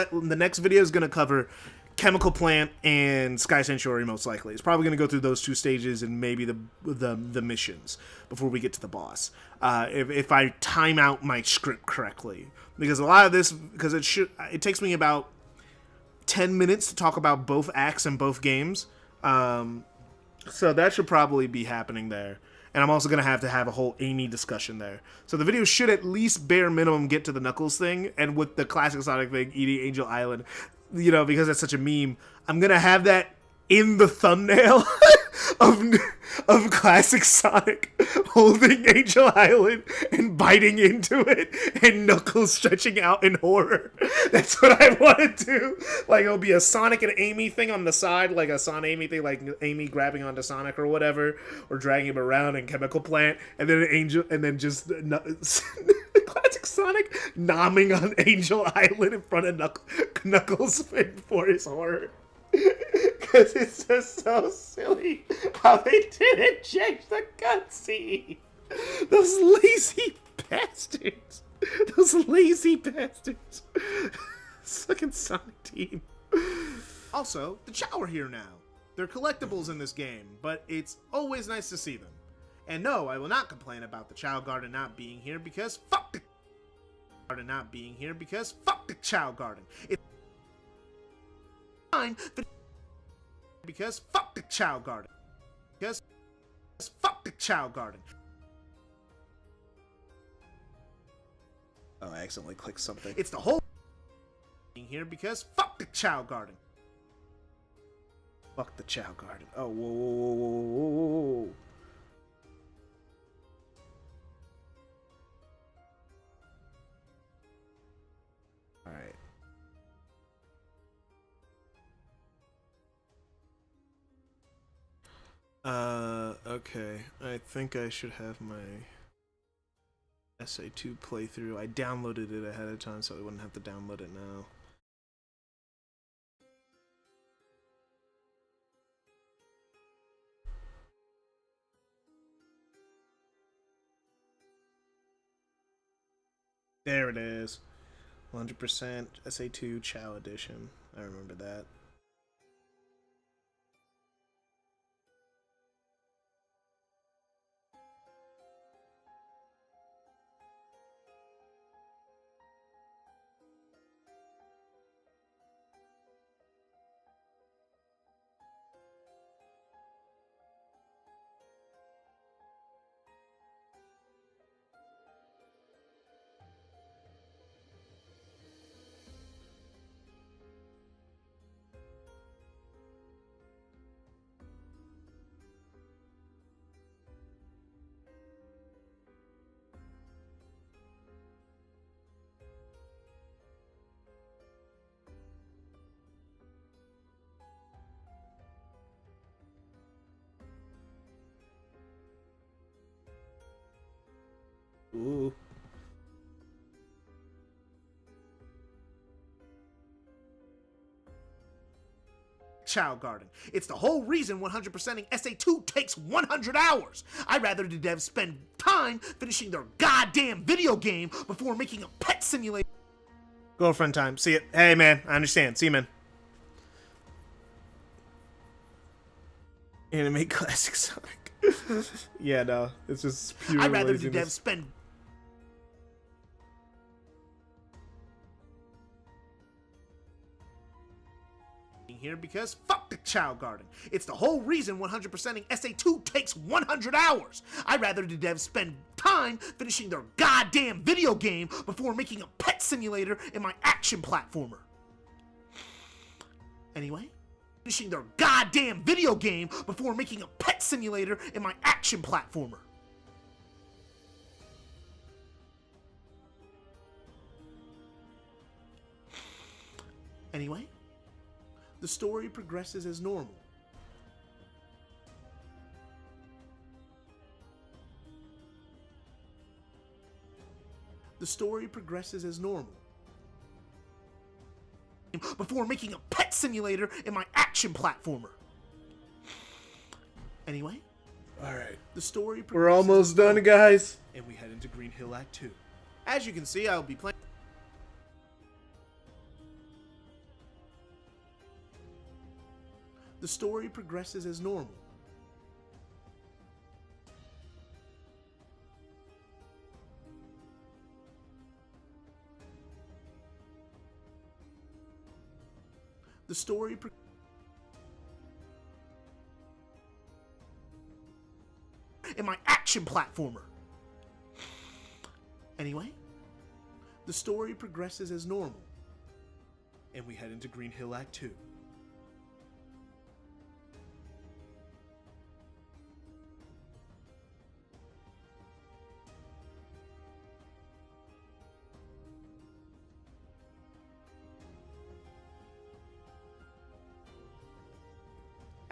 video is going to cover Chemical Plant and Sky Sanctuary most likely. It's probably going to go through those two stages and maybe the missions before we get to the boss. If I time out my script correctly, because a lot of this, because it takes me about 10 minutes to talk about both acts in both games. So that should probably be happening there. And I'm also going to have a whole Amy discussion there. So the video should at least bare minimum get to the Knuckles thing, and with the classic Sonic thing, eating Angel Island, you know, because that's such a meme, I'm going to have that in the thumbnail of classic Sonic holding Angel Island and biting into it, and Knuckles stretching out in horror. That's what I want to do. Like, it'll be a Sonic and Amy thing on the side, like a Sonic Amy thing, like Amy grabbing onto Sonic or whatever, or dragging him around in Chemical Plant, and then just classic Sonic nomming on Angel Island in front of Knuckles for his horror. Because it's just so silly how they didn't change the cutscene. Those lazy bastards. Those lazy bastards. Fucking Sonic team. Also, the Chow are here now. They're collectibles in this game, but it's always nice to see them. And no, I will not complain about the Chow Garden not being here, because fuck the Garden not being here, because fuck the Chow Garden. It's fine, but because fuck the Chow Garden. Because fuck the Chow Garden. Oh, I accidentally clicked something. It's the whole being here, because fuck the Chow Garden. Fuck the Chow Garden. Oh, whoa. Alright. Okay. I think I should have my SA2 playthrough. I downloaded it ahead of time so I wouldn't have to download it now. There it is. 100% SA2 Chow Edition. I remember that. Ooh. Chow Garden. It's the whole reason 100%ing SA2 takes 100 hours. I'd rather the devs spend time finishing their goddamn video game before making a pet simulator. Girlfriend time. See it. Hey, man. I understand. See you, man. Anime classic Sonic. Yeah, no. It's just pure I'd rather laziness. the devs spend here because fuck the Chow Garden. It's the whole reason 100%ing SA2 takes 100 hours. I'd rather the devs spend time finishing their goddamn video game before making a pet simulator in my action platformer. Anyway, finishing their goddamn video game before making a pet simulator in my action platformer. Anyway, the story progresses as normal. The story progresses as normal. Before making a pet simulator in my action platformer. Anyway, Alright. the story We're progresses almost as done, normal. guys. And we head into Green Hill Act 2. As you can see, I'll be playing. The story progresses as normal. The story in my action platformer. Anyway, the story progresses as normal. And we head into Green Hill Act 2.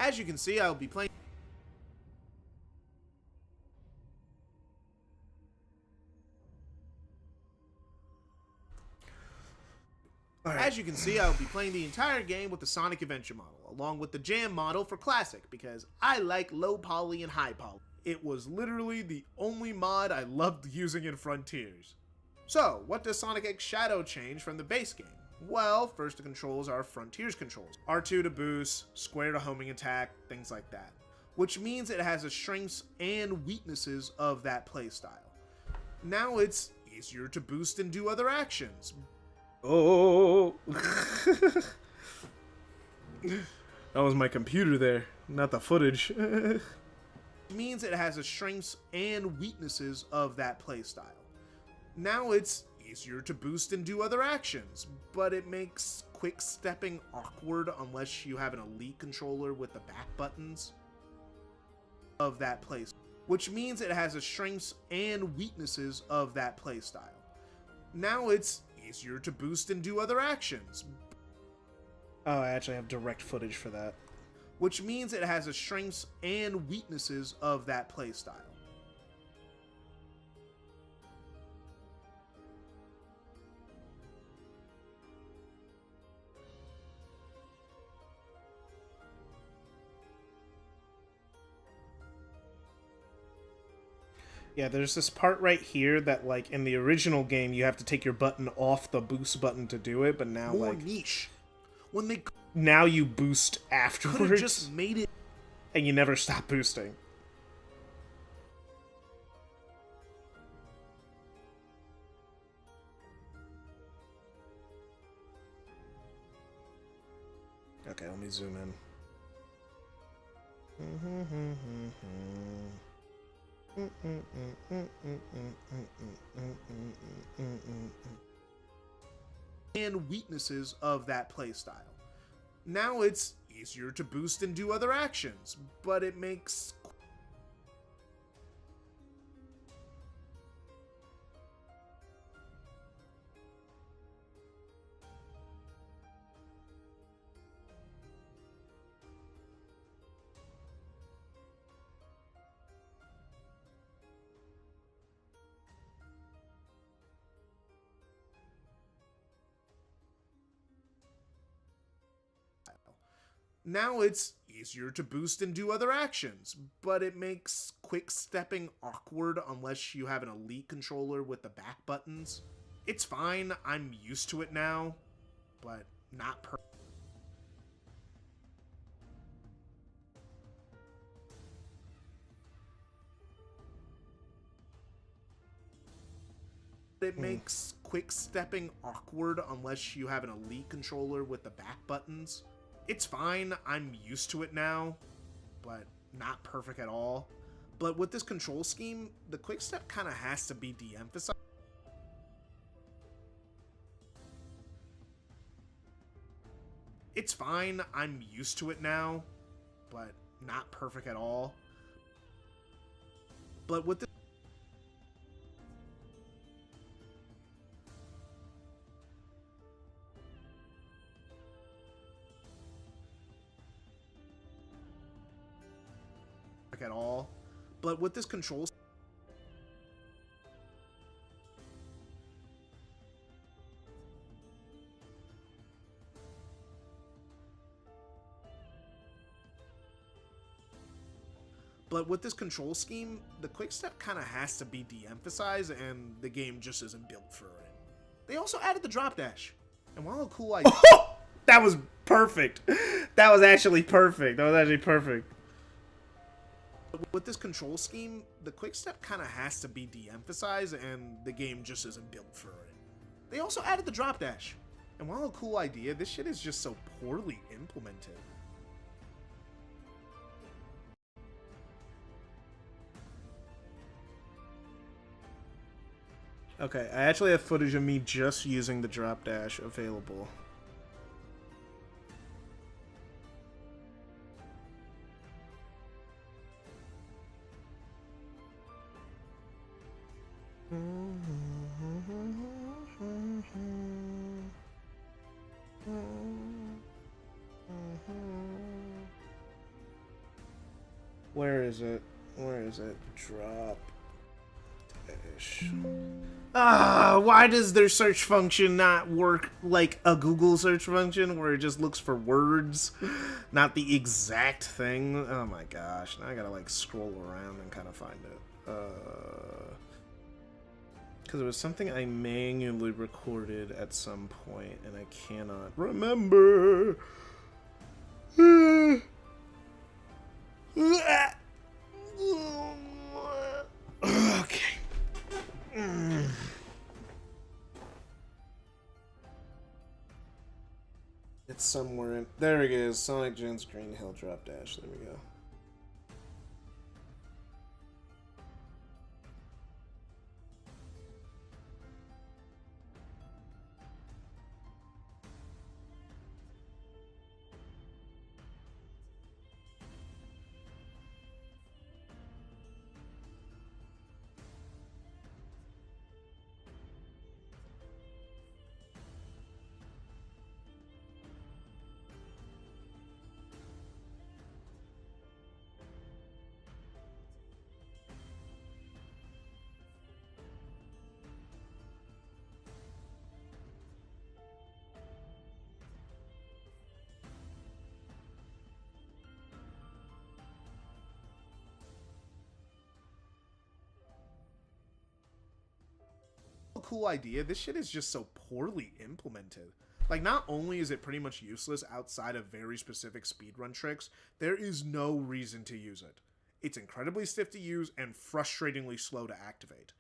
As you can see, I'll be playing. As you can see, I'll be playing the entire game with the Sonic Adventure model, along with the Jam model for Classic, because I like low poly and high poly. It was literally the only mod I loved using in Frontiers. So, what does Sonic X Shadow change from the base game? Well, first the controls are Frontiers controls. R2 to boost, square to homing attack, things like that. Which means it has the strengths and weaknesses of that playstyle. Now it's easier to boost and do other actions. Oh. That was my computer there, not the footage. Means it has the strengths and weaknesses of that playstyle. Now it's easier to boost and do other actions, but it makes quick stepping awkward unless you have an elite controller with the back buttons of that playstyle. Which means it has the strengths and weaknesses of that playstyle. Now it's easier to boost and do other actions. Oh, I actually have direct footage for that. Which means it has the strengths and weaknesses of that playstyle. Yeah, there's this part right here that, like, in the original game, you have to take your button off the boost button to do it, but now, More like, niche. When they now you boost could have afterwards, just made it. and you never stop boosting. Okay, let me zoom in. And weaknesses of that playstyle. Now it's easier to boost and do other actions, but it makes Now it's easier to boost and do other actions, but it makes quick stepping awkward unless you have an elite controller with the back buttons. It's fine, I'm used to it now, but not per. It makes quick stepping awkward unless you have an elite controller with the back buttons. It's fine, I'm used to it now, but not perfect at all. But with this control scheme, the quick step kind of has to be de-emphasized. It's fine, I'm used to it now, but not perfect at all. But with this at all. But with this control scheme, the quick step kind of has to be de-emphasized, and the game just isn't built for it. They also added the drop dash, and while a cool idea, That was perfect. That was actually perfect. That was actually perfect. with this control scheme, the quick step kind of has to be de-emphasized, and the game just isn't built for it. They also added the drop dash, and while a cool idea, this shit is just so poorly implemented. Okay, I actually have footage of me just using the drop dash available. Where is it? Where is it? Drop dash. Ah, why does their search function not work like a Google search function where it just looks for words, not the exact thing? Oh my gosh, now I gotta like scroll around and kind of find it. Because it was something I manually recorded at some point and I cannot remember. Okay. It's somewhere in. There it is. Sonic Gen's Green Hill Drop Dash. There we go. cool idea. This shit is just so poorly implemented. Like, not only is it pretty much useless outside of very specific speedrun tricks, there is no reason to use it. It's incredibly stiff to use and frustratingly slow to activate.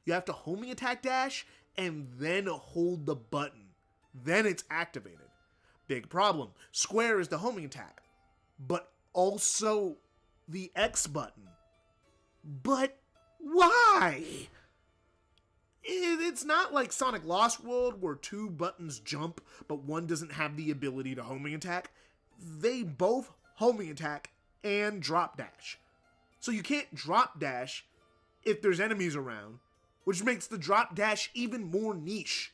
You have to homing attack dash and then hold the button. Then it's activated. Big problem. Square is the homing attack, but also the X button. But why? It's not like Sonic Lost World where two buttons jump, but one doesn't have the ability to homing attack. They both homing attack and drop dash. So you can't drop dash if there's enemies around, which makes the drop dash even more niche,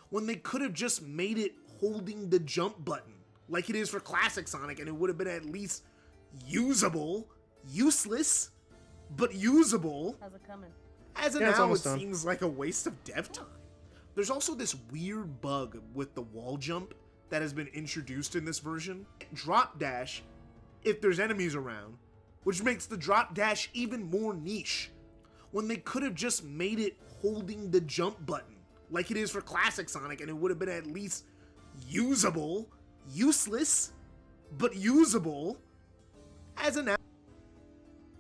when they could have just made it holding the jump button, like it is for Classic Sonic, and it would have been at least usable. Useless, but usable. How's it coming? As of Yeah, it's now, it almost done. seems like a waste of dev time. There's also this weird bug with the wall jump that has been introduced in this version. Drop dash if there's enemies around, which makes the drop dash even more niche, when they could have just made it holding the jump button, like it is for Classic Sonic, and it would have been at least usable. Useless, but usable. As of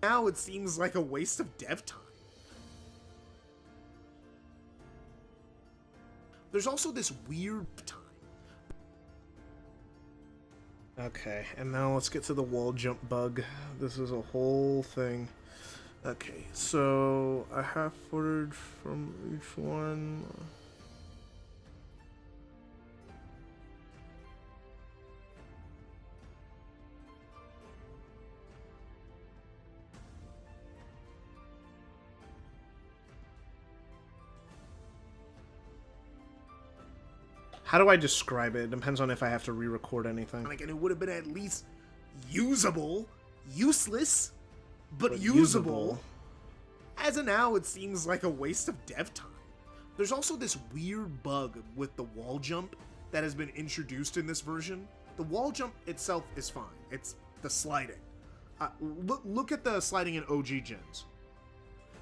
now, it seems like a waste of dev time. There's also this weird time. Okay, and now let's get to the wall jump bug. This is a whole thing. Okay, so I have footage from each one. How do I describe it? It depends on if I have to re-record anything. And it would have been at least usable. Useless, but usable. As of now, it seems like a waste of dev time. There's also this weird bug with the wall jump that has been introduced in this version. The wall jump itself is fine. It's the sliding. Look at the sliding in OG gens.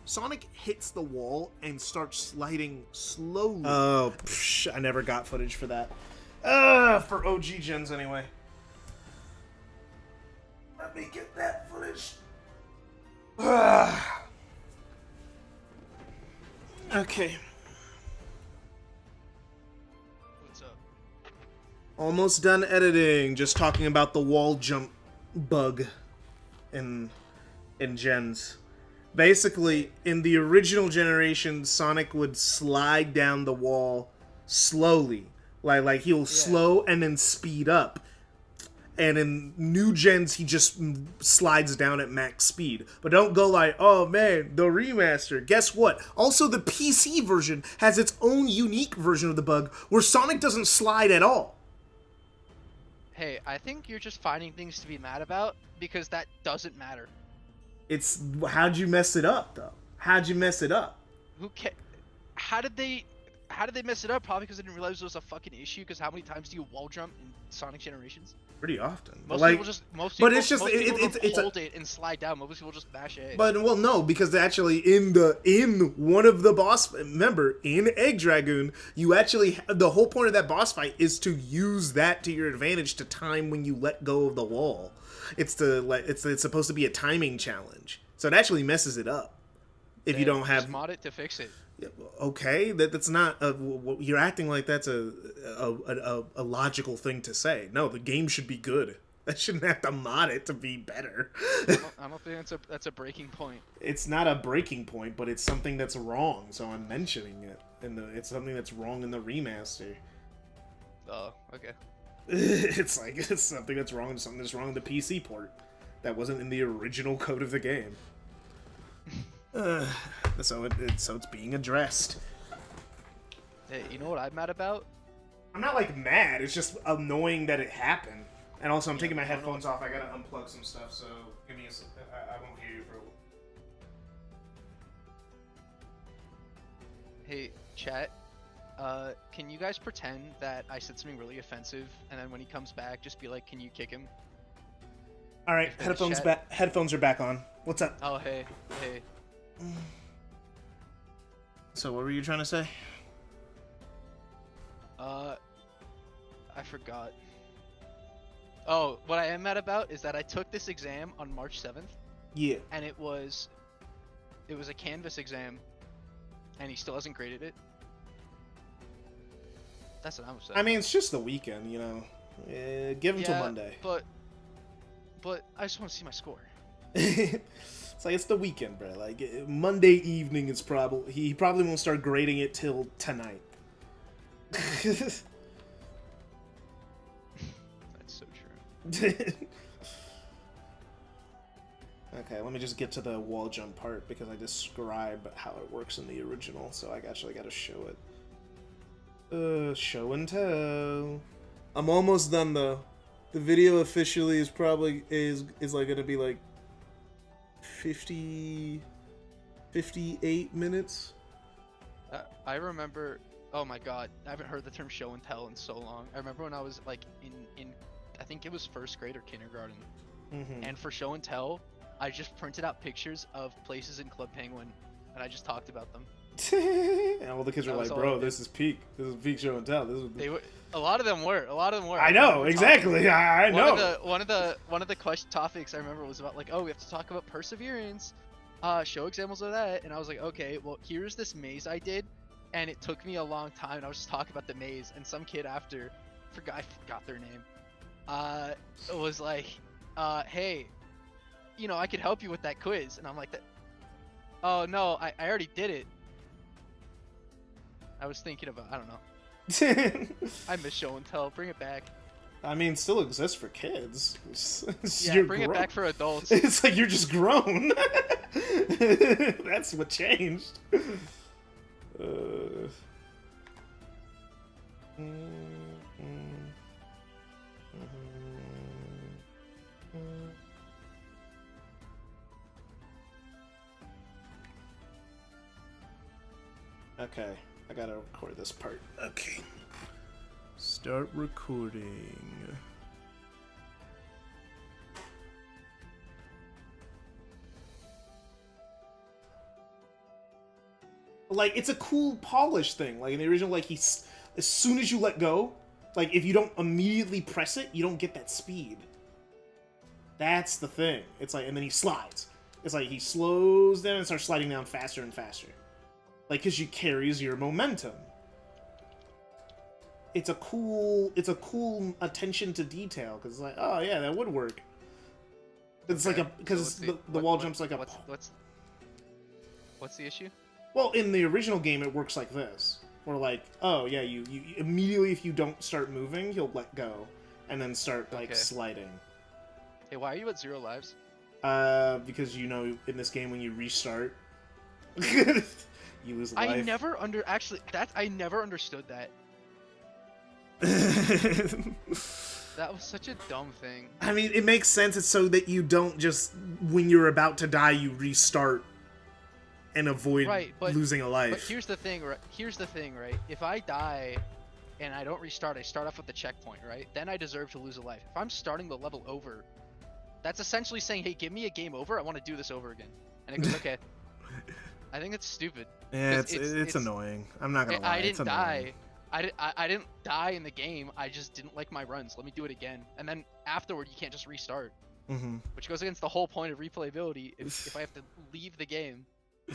Sonic hits the wall and starts sliding slowly. Oh, I never got footage for that. For OG gens anyway. Let me get that footage. Okay. What's up? Almost done editing. Just talking about the wall jump bug in gens. Basically, in the original generation, Sonic would slide down the wall slowly. Like he'll slow and then speed up. And in new gens, he just slides down at max speed. But don't go like, oh man, the remaster. Guess what? Also, the PC version has its own unique version of the bug where Sonic doesn't slide at all. Hey, I think you're just finding things to be mad about because that doesn't matter. It's, how'd you mess it up, though? How'd you mess it up? Who ca- How did they mess it up? Probably because they didn't realize it was a fucking issue. Because how many times do you wall jump in Sonic Generations? Pretty often. Most like, people just most people it's hold it and slide down. Most people just mash A. But well, no, because actually in one of the boss, remember in Egg Dragoon, you actually, the whole point of that boss fight is to use that to your advantage to time when you let go of the wall. It's supposed to be a timing challenge, so it actually messes it up if you don't have. Just mod it to fix it. Okay, that's not you're acting like that's a logical thing to say. No, the game should be good. I shouldn't have to mod it to be better. I don't think that's a breaking point. It's not a breaking point, but it's something that's wrong, so I'm mentioning it. And it's something that's wrong in the remaster. Oh, okay. It's something that's wrong and something that's wrong in the PC port that wasn't in the original code of the game. So it's being addressed. Hey, you know what I'm mad about? I'm not like mad. It's just annoying that it happened. And also, I'm taking my headphones off. I gotta unplug some stuff. So give me I won't hear you for a while. Hey, chat. Can you guys pretend that I said something really offensive, and then when he comes back, just be like, "Can you kick him?" All right, headphones back. Headphones are back on. What's up? Oh, hey. So what were you trying to say? I forgot. Oh, what I am mad about is that I took this exam on March 7th, Yeah. and it was a Canvas exam, and he still hasn't graded it. That's what I'm saying. I mean, it's just the weekend, you know. Give him till Yeah, Monday. But I just want to see my score. It's like, it's the weekend, bro. Like, Monday evening is probably... He probably won't start grading it till tonight. That's so true. Okay, let me just get to the wall jump part because I describe how it works in the original, so I actually gotta show it. Show and tell. I'm almost done though. The video officially is probably is like gonna be like 58 minutes. I remember. Oh my god, I haven't heard the term show and tell in so long. I remember when I was like in I think it was first grade or kindergarten, and for show and tell, I just printed out pictures of places in Club Penguin, and I just talked about them. And all the kids were That like, was all "Bro, I did. this is peak. This is peak show and tell. This is." They were a lot of them were. I know exactly. I know. One of the question topics I remember was about like, oh, we have to talk about perseverance, show examples of that, and I was like, okay, well, here's this maze I did, and it took me a long time, and I was just talking about the maze, and some kid after, I forgot their name, was like, hey, you know, I could help you with that quiz, and I'm like, oh no, I already did it. I was thinking about, I don't know. I miss show and tell. Bring it back. I mean, it still exists for kids. Yeah, You're bring it grown. back for adults. It's like you're just grown. That's what changed. Okay, I gotta record this part. Okay. Start recording. Like, it's a cool polish thing. Like, in the original, like, as soon as you let go, like, if you don't immediately press it, you don't get that speed. That's the thing. It's like, and then he slides. It's like he slows down and starts sliding down faster and faster. Like, because you carries your momentum. It's a cool attention to detail, because it's like, oh yeah, that would work. It's like a, because the wall jump's like a... What's the issue? Well, in the original game, it works like this. Where like, oh yeah, you immediately, if you don't start moving, he'll let go. And then start, like, sliding. Hey, why are you at 0 lives? Because, you know, in this game, when you restart, you lose a life. I never understood that. That was such a dumb thing. I mean, it makes sense. It's so that you don't just, when you're about to die, you restart and avoid losing a life. But here's the thing, right? If I die and I don't restart, I start off with the checkpoint, right? Then I deserve to lose a life. If I'm starting the level over, that's essentially saying, hey, give me a game over. I want to do this over again. And it goes, okay. I think it's stupid. Yeah, it's annoying. I'm not gonna lie. I didn't die. I didn't die in the game. I just didn't like my runs. Let me do it again. And then afterward, you can't just restart. Which goes against the whole point of replayability. If I have to leave the game,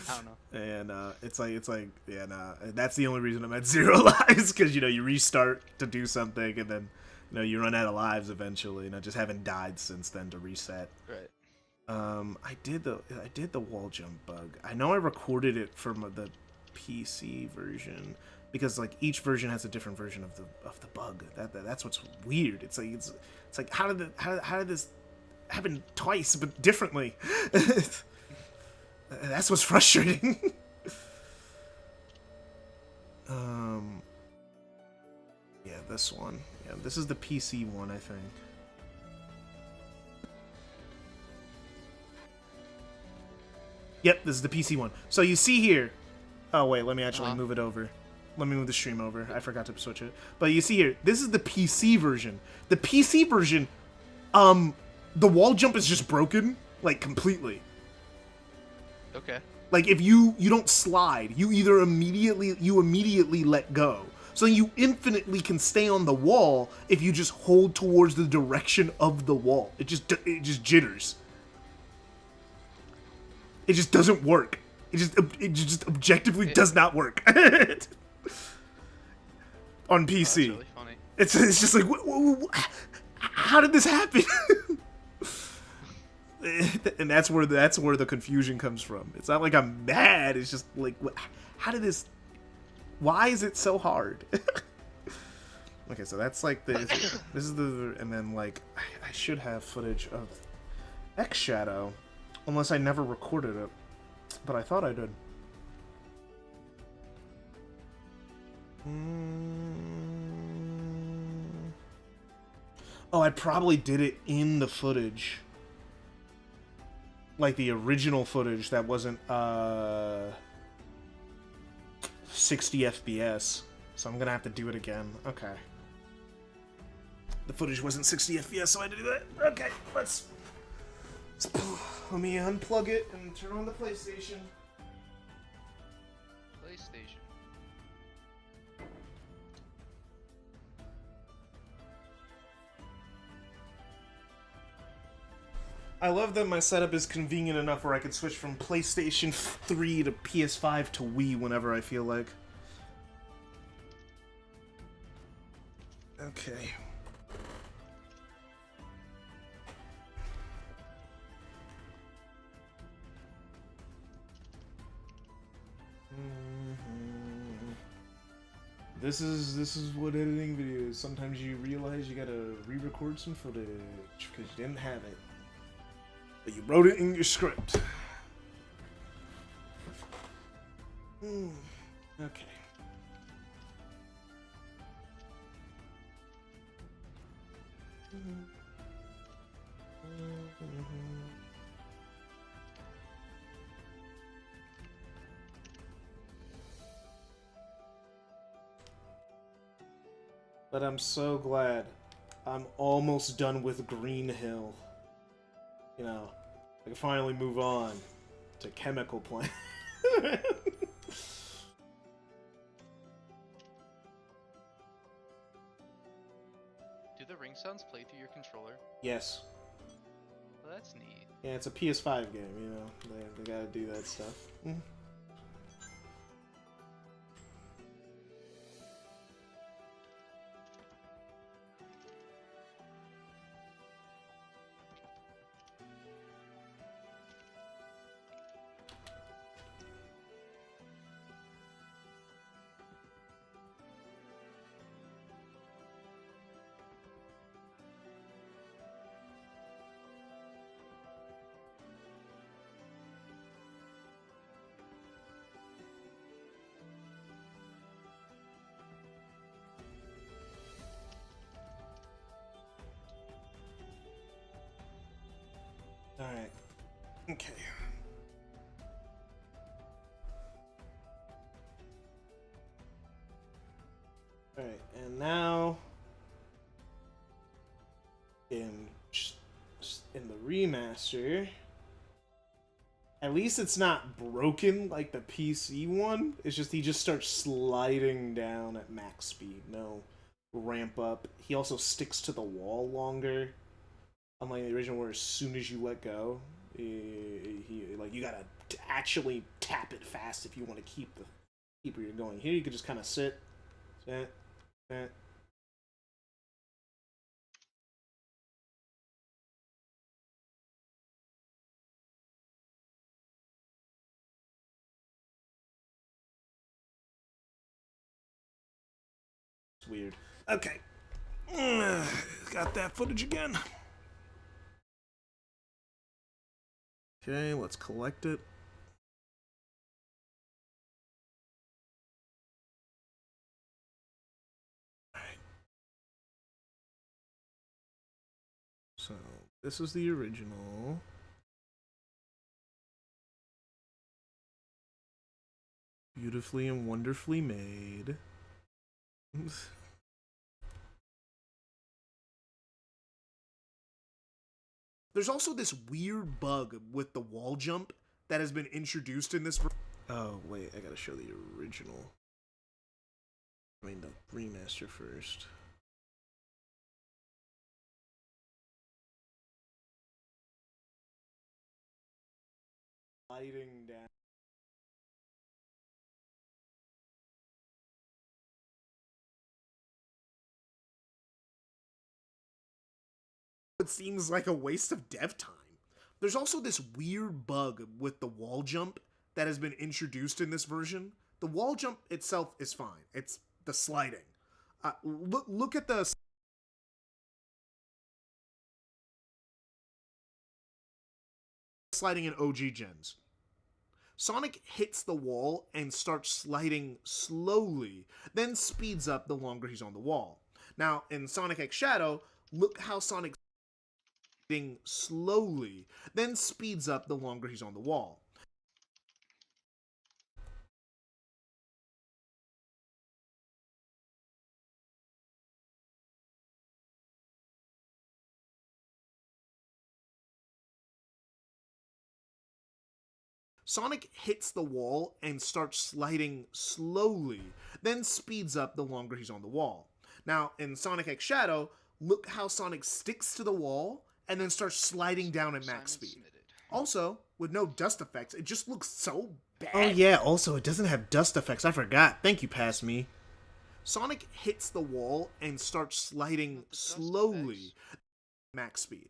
I don't know. And it's like yeah, nah. That's the only reason I'm at 0 lives, because, you know, you restart to do something, and then, you know, you run out of lives eventually. And I just haven't died since then to reset. Right. I did the wall jump bug. I know I recorded it from the PC version, because like each version has a different version of the bug. That's what's weird. It's like how did this happen twice but differently? That's what's frustrating. Yeah, this one. Yeah, this is the PC one, I think. Yep, this is the PC one. So you see here... Oh, wait, let me actually move it over. Let me move the stream over. I forgot to switch it. But you see here, this is the PC version. The PC version, the wall jump is just broken, like, completely. Okay. Like, if you don't slide, you immediately let go. So you infinitely can stay on the wall if you just hold towards the direction of the wall. It just jitters. It just doesn't work. It just objectively does not work on PC. That's really funny. It's just like, how did this happen? And that's where the confusion comes from. It's not like I'm mad. It's just like, how did this? Why is it so hard? Okay, so that's like this is the, and then like I should have footage of X Shadow, unless I never recorded it, but I thought I did. Oh, I probably did it in the footage. Like the original footage that wasn't 60 FPS. So I'm gonna have to do it again. Okay. The footage wasn't 60 FPS, so I had to do that. Okay, let me unplug it and turn on the PlayStation. PlayStation. I love that my setup is convenient enough where I can switch from PlayStation 3 to PS5 to Wii whenever I feel like. Okay. This is what editing video is. Sometimes you realize you gotta re-record some footage because you didn't have it. But you wrote it in your script. Okay. But I'm so glad I'm almost done with Green Hill. You know, I can finally move on to Chemical Plant. Do the ring sounds play through your controller? Yes. Well, that's neat. Yeah, it's a PS5 game, you know. They gotta do that stuff. Alright. Okay. Alright, and now in the remaster, at least it's not broken like the PC one. It's just he just starts sliding down at max speed, no ramp up. He also sticks to the wall longer. Unlike the original, where as soon as you let go, like you gotta actually tap it fast if you want to keep where you're going. Here, you could just kind of sit. It's weird. Okay, got that footage again. Okay, let's collect it. Alright. So, this is the original. Beautifully and wonderfully made. There's also this weird bug with the wall jump that has been introduced in this. Oh, wait, I gotta show the original. I mean, the remaster first. Lighting down. It seems like a waste of dev time. There's also this weird bug with the wall jump that has been introduced in this version. The wall jump itself is fine. It's the sliding. Look at the sliding in OG gens. Sonic hits the wall and starts sliding slowly, then speeds up the longer he's on the wall. Now, in Sonic X Shadow, look how Sonic sliding slowly, then speeds up the longer he's on the wall. Sonic hits the wall and starts sliding slowly, then speeds up the longer he's on the wall. Now, in Sonic X Shadow, look how Sonic sticks to the wall and then starts sliding down at max speed. Also, with no dust effects, it just looks so bad. Oh yeah, also it doesn't have dust effects. I forgot. Thank you, Pass Me. Sonic hits the wall and starts sliding slowly at max speed.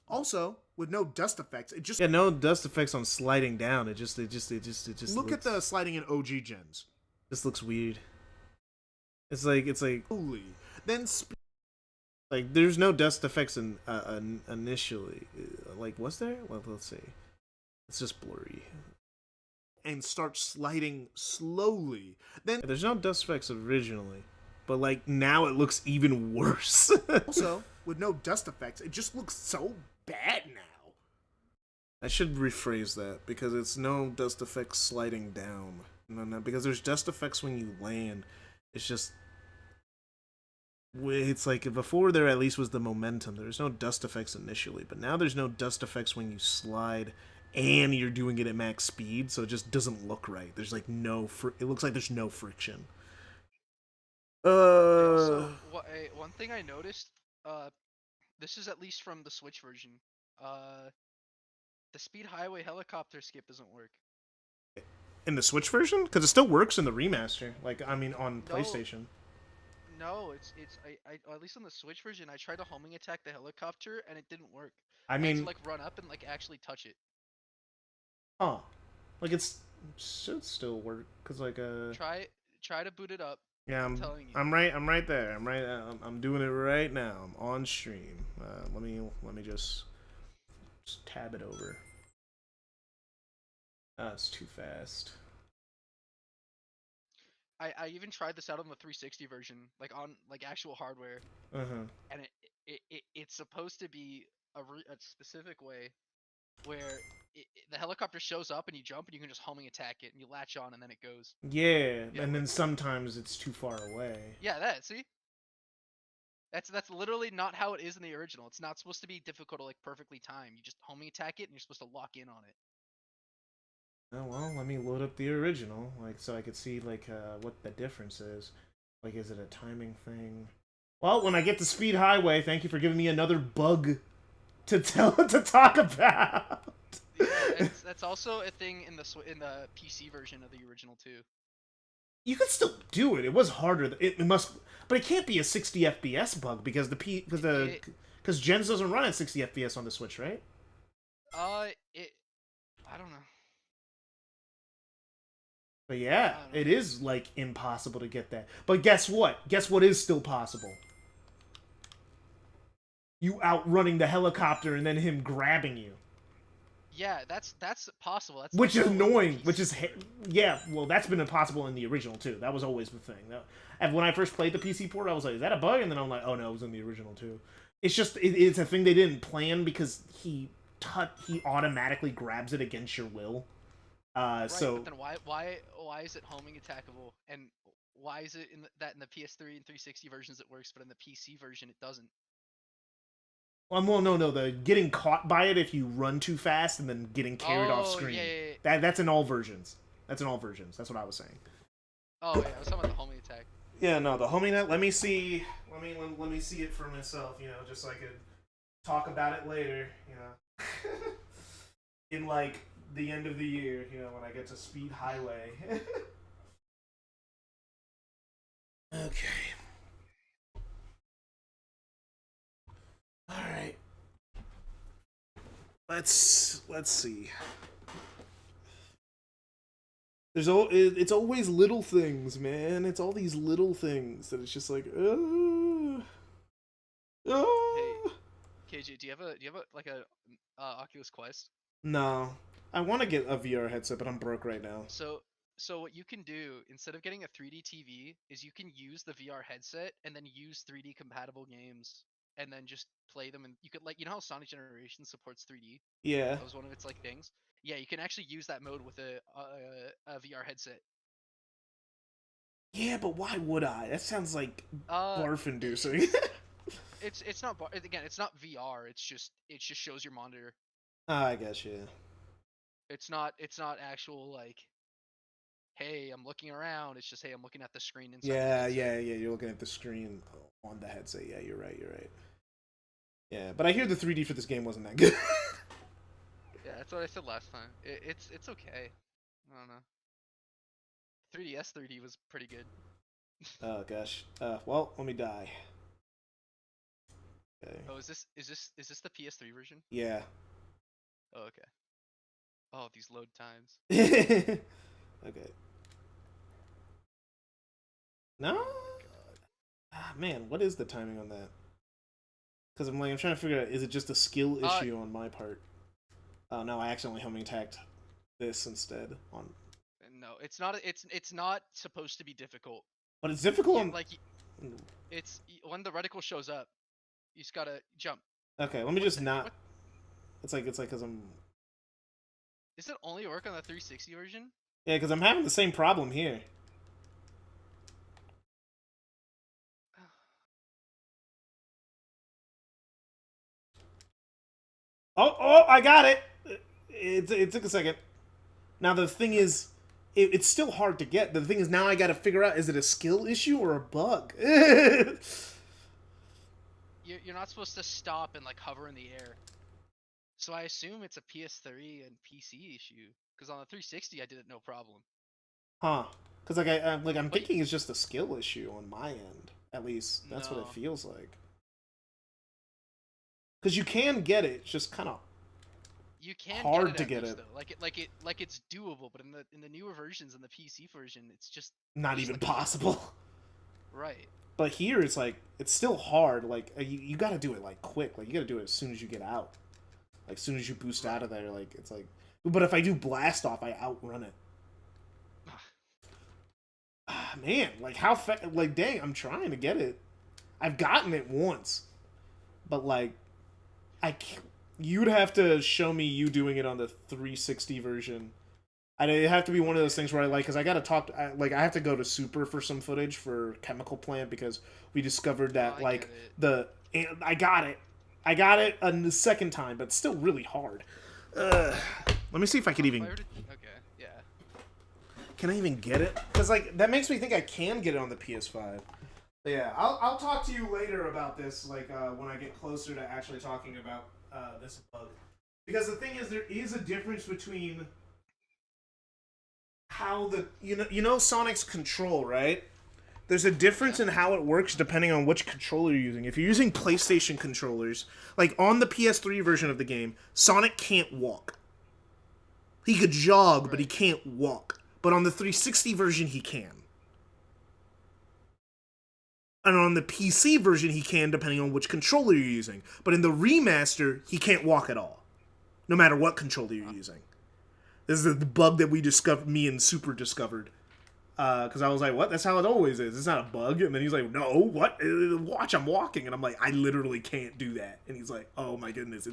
Also, with no dust effects, it just no dust effects on sliding down. It just look at the sliding in OG gens. This looks weird. It's like Slowly, then like there's no dust effects in initially. Like was there? Well, let's see. It's just blurry. And starts sliding slowly. Then there's no dust effects originally, but like now it looks even worse. Also, with no dust effects, it just looks so bad now. I should rephrase that because it's no dust effects sliding down. No, because there's dust effects when you land. It's just it's like before there at least was the momentum. There's no dust effects initially, but now there's no dust effects when you slide and you're doing it at max speed, so it just doesn't look right. There's like it looks like there's no friction. Also, one thing I noticed, this is at least from the Switch version. The speed highway helicopter skip doesn't work. In the Switch version? Because it still works in the remaster. Like, I mean, on PlayStation. No, I at least on the Switch version, I tried to homing attack the helicopter and it didn't work. I had mean, to, like run up and like actually touch it. Huh? Like it should still work because like Try to boot it up. Yeah, I'm telling you. I'm right there. I'm doing it right now. I'm on stream. Let me just tab it over. It's too fast. I even tried this out on the 360 version, like on like actual hardware. And it's supposed to be a specific way where the helicopter shows up and you jump and you can just homing attack it and you latch on and then it goes. Yeah, and then sometimes it's too far away. Yeah, see? That's literally not how it is in the original. It's not supposed to be difficult to like perfectly time. You just homing attack it and you're supposed to lock in on it. Oh well, let me load up the original, like so I could see like what the difference is. Like, is it a timing thing? Well, when I get to Speed Highway, thank you for giving me another bug to talk about. Yeah, that's also a thing in the PC version of the original too. You could still do it. It was harder. It must, but it can't be a 60 FPS bug because because Gens doesn't run at 60 FPS on the Switch, right? I don't know. But yeah, it is like impossible to get that. But guess what? Guess what is still possible? You outrunning the helicopter and then him grabbing you. Yeah, that's possible. That's which is annoying. Which is yeah. Well, that's been impossible in the original too. That was always the thing. And when I first played the PC port, I was like, "Is that a bug?" And then I'm like, "Oh no, it was in the original too." It's just it's a thing they didn't plan because he automatically grabs it against your will. Right, so but then why is it homing attackable, and why is it in the PS3 and 360 versions it works, but in the PC version it doesn't? Well, no, the getting caught by it if you run too fast and then getting carried off screen. Yeah. That's in all versions. That's in all versions. That's what I was saying. Oh yeah, I was talking about the homing attack. Yeah, no, the homing net. Let me see. Let me see it for myself. You know, just so I could talk about it later. You know, in like the end of the year. You know, when I get to Speed Highway. Okay. All right. Let's see. It's always little things, man. It's all these little things that it's just like, Hey, KJ, do you have like a Oculus Quest? No, I want to get a VR headset, but I'm broke right now. So what you can do instead of getting a 3D TV is you can use the VR headset and then use 3D compatible games and then just play them, and you could, like, you know how Sonic Generations supports 3D? Yeah. That was one of its like things. Yeah, you can actually use that mode with a VR headset. Yeah, but why would I? That sounds like Uh, barf-inducing. it's not again, it's not VR. It just shows your monitor. I guess, yeah. It's not actual like, hey, I'm looking around. It's just, hey, I'm looking at the screen inside the Yeah, headset. yeah, yeah. You're looking at the screen on the headset. Yeah, you're right. You're right. Yeah, but I hear the 3D for this game wasn't that good. Yeah, that's what I said last time. It's okay. I don't know. 3DS 3D was pretty good. Oh gosh. Well, let me die. Okay. Oh, is this the PS3 version? Yeah. Oh, okay. Oh, these load times. Okay. No. God. Ah, man, what is the timing on that? Because I'm trying to figure out, is it just a skill issue on my part? Oh no, I accidentally homing attacked this instead on. No, it's not. It's not supposed to be difficult. But it's difficult on. Like, it's when the reticle shows up, you just gotta jump. Okay, let me just not. What? It's like because I'm. Does it only work on the 360 version? Yeah, because I'm having the same problem here. Oh, I got it. It took a second. Now the thing is, it's still hard to get. The thing is, now I got to figure out, is it a skill issue or a bug? You're not supposed to stop and like hover in the air. So I assume it's a PS3 and PC issue. Because on the 360 I did it no problem. Huh? Because I'm But thinking it's just a skill issue on my end. At least that's what it No. feels like. Because you can get it, it's just kind of you can hard get to it at get least, it. though. Like it's doable, but in the newer versions, in the PC version, it's just Not just even like possible. right. But here it's like it's still hard. Like you got to do it like quick. Like you got to do it as soon as you get out. Like as soon as you boost out of there, like it's like. But if I do blast off, I outrun it. Ah, man, like how like dang, I'm trying to get it. I've gotten it once, but like I can't, you'd have to show me you doing it on the 360 version. It'd have to be one of those things where because I gotta talk. I have to go to Super for some footage for Chemical Plant because we discovered that I get it. I got it. I got it the second time, but it's still really hard. Let me see if I can even. Okay, yeah. Can I even get it? Because like that makes me think I can get it on the PS5. But yeah, I'll talk to you later about this. Like when I get closer to actually talking about this bug, because the thing is, there is a difference between how the you know Sonic's control, right? There's a difference in how it works depending on which controller you're using. If you're using PlayStation controllers, like on the PS3 version of the game, Sonic can't walk. He could jog, but he can't walk. But on the 360 version, he can. And on the PC version, he can, depending on which controller you're using. But in the remaster, he can't walk at all, no matter what controller you're using. This is the bug that we discovered, me and Super discovered. Because I was like, what? That's how it always is. It's not a bug. And then he's like, no, what? Watch, I'm walking. And I'm like, I literally can't do that. And he's like, oh my goodness.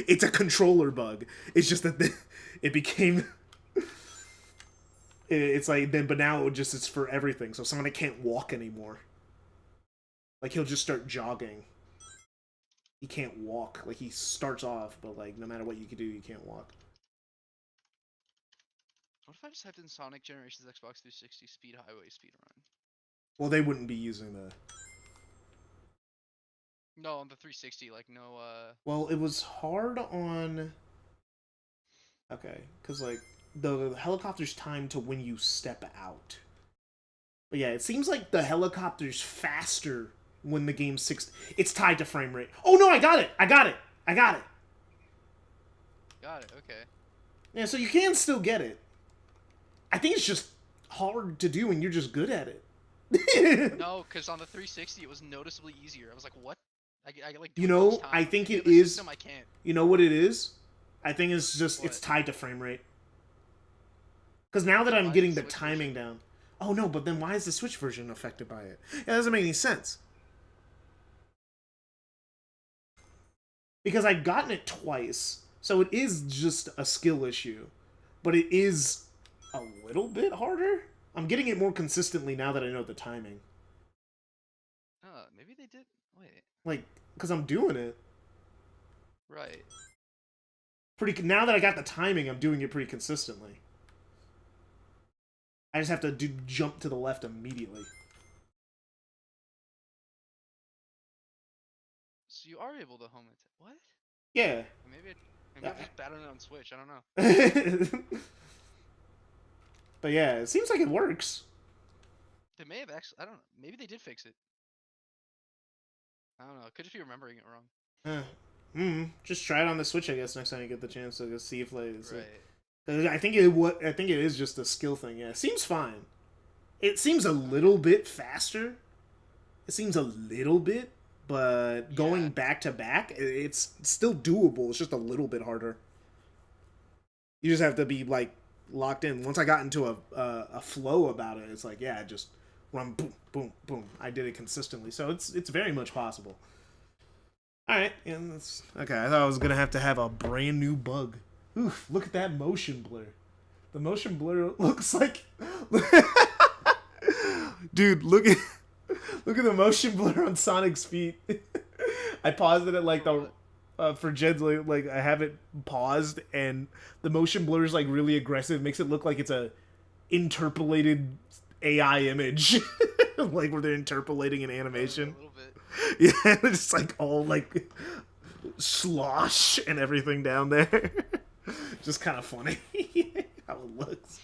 It's a controller bug. It's just that it became... It's like, then, but now it's for everything. So Sonic can't walk anymore. Like, he'll just start jogging. He can't walk. Like, he starts off, but like, no matter what you can do, you can't walk. What if I just typed in Sonic Generations Xbox 360 Speed Highway Speedrun? Well, they wouldn't be using the... No, on the 360, like no. Well, it was hard on... Okay, because, like, the helicopter's timed to when you step out. But yeah, it seems like the helicopter's faster when the game's 60... It's tied to frame rate. Oh, no, I got it! I got it! Got it. Okay. Yeah, so you can still get it. I think it's just hard to do and you're just good at it. No, because on the 360 it was noticeably easier. I was like, what? I like. You do it know, each time. I think The it other is... system, I can't. You know what it is? I think it's just, it's What? tied to frame rate. Because now that I'm Why getting is the Switch timing version? down... Oh no, but then why is the Switch version affected by it? It doesn't make any sense. Because I've gotten it twice, so it is just a skill issue. But it is a little bit harder? I'm getting it more consistently now that I know the timing. Maybe they did. Wait. Like, because I'm doing it. Right. Now that I got the timing, I'm doing it pretty consistently. I just have to jump to the left immediately. So you are able to home attack. What? Yeah. Maybe I'm just battling it on Switch. I don't know. But yeah, it seems like it works. They may have actually. I don't know. Maybe they did fix it. I don't know. I could just be remembering it wrong. Just try it on the Switch, I guess, next time you get the chance to see if like. Right. I think it is just a skill thing. Yeah, it seems fine. It seems a little bit faster. It seems a little bit, but going back to back, it's still doable. It's just a little bit harder. You just have to be like locked in. Once I got into a flow about it, it's like, yeah, just run boom, boom, boom. I did it consistently, so it's very much possible. All right, and that's okay. I thought I was gonna have to have a brand new bug. Oof! Look at that motion blur. The motion blur looks like, dude. Look at the motion blur on Sonic's feet. I paused it at like the for Jed's like I have it paused and the motion blur is like really aggressive. Makes it look like it's a interpolated AI image, like where they're interpolating an animation. A little bit. Yeah, it's like all like slosh and everything down there. Just kind of funny how it looks.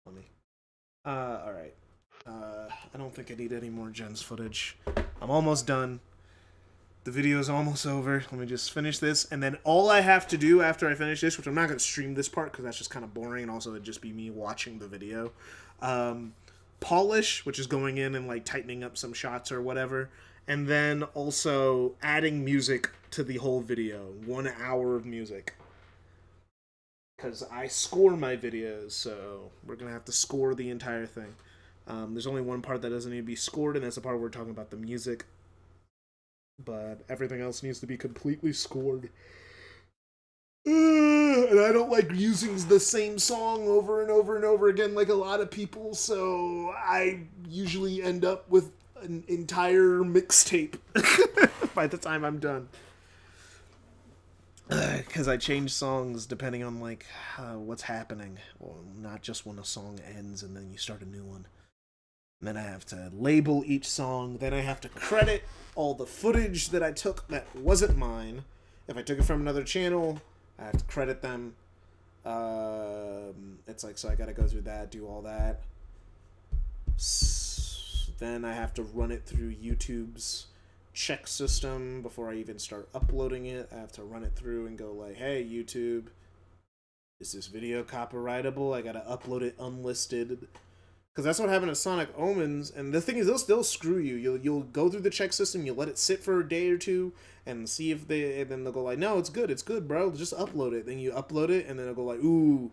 Funny. All right. I don't think I need any more Jen's footage. I'm almost done. The video is almost over. Let me just finish this. And then all I have to do after I finish this, which I'm not going to stream this part because that's just kind of boring. And also it'd just be me watching the video. Polish, which is going in and like tightening up some shots or whatever. And then also adding music to the whole video. 1 hour of music. Because I score my videos, so we're going to have to score the entire thing. There's only one part that doesn't need to be scored, and that's the part where we're talking about the music. But everything else needs to be completely scored. And I don't like using the same song over and over and over again like a lot of people, so I usually end up with an entire mixtape by the time I'm done. Because I change songs depending on like what's happening. Well, not just when a song ends and then you start a new one. And then I have to label each song. Then I have to credit all the footage that I took that wasn't mine. If I took it from another channel, I have to credit them. It's like, so I gotta go through that, do all that. Then I have to run it through YouTube's check system before I even start uploading it. I have to run it through and go like, hey, YouTube, is this video copyrightable? I gotta upload it unlisted. Because that's what happened to Sonic Omens, and the thing is, they'll still screw you. You'll go through the check system, you'll let it sit for a day or two, and see if and then they'll go like, no, it's good, bro, just upload it. Then you upload it, and then it'll go like, ooh,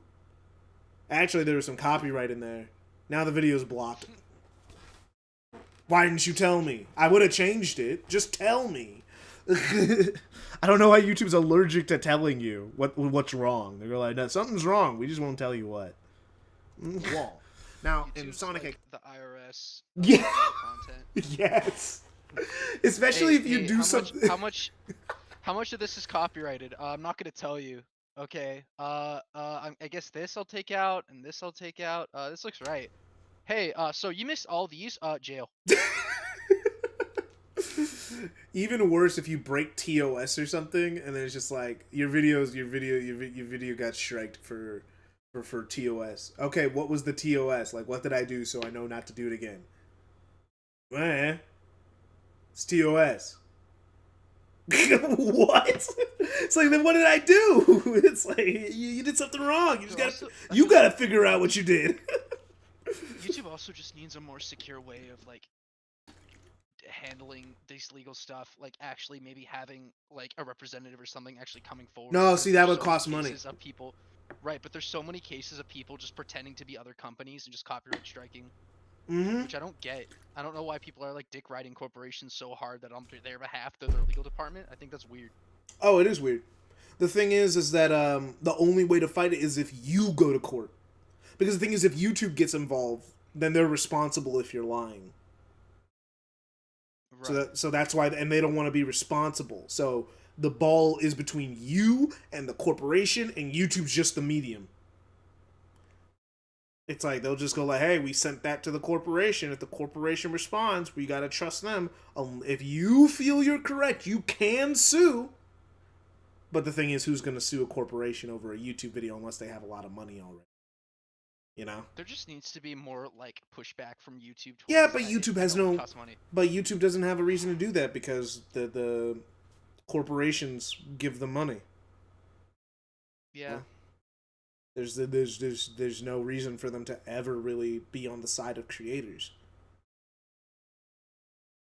actually there was some copyright in there. Now the video's blocked. Why didn't you tell me? I would have changed it. Just tell me. I don't know why YouTube's allergic to telling you what's wrong. They're like, no, something's wrong. We just won't tell you what. Well, Now in YouTube's Sonic, like the IRS of Yeah. content. yes, especially if you do how something. How much of this is copyrighted? I'm not gonna tell you. Okay. I guess this I'll take out, and this I'll take out. This looks right. Hey, so you missed all these. Jail. Even worse if you break TOS or something, and then it's just like your video got striked for TOS. Okay, what was the TOS? Like, what did I do so I know not to do it again? It's TOS. What? It's like, then what did I do? It's like you did something wrong. You gotta figure out what you did. YouTube also just needs a more secure way of like handling this legal stuff, like actually maybe having like a representative or something actually coming forward. No, because see, that there's would so many cost money. cases of people, right? But there's so many cases of people just pretending to be other companies and just copyright striking, which I don't get. I don't know why people are like dick riding corporations so hard that on their behalf they're their legal department. I think that's weird. Oh, it is weird. The thing is that the only way to fight it is if you go to court. Because the thing is, if YouTube gets involved, then they're responsible if you're lying. Right. So that's why, and they don't want to be responsible. So the ball is between you and the corporation, and YouTube's just the medium. It's like they'll just go like, "Hey, we sent that to the corporation. If the corporation responds, we gotta trust them. If you feel you're correct, you can sue." But the thing is, who's gonna sue a corporation over a YouTube video unless they have a lot of money already? You know? There just needs to be more like pushback from YouTube. Yeah, towards but that. YouTube I has know it no. costs money. But YouTube doesn't have a reason to do that because the corporations give them money. Yeah. There's no reason for them to ever really be on the side of creators.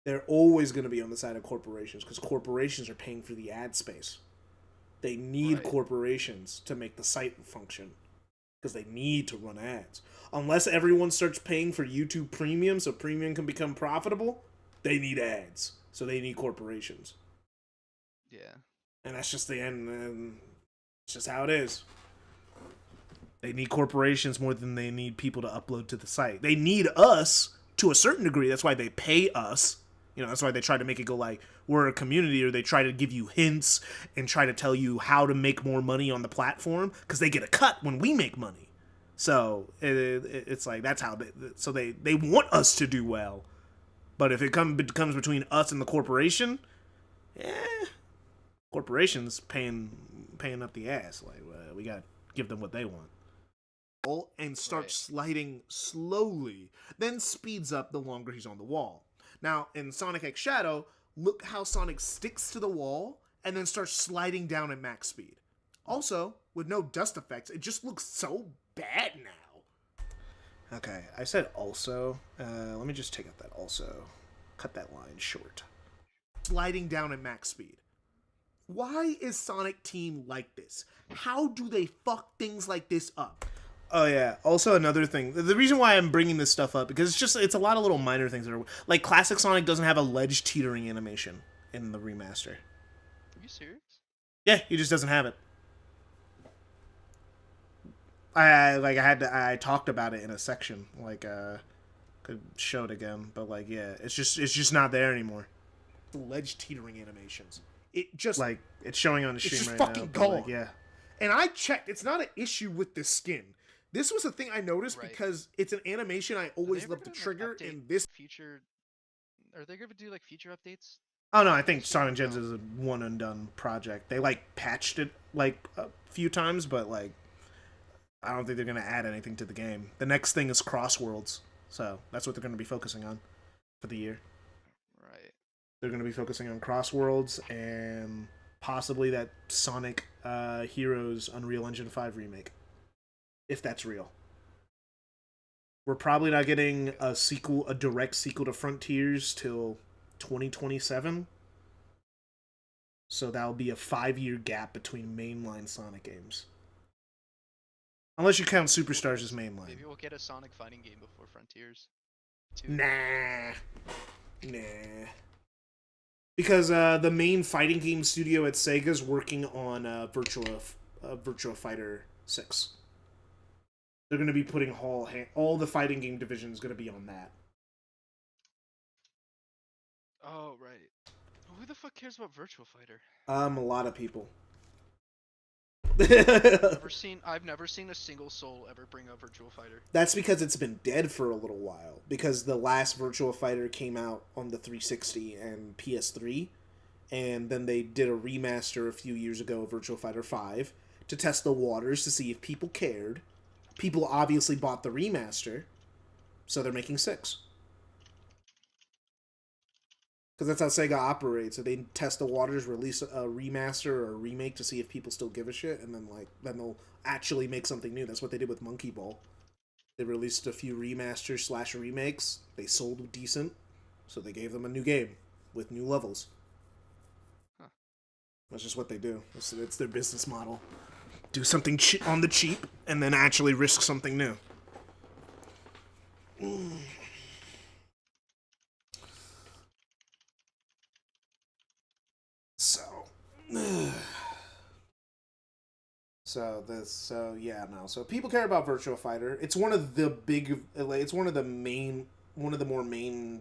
They're always going to be on the side of corporations because corporations are paying for the ad space. They need corporations to make the site function because they need to run ads. Unless everyone starts paying for YouTube Premium so Premium can become profitable, they need ads. So they need corporations. Yeah. And that's just the end. And it's just how it is. They need corporations more than they need people to upload to the site. They need us to a certain degree. That's why they pay us. You know, that's why they try to make it go like we're a community, or they try to give you hints and try to tell you how to make more money on the platform because they get a cut when we make money. So it's like that's how they want us to do well. But if it comes between us and the corporation, corporations paying up the ass. Like we gotta give them what they want. And starts sliding slowly, then speeds up the longer he's on the wall. Now, in Sonic X Shadow, look how Sonic sticks to the wall and then starts sliding down at max speed. Also, with no dust effects, it just looks so bad now. Okay, I said also. Let me just take out that also. Cut that line short. Sliding down at max speed. Why is Sonic Team like this? How do they fuck things like this up? Oh yeah. Also another thing. The reason why I'm bringing this stuff up because it's a lot of little minor things that are like classic Sonic doesn't have a ledge teetering animation in the remaster. Are you serious? Yeah, he just doesn't have it. I talked about it in a section could show it again, but like yeah, it's just not there anymore. The ledge teetering animations. It just like it's showing on the stream right now. It's just fucking gone. Like, yeah. And I checked. It's not an issue with the skin. This was a thing I noticed because it's an animation I always love to trigger in this future. Are they going to do like future updates? Oh no, I think Sonic Gens is a one and done project. They like patched it like a few times, but like I don't think they're going to add anything to the game. The next thing is Crossworlds, so that's what they're going to be focusing on for the year. Right. They're going to be focusing on Crossworlds and possibly that Sonic Heroes Unreal Engine 5 remake. If that's real. We're probably not getting a direct sequel to Frontiers till 2027. So that'll be a 5-year gap between mainline Sonic games. Unless you count Superstars as mainline. Maybe we'll get a Sonic fighting game before Frontiers. Nah. Because the main fighting game studio at Sega's working on Virtua Fighter 6. They're going to be putting all the fighting game division is going to be on that. Oh right. Who the fuck cares about Virtua Fighter? A lot of people. I've never seen a single soul ever bring up Virtua Fighter. That's because it's been dead for a little while. Because the last Virtua Fighter came out on the 360 and PS3, and then they did a remaster a few years ago of Virtua Fighter 5 to test the waters to see if people cared. People obviously bought the remaster, so they're making 6. Because that's how Sega operates. So they test the waters, release a remaster or a remake to see if people still give a shit, and then they'll actually make something new. That's what they did with Monkey Ball. They released a few remasters / remakes. They sold decent, so they gave them a new game with new levels. Huh. That's just what they do. It's their business model. Do something on the cheap, and then actually risk something new. So people care about Virtua Fighter. It's one of the more main.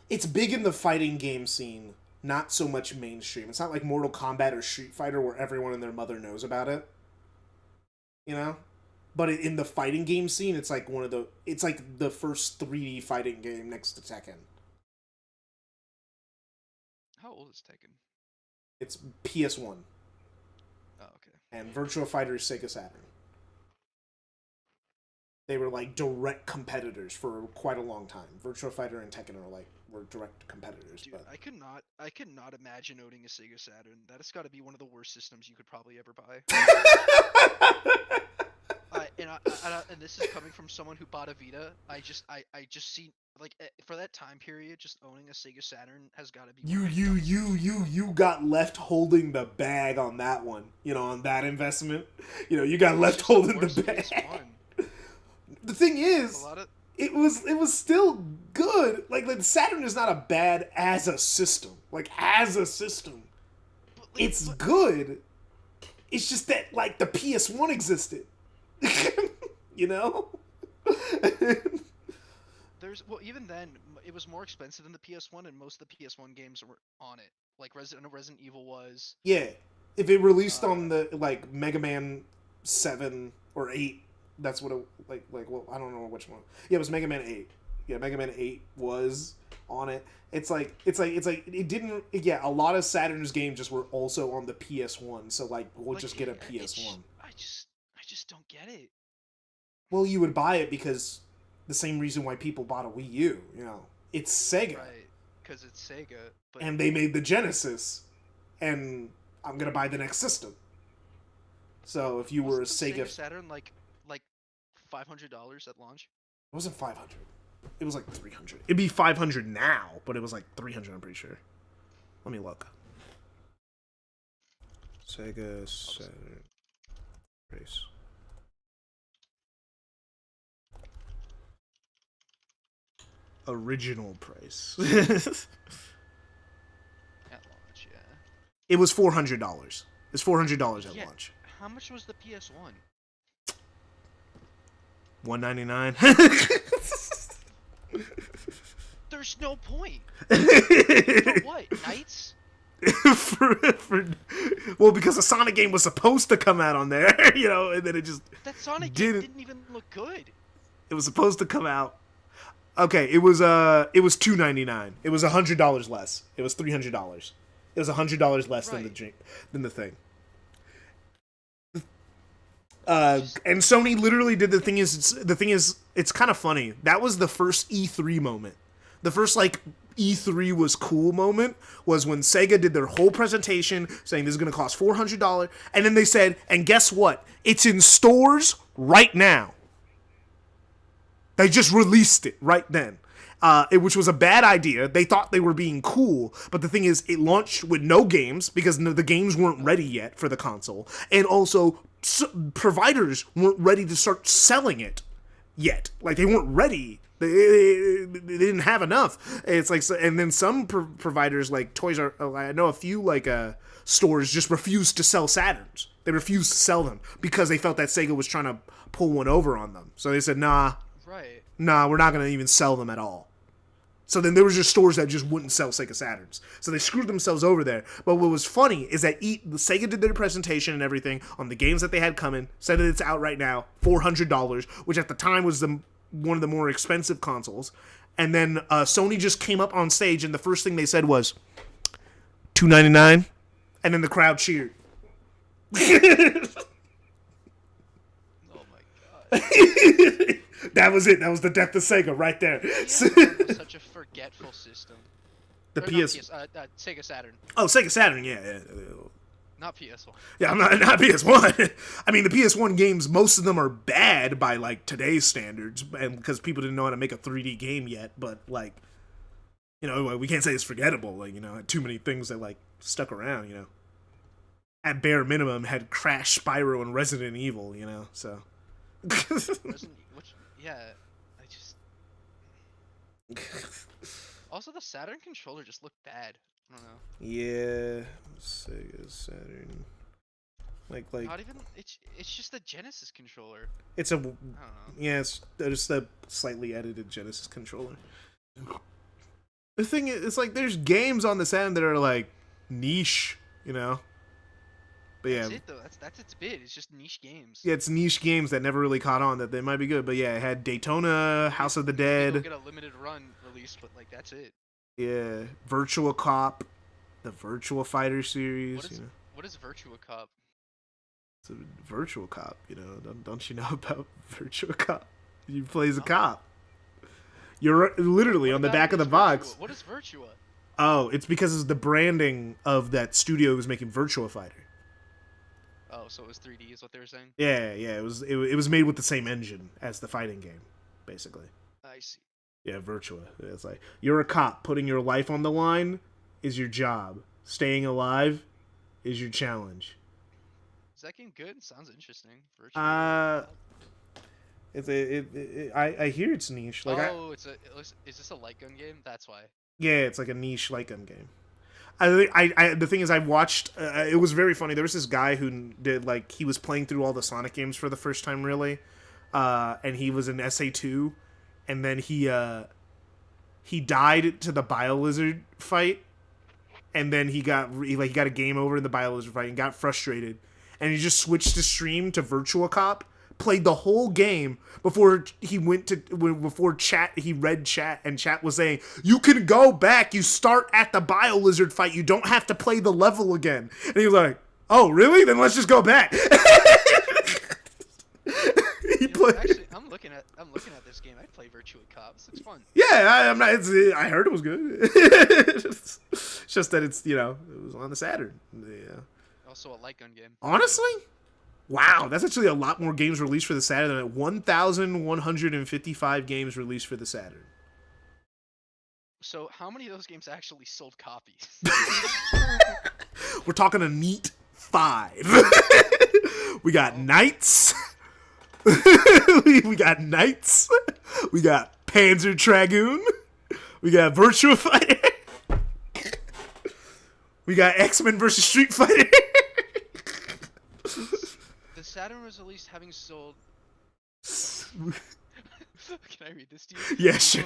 It's big in the fighting game scene, not so much mainstream. It's not like Mortal Kombat or Street Fighter where everyone and their mother knows about it. You know? But in the fighting game scene, it's like the first 3D fighting game next to Tekken. How old is Tekken? It's PS1. Oh, okay. And Virtua Fighter is Sega Saturn. They were like direct competitors for quite a long time. Virtua Fighter and Tekken were direct competitors. Dude, but I could not imagine owning a Sega Saturn. That has got to be one of the worst systems you could probably ever buy. And this is coming from someone who bought a Vita. I just see like for that time period, just owning a Sega Saturn has got to be. You got left holding the bag on that one. You know, on that investment. You know, you got left holding the bag. The thing is, it was still good. Like the Saturn is not a bad as a system. Like as a system, it's good. It's just that like the PS1 existed. You know? Even then, it was more expensive than the PS1, and most of the PS1 games were on it. Like Resident Evil was. Yeah, if it released on the like Mega Man 7 or 8, that's what it well, I don't know which one. Yeah, it was Mega Man 8. Yeah, Mega Man 8 was on it. It's like it didn't. Yeah, a lot of Saturn's games just were also on the PS1. So like we'll just get a PS1. I just don't get it. Well, you would buy it because the same reason why people bought a Wii U, you know. It's Sega. Right, because it's Sega. But and they made the Genesis, and I'm going to buy the next system. So if you were a Sega Saturn like $500 at launch? It wasn't 500. It was like 300. It'd be 500 now, but it was like 300, I'm pretty sure. Let me look. Sega Saturn price. Original price. At launch, yeah. It was $400. It's $400 at launch. How much was the PS1? $199. There's no point. For what? Nights? Well, because the Sonic game was supposed to come out on there, you know, and then it just that Sonic game didn't even look good. It was supposed to come out. Okay, it was $299. It was $100 less. It was $300. It was $100 less than the thing. And Sony literally did the thing is it's kind of funny. That was the first E3 moment. The first like E3 was cool moment was when Sega did their whole presentation saying this is going to cost $400, and then they said, and guess what? It's in stores right now. They just released it right then, which was a bad idea. They thought they were being cool, but the thing is, it launched with no games because the games weren't ready yet for the console, and also providers weren't ready to start selling it yet. Like, they weren't ready They didn't have enough. It's like, and then some providers like Toys R. I know a few like stores just refused to sell Saturns. They refused to sell them because they felt that Sega was trying to pull one over on them. So they said, nah, Right. we're not going to even sell them at all. So then there was just stores that just wouldn't sell Sega Saturns. So they screwed themselves over there. But what was funny is that Sega did their presentation and everything on the games that they had coming, said that it's out right now, $400, which at the time was one of the more expensive consoles. And then Sony just came up on stage and the first thing they said was, $299? And then the crowd cheered. Oh my god. That was it. That was the death of Sega right there. PS1 was such a forgetful system. The Or PS... not Sega Saturn. Oh, Sega Saturn, yeah. Not PS1. Yeah, I'm not PS1. I mean, the PS1 games, most of them are bad by, like, today's standards, and because people didn't know how to make a 3D game yet, but, like, you know, we can't say it's forgettable, like, you know, too many things that, like, stuck around, you know. At bare minimum, had Crash, Spyro, and Resident Evil, you know, so... Yeah, I just... Also, the Saturn controller just looked bad. I don't know. Yeah, Sega Saturn. Like Not even... It's just the Genesis controller. it's a... I don't know. Yeah, it's just a slightly edited Genesis controller. The thing is, it's like, there's games on the Saturn that are, like, niche, you know? But yeah. That's it, though. That's its bit. It's just niche games. Yeah, it's niche games that never really caught on that they might be good. But yeah, it had Daytona, House of the Dead. They'll get a limited run release, but like that's it. Yeah, Virtua Cop, the Virtua Fighter series. What is Virtua Cop? It's a Virtual Cop, you know. Don't you know about Virtua Cop? You play as a cop. You're literally on the back of the box. What is Virtua? Oh, it's because it's the branding of that studio who was making Virtua Fighter. Oh, so it was 3D, is what they were saying? Yeah. It was made with the same engine as the fighting game, basically. I see. Yeah, Virtua. It's like, you're a cop. Putting your life on the line is your job. Staying alive is your challenge. Is that game good? Sounds interesting. Virtua. I hear it's niche. Like, is this a light gun game? That's why. Yeah, it's like a niche light gun game. The thing is, I watched. It was very funny. There was this guy who did he was playing through all the Sonic games for the first time, really, and he was in SA2, and then he died to the Biolizard fight, and then he got a game over in the Biolizard fight and got frustrated, and he just switched to stream to Virtua Cop. Played the whole game before he chat. He read chat, and chat was saying, "You can go back. You start at the Biolizard fight. You don't have to play the level again." And he was like, "Oh, really? Then let's just go back." Actually, I'm looking at this game. I play Virtua Cop. So it's fun. Yeah, I'm not. I heard it was good. It's just that it was on the Saturn. Yeah. Also a light gun game. Honestly. Wow, that's actually a lot more games released for the Saturn than 1,155 games released for the Saturn. So how many of those games actually sold copies? We're talking a neat 5. We got Knights. we got Knights. We got Panzer Dragoon. We got Virtua Fighter. We got X-Men vs. Street Fighter. Saturn was released having sold. Can I read this to you? Yeah, sure.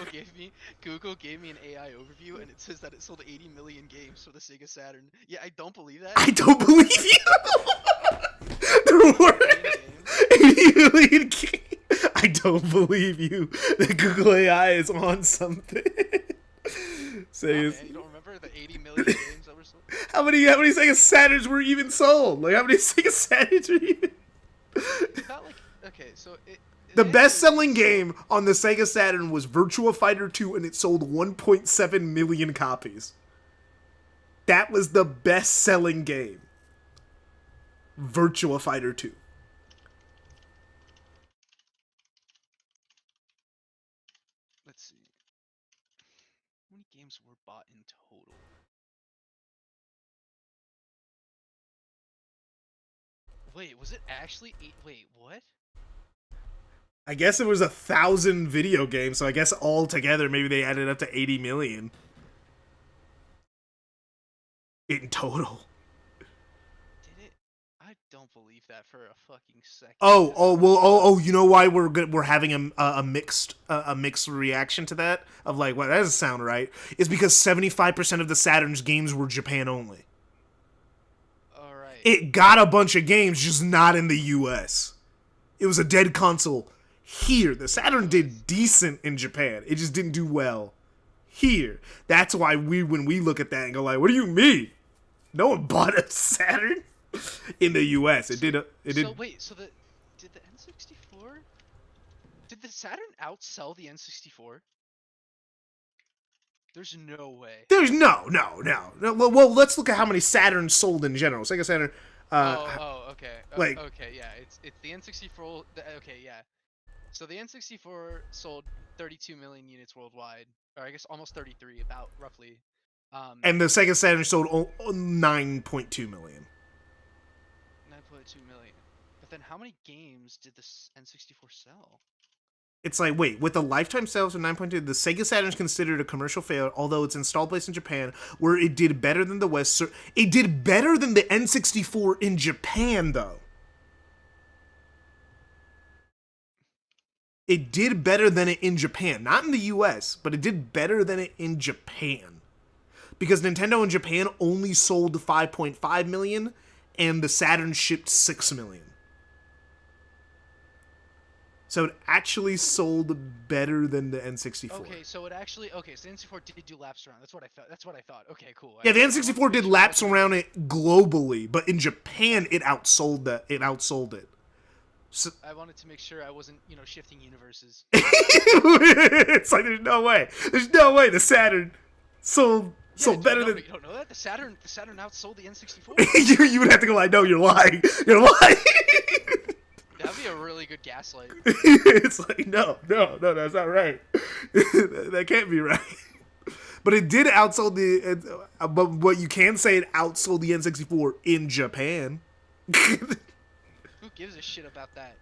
Google gave me an AI overview, and it says that it sold 80 million games for the Sega Saturn. Yeah, I don't believe that. I don't believe you. There were 80 million games. I don't believe you. The Google AI is on something. Man, you don't remember the 80 million games that were sold? How many Sega Saturns were even sold? Like, how many Sega Saturns were even? The best-selling game on the Sega Saturn was Virtua Fighter 2, and it sold 1.7 million copies. That was the best-selling game. Virtua Fighter 2. Let's see. How many games were bought in total? Wait, was it actually 8? Wait, what? I guess it was 1,000 video games, so I guess all together maybe they added up to 80 million in total. Did it? I don't believe that for a fucking second. You know why we're having a mixed reaction to that of like, well, that doesn't sound right. Is because 75% of the Saturn's games were Japan only. All right. It got a bunch of games, just not in the U.S. It was a dead console here. The Saturn did decent in Japan. It just didn't do well here. That's why when we look at that and go like, what do you mean? No one bought a Saturn in the U.S. It did. So wait, did the N64? Did the Saturn outsell the N64? There's no way. There's no. Well, let's look at how many Saturns sold in general. Sega Saturn. Okay. Like- okay, yeah. It's the N64. Okay, yeah. So the N64 sold 32 million units worldwide, or I guess almost 33, about roughly. And the Sega Saturn sold 9.2 million. 9.2 million. But then how many games did this N64 sell? It's like, wait, with the lifetime sales of 9.2, the Sega Saturn is considered a commercial failure, although its installed base in Japan, where it did better than the West. It did better than the N64 in Japan, though. It did better than it in Japan. Not in the US, but it did better than it in Japan. Because Nintendo in Japan only sold 5.5 million, and the Saturn shipped 6 million. So it actually sold better than the N64. Okay, so the N64 did do laps around. That's what I thought. Okay, cool. Yeah, the N64 did laps around it globally, but in Japan it outsold it. So, I wanted to make sure I wasn't, shifting universes. it's like there's no way the Saturn sold better than. You don't know that the Saturn outsold the N64. you would have to go like, no, you're lying. That'd be a really good gaslight. It's like, no, that's not right. That can't be right. But it did outsold but what you can say, it outsold the N64 in Japan. Who gives a shit about that?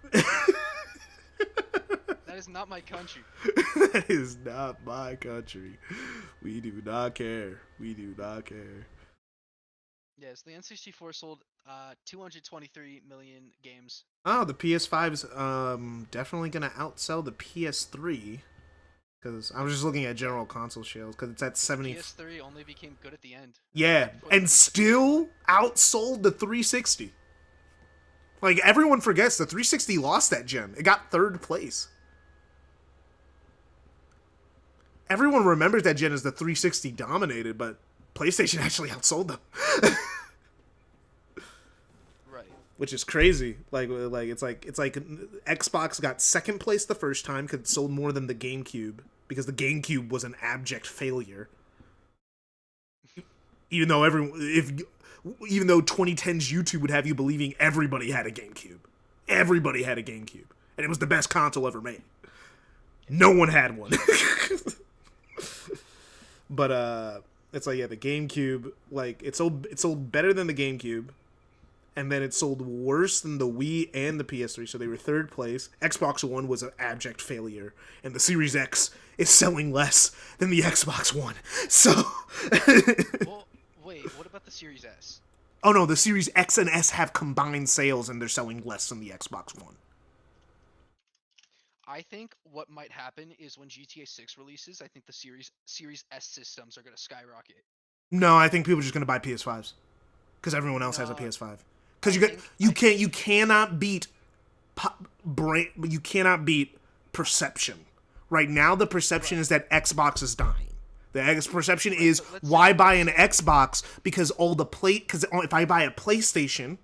That is not my country. That is not my country. We do not care. Yes, the N64 sold 223 million games. Oh, the PS5's definitely gonna outsell the PS3. Because I was just looking at general console sales, because it's at 70. PS3 only became good at the end. Yeah, and still outsold the 360. Like, everyone forgets the 360 lost that gen. It got 3rd place. Everyone remembers that gen as the 360 dominated, but PlayStation actually outsold them. Right. Which is crazy. Like it's like Xbox got 2nd place the first time because it sold more than the GameCube, because the GameCube was an abject failure. Even though 2010's YouTube would have you believing everybody had a GameCube. Everybody had a GameCube. And it was the best console ever made. No one had one. But it's like, yeah, the GameCube, like, it sold better than the GameCube, and then it sold worse than the Wii and the PS3, so they were 3rd place. Xbox One was an abject failure, and the Series X is selling less than the Xbox One. So Well, wait, what about the Series S? Oh no, the Series X and S have combined sales, and they're selling less than the Xbox One. I think what might happen is when GTA 6 releases, I think the Series S systems are going to skyrocket. No, I think people are just going to buy PS5s because everyone else has a PS5. Because you cannot beat perception. Right now, the perception is that Xbox is dying. The perception is, why buy an Xbox? Because if I buy a PlayStation,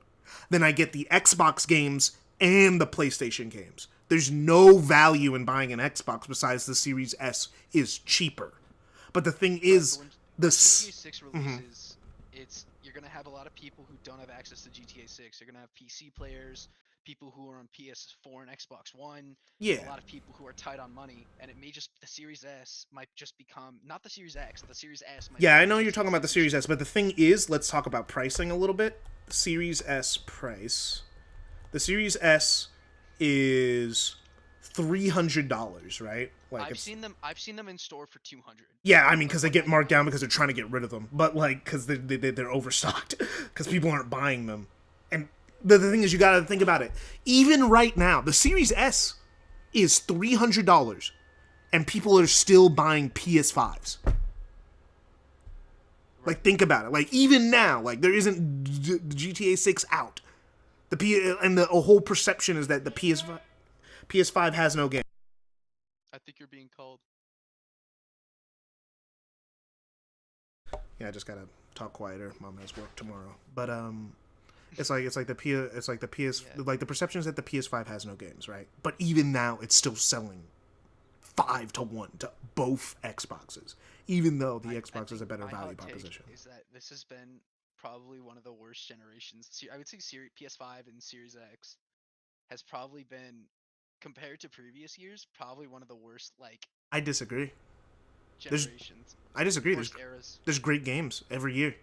then I get the Xbox games and the PlayStation games. There's no value in buying an Xbox besides the Series S is cheaper. But the thing is, when GTA 6 releases, you're gonna have a lot of people who don't have access to GTA 6. You're gonna have PC players, people who are on PS4 and Xbox One. Yeah. A lot of people who are tight on money, and the Series S might just become not the Series X. The Series S might. Yeah, I know you're talking about the Series S, but the thing is, let's talk about pricing a little bit. Series S price. The Series S is $300, right? Like I've seen them in store for 200. Yeah, I mean, because they get marked down because they're trying to get rid of them, but like because they're overstocked because people aren't buying them. And the thing is, you got to think about it. Even right now, the Series S is $300, and people are still buying PS5s. Like, think about it. Like, even now, like, there isn't GTA 6 out. The whole perception is that the PS5 has no game. I think you're being called. Yeah, I just gotta talk quieter. Mom has work tomorrow. But it's like the perception is that the PS5 has no games, right? But even now, it's still selling 5-1 to both Xboxes, even though the Xbox is a better value proposition. Is that this has been probably one of the worst generations. I would say PS5 and Series X has probably been, compared to previous years, probably one of the worst I disagree. generations. I disagree. Worst eras. There's great games every year,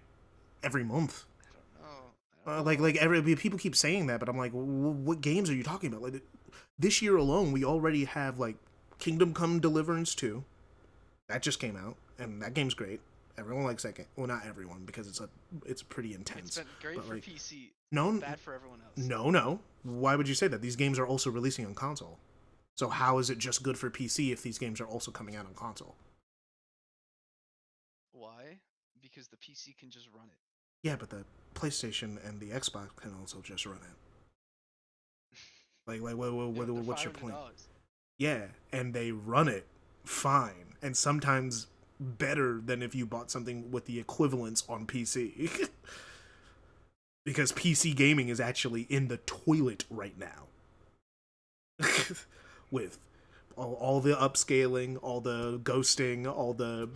every month. I don't know. People keep saying that, but I'm like, what games are you talking about? Like this year alone, we already have like Kingdom Come Deliverance 2. That just came out, and that game's great. Everyone likes that game. Well, not everyone, because it's pretty intense. It's been great but, for like, PC. No, Bad for everyone else. No. Why would you say that? These games are also releasing on console. So how is it just good for PC if these games are also coming out on console? Why? Because the PC can just run it. Yeah, but the PlayStation and the Xbox can also just run it. What's your point? Yeah, and they run it fine, and sometimes better than if you bought something with the equivalents on PC. Because PC gaming is actually in the toilet right now. With all the upscaling, all the ghosting, all the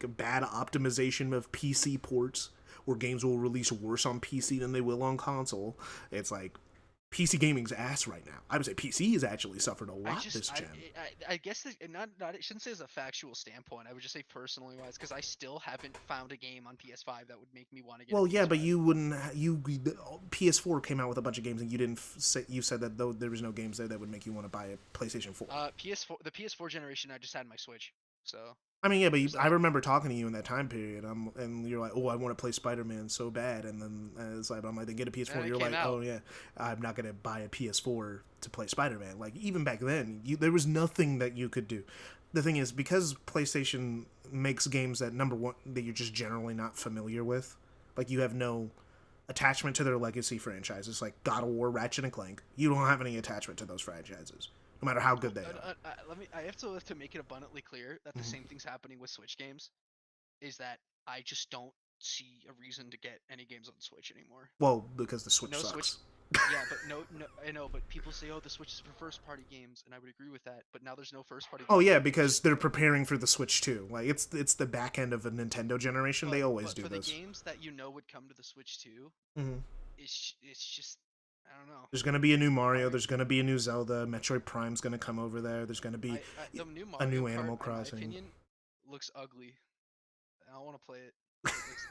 bad optimization of PC ports, where games will release worse on PC than they will on console. It's like PC gaming's ass right now. I would say PC has actually suffered a lot this gen. I guess that, not I shouldn't say as a factual standpoint. I would just say personally wise, because I still haven't found a game on PS5 that would make me want to get. Well, yeah, but you wouldn't. PS4 came out with a bunch of games, and you didn't say. You said that though there was no games there that would make you want to buy a PlayStation 4. The PS4 generation, I just had my Switch, so. I mean, yeah, but I remember talking to you in that time period, and you're like, "Oh, I want to play Spider-Man so bad," and then it's like, "I'm like, then get a PS4." You're like, "Oh yeah, I'm not gonna buy a PS4 to play Spider-Man." Like even back then, there was nothing that you could do. The thing is, because PlayStation makes games that number one that you're just generally not familiar with, like you have no attachment to their legacy franchises, like God of War, Ratchet and Clank. You don't have any attachment to those franchises. No matter how good they are. I have to make it abundantly clear that the same thing's happening with Switch games. Is that I just don't see a reason to get any games on Switch anymore. Well, because the Switch sucks. Yeah, but no, I know, but people say, "Oh, the Switch is for first-party games," and I would agree with that. But now there's no first-party. Oh yeah, because they're preparing for the Switch too. Like it's the back end of a Nintendo generation. They always do for this. The games that would come to the Switch too, it's just. I don't know. There's gonna be a new Mario. There's gonna be a new Zelda. Metroid Prime's gonna come over there. There's gonna be a new Animal Crossing. In my opinion, looks ugly. I don't want to play it. It looks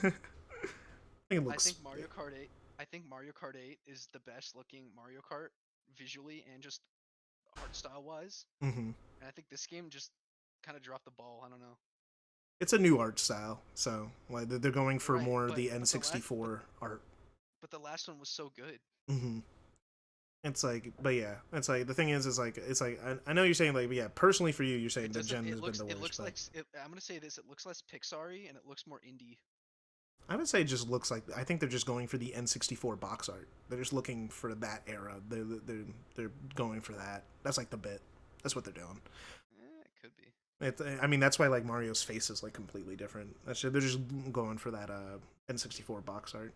ugly. I think Mario Kart 8. I think Mario Kart 8 is the best looking Mario Kart visually and just art style wise. And I think this game just kind of dropped the ball. I don't know. It's a new art style, so like they're going for more the N64 art. But the last one was so good. It's like, but yeah, it's like the thing is like I know you're saying like, but yeah, personally for you, you're saying the gen has been the worst. It looks like I'm gonna say this. It looks less Pixar-y and it looks more indie. I would say it just looks like I think they're just going for the N64 box art. They're just looking for that era. They're going for that. That's like the bit. That's what they're doing. It could be. I mean, that's why like Mario's face is like completely different. They're just going for that N64 box art.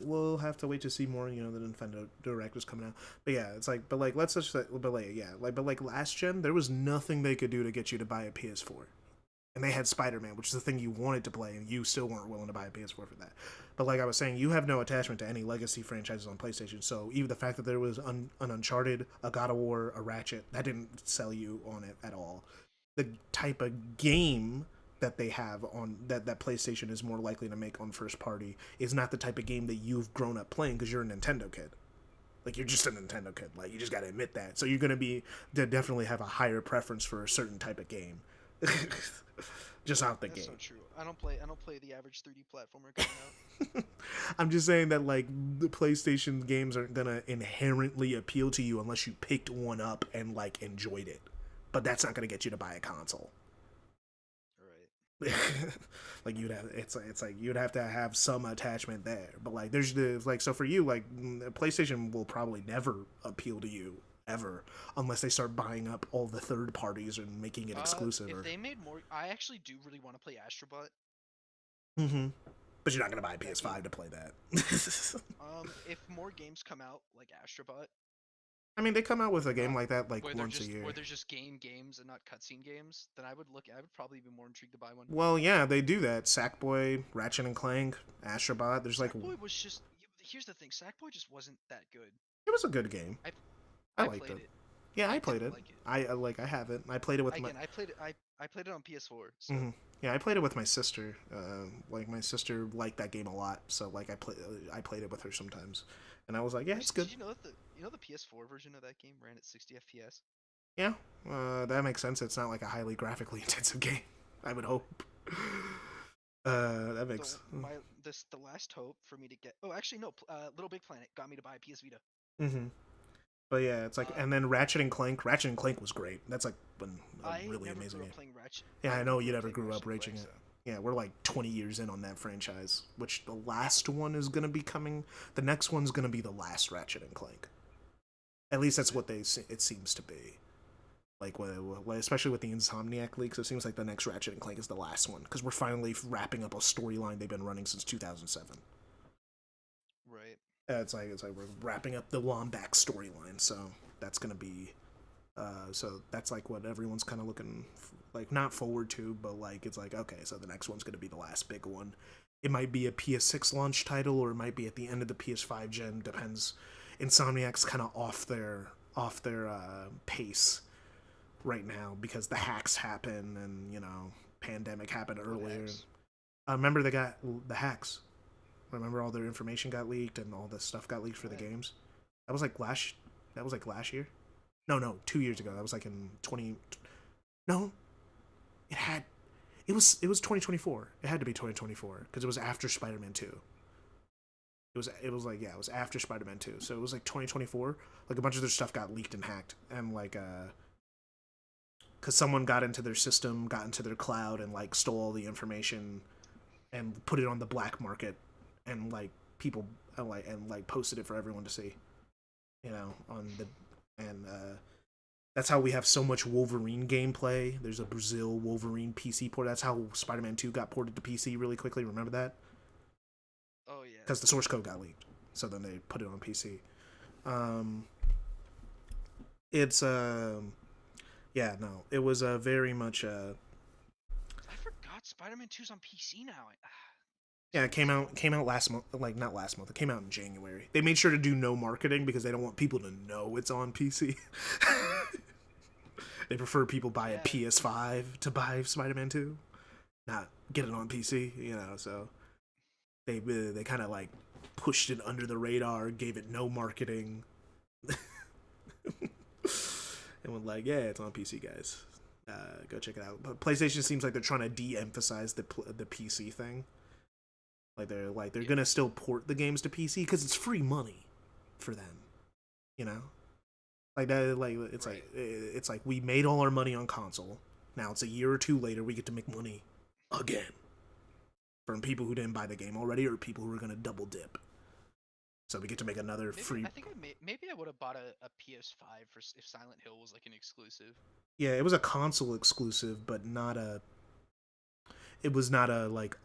We'll have to wait to see more. You know, the Nintendo Direct is coming out. But yeah, it's like, but let's just say, but last gen, there was nothing they could do to get you to buy a PS4. And they had Spider-Man, which is the thing you wanted to play, and you still weren't willing to buy a PS4 for that. But like I was saying, you have no attachment to any legacy franchises on PlayStation, so even the fact that there was an Uncharted, a God of War, a Ratchet, that didn't sell you on it at all. The type of game that they have on that PlayStation is more likely to make on first party is not the type of game that you've grown up playing because you're a Nintendo kid. Like, you're just a Nintendo kid. Like, you just gotta admit that. So you're gonna definitely have a higher preference for a certain type of game. Just out the That's game. so true. I don't play the average 3D platformer coming out. I'm just saying that, like, the PlayStation games aren't gonna inherently appeal to you unless you picked one up and, like, enjoyed it. But that's not gonna get you to buy a console. Right. Like, it's like you'd have to have some attachment there. But, like, there's the, like, so for you, like, PlayStation will probably never appeal to you ever unless they start buying up all the third parties and making it exclusive. If they made more, I actually do really want to play Astrobot. Mm-hmm. But you're not gonna buy a PS5 to play that. If more games come out like Astrobot, I mean, they come out with a game like that like where once a year. where there's just games and not cutscene games, then I would probably be more intrigued to buy one. Well, yeah, they do that. Sackboy, Ratchet and Clank, Astrobot. There's like Sackboy was just. Here's the thing, Sackboy just wasn't that good. it was a good game. I liked played it. Yeah, I played it. Like it. I have it. I played it with Again, I played it on PS4. So. Mm-hmm. Yeah, I played it with my sister. Like my sister liked that game a lot, so like I played it with her sometimes, and I was like, yeah, it's good. Did you know the PS4 version of that game ran at 60 FPS? Yeah, that makes sense. It's not like a highly graphically intensive game. I would hope. That makes The last hope for me to get. Oh, actually no. Little Big Planet got me to buy a PS Vita. Mm-hmm. But yeah, it's like, and then Ratchet and Clank. Ratchet and Clank was great. That's like been a really amazing game. Yeah, I know you never grew up raging it. Yeah, we're like 20 years in on that franchise, which the last one is gonna be coming. The next one's gonna be the last Ratchet and Clank. At least that's what it seems to be. Like, especially with the Insomniac leaks, it seems like the next Ratchet and Clank is the last one because we're finally wrapping up a storyline they've been running since 2007. Right. It's like we're wrapping up the Womback storyline, so that's gonna be, so that's like what everyone's kind of looking like, not forward to, but like it's like, okay, so the next one's gonna be the last big one. It might be a PS6 launch title, or it might be at the end of the PS5 gen. Depends. Insomniac's kind of off their pace right now because the hacks happen, and pandemic happened earlier. Remember they got the hacks. Remember all their information got leaked and all this stuff got leaked for the games? That was like last year? No, 2 years ago. That was like in 20. No. It was 2024. It had to be 2024 because it was after Spider-Man 2. It was after Spider-Man 2. So it was like 2024. Like a bunch of their stuff got leaked and hacked, and like cuz someone got into their system, got into their cloud, and like stole all the information and put it on the black market, and like people posted it for everyone to see, that's how we have so much Wolverine gameplay. There's a Brazil Wolverine PC port. That's how Spider-Man 2 got ported to PC really quickly. Remember that? Oh yeah. Because the source code got leaked, so then they put it on PC. It was very much. I forgot Spider-Man 2's on PC now. Yeah, it came out last month. Like, not last month. It came out in January. They made sure to do no marketing because they don't want people to know it's on PC. They prefer people buy a PS5 to buy Spider-Man 2, not get it on PC. So they kind of like pushed it under the radar, gave it no marketing, and went like, yeah, it's on PC, guys. Go check it out. But PlayStation seems like they're trying to de-emphasize the PC thing. Like they're gonna still port the games to PC because it's free money for them, Like that, like it's like we made all our money on console. Now it's a year or two later, we get to make money again from people who didn't buy the game already or people who are gonna double dip. So we get to make another free. I think maybe I would have bought a PS5 if Silent Hill was like an exclusive. Yeah, it was a console exclusive, but not a. It was not a like.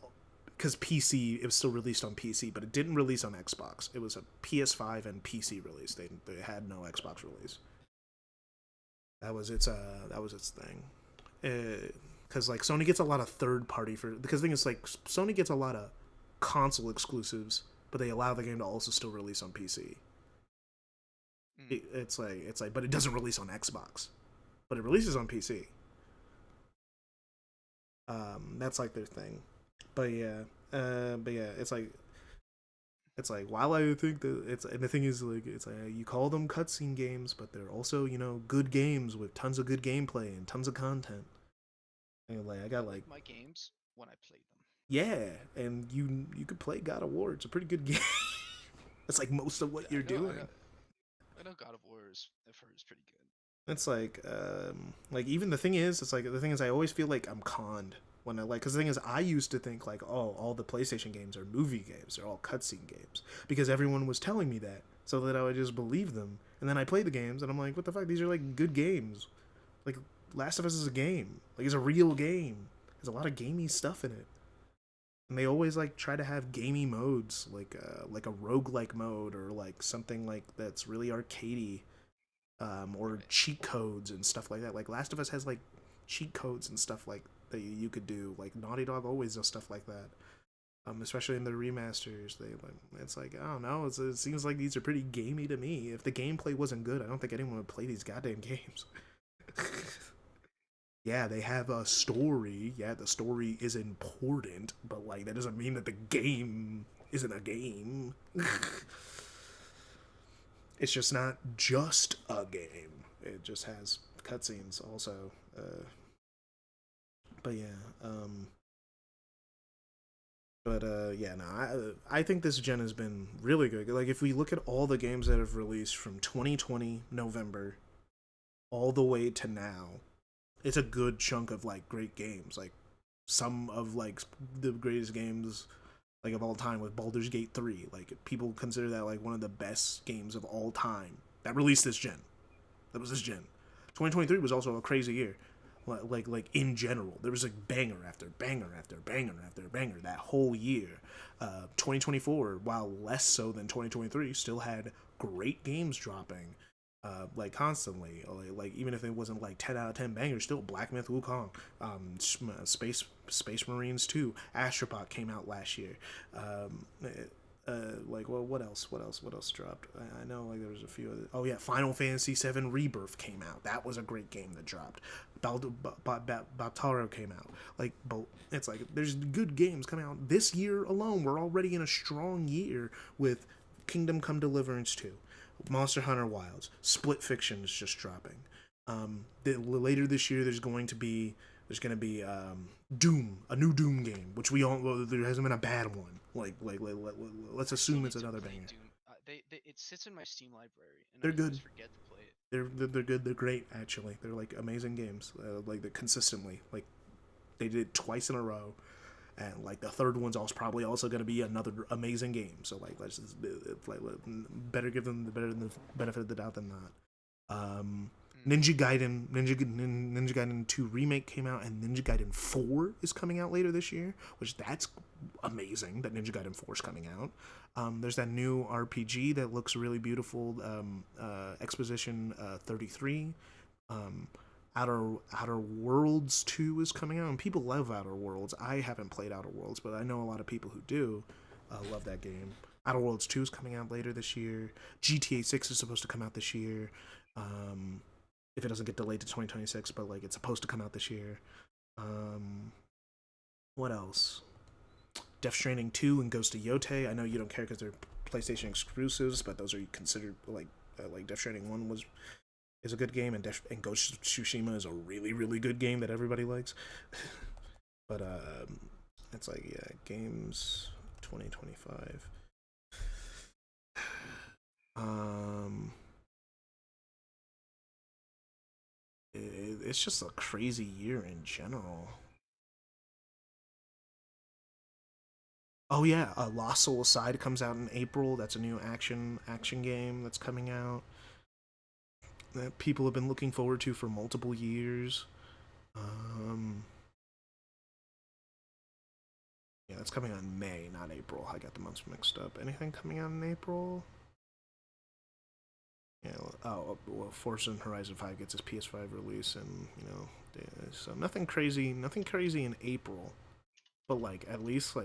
Because PC, it was still released on PC, but it didn't release on Xbox. It was a PS5 and PC release. They had no Xbox release. That was its thing. Because like Sony gets a lot of third party because the thing is like Sony gets a lot of console exclusives, but they allow the game to also still release on PC. It's like, but it doesn't release on Xbox, but it releases on PC. That's like their thing. But yeah, it's It's like, while I think that it's, and the thing is, like, it's like you call them cutscene games, but they're also, you know, good games with tons of good gameplay and tons of content. And like, I got like My games when I played them. yeah, and you could play God of War. It's a pretty good game. It's like most of what Yeah, you're doing. I know God of War is, I've heard, is pretty good. It's like even the thing is, it's like the thing is, I always feel like I'm conned when I like, because the thing is, I used to think like, oh, all the PlayStation games are movie games, they're all cutscene games, because everyone was telling me that, so that I would just believe them, and then I play the games, and I'm like, what the fuck? These are like good games. Like Last of Us is a game, like it's a real game. There's a lot of gamey stuff in it. And they always like try to have gamey modes, like a roguelike mode, or like something like that's really arcadey, or cheat codes and stuff like that. Like Last of Us has like cheat codes and stuff like that you could do. Like Naughty Dog always does stuff like that. Especially in the remasters, it's like, I don't know. It seems like these are pretty gamey to me. If the gameplay wasn't good, I don't think anyone would play these goddamn games. Yeah, they have a story. Yeah, the story is important, but like that doesn't mean that the game isn't a game. It's just not just a game. It just has cutscenes also. But yeah, yeah, no, I think this gen has been really good. Like if we look at all the games that have released from 2020 November all the way to now, it's a good chunk of like great games. Like some of like the greatest games like of all time with Baldur's Gate 3. Like people consider that like one of the best games of all time that released this gen. That was this gen. 2023 was also a crazy year. Like in general, there was like banger after banger after banger after banger that whole year. 2024, while less so than 2023, still had great games dropping. Like constantly, like even if it wasn't like 10 out of 10 bangers, still Black Myth Wukong, Space Marines 2, Astrobot came out last year. Like, well, what else dropped? I know like there was a few other. Oh yeah, Final Fantasy VII Rebirth came out. That was a great game that dropped. Baltaro came out. Like, it's like there's good games coming out this year alone. We're already in a strong year with Kingdom Come Deliverance 2. Monster Hunter Wilds, Split Fiction is just dropping. Later this year, there's going to be Doom, a new Doom game, which we all, well, there hasn't been a bad one. Let's assume it's another banger. It sits in my Steam library, and They're I good. just forget to play it. They're good. They're great actually. They're like amazing games. Like they're consistently, like they did it twice in a row. And like the third one's also probably also going to be another amazing game. So like let's just better give them the benefit of the doubt than not. Ninja Gaiden 2 remake came out, and Ninja Gaiden 4 is coming out later this year, which that's amazing that Ninja Gaiden 4 is coming out. There's that new RPG that looks really beautiful, Exposition 33. Outer Worlds 2 is coming out, and people love Outer Worlds. I haven't played Outer Worlds, but I know a lot of people who do love that game. Outer Worlds 2 is coming out later this year. GTA 6 is supposed to come out this year. If it doesn't get delayed to 2026, but like it's supposed to come out this year. What else? Death Stranding 2 and Ghost of Yotei. I know you don't care because they're PlayStation exclusives, but those are considered like Death Stranding 1 is a good game, and Ghost of Tsushima is a really, really good game that everybody likes. But it's like, yeah, games 2025. It's just a crazy year in general. Oh yeah, Lost Soul Aside comes out in April. That's a new action game that's coming out that people have been looking forward to for multiple years. Yeah, that's coming out in May, not April. I got the months mixed up. Anything coming out in April? Yeah, well, Forza Horizon 5 gets its PS5 release, and so nothing crazy in April, but like at least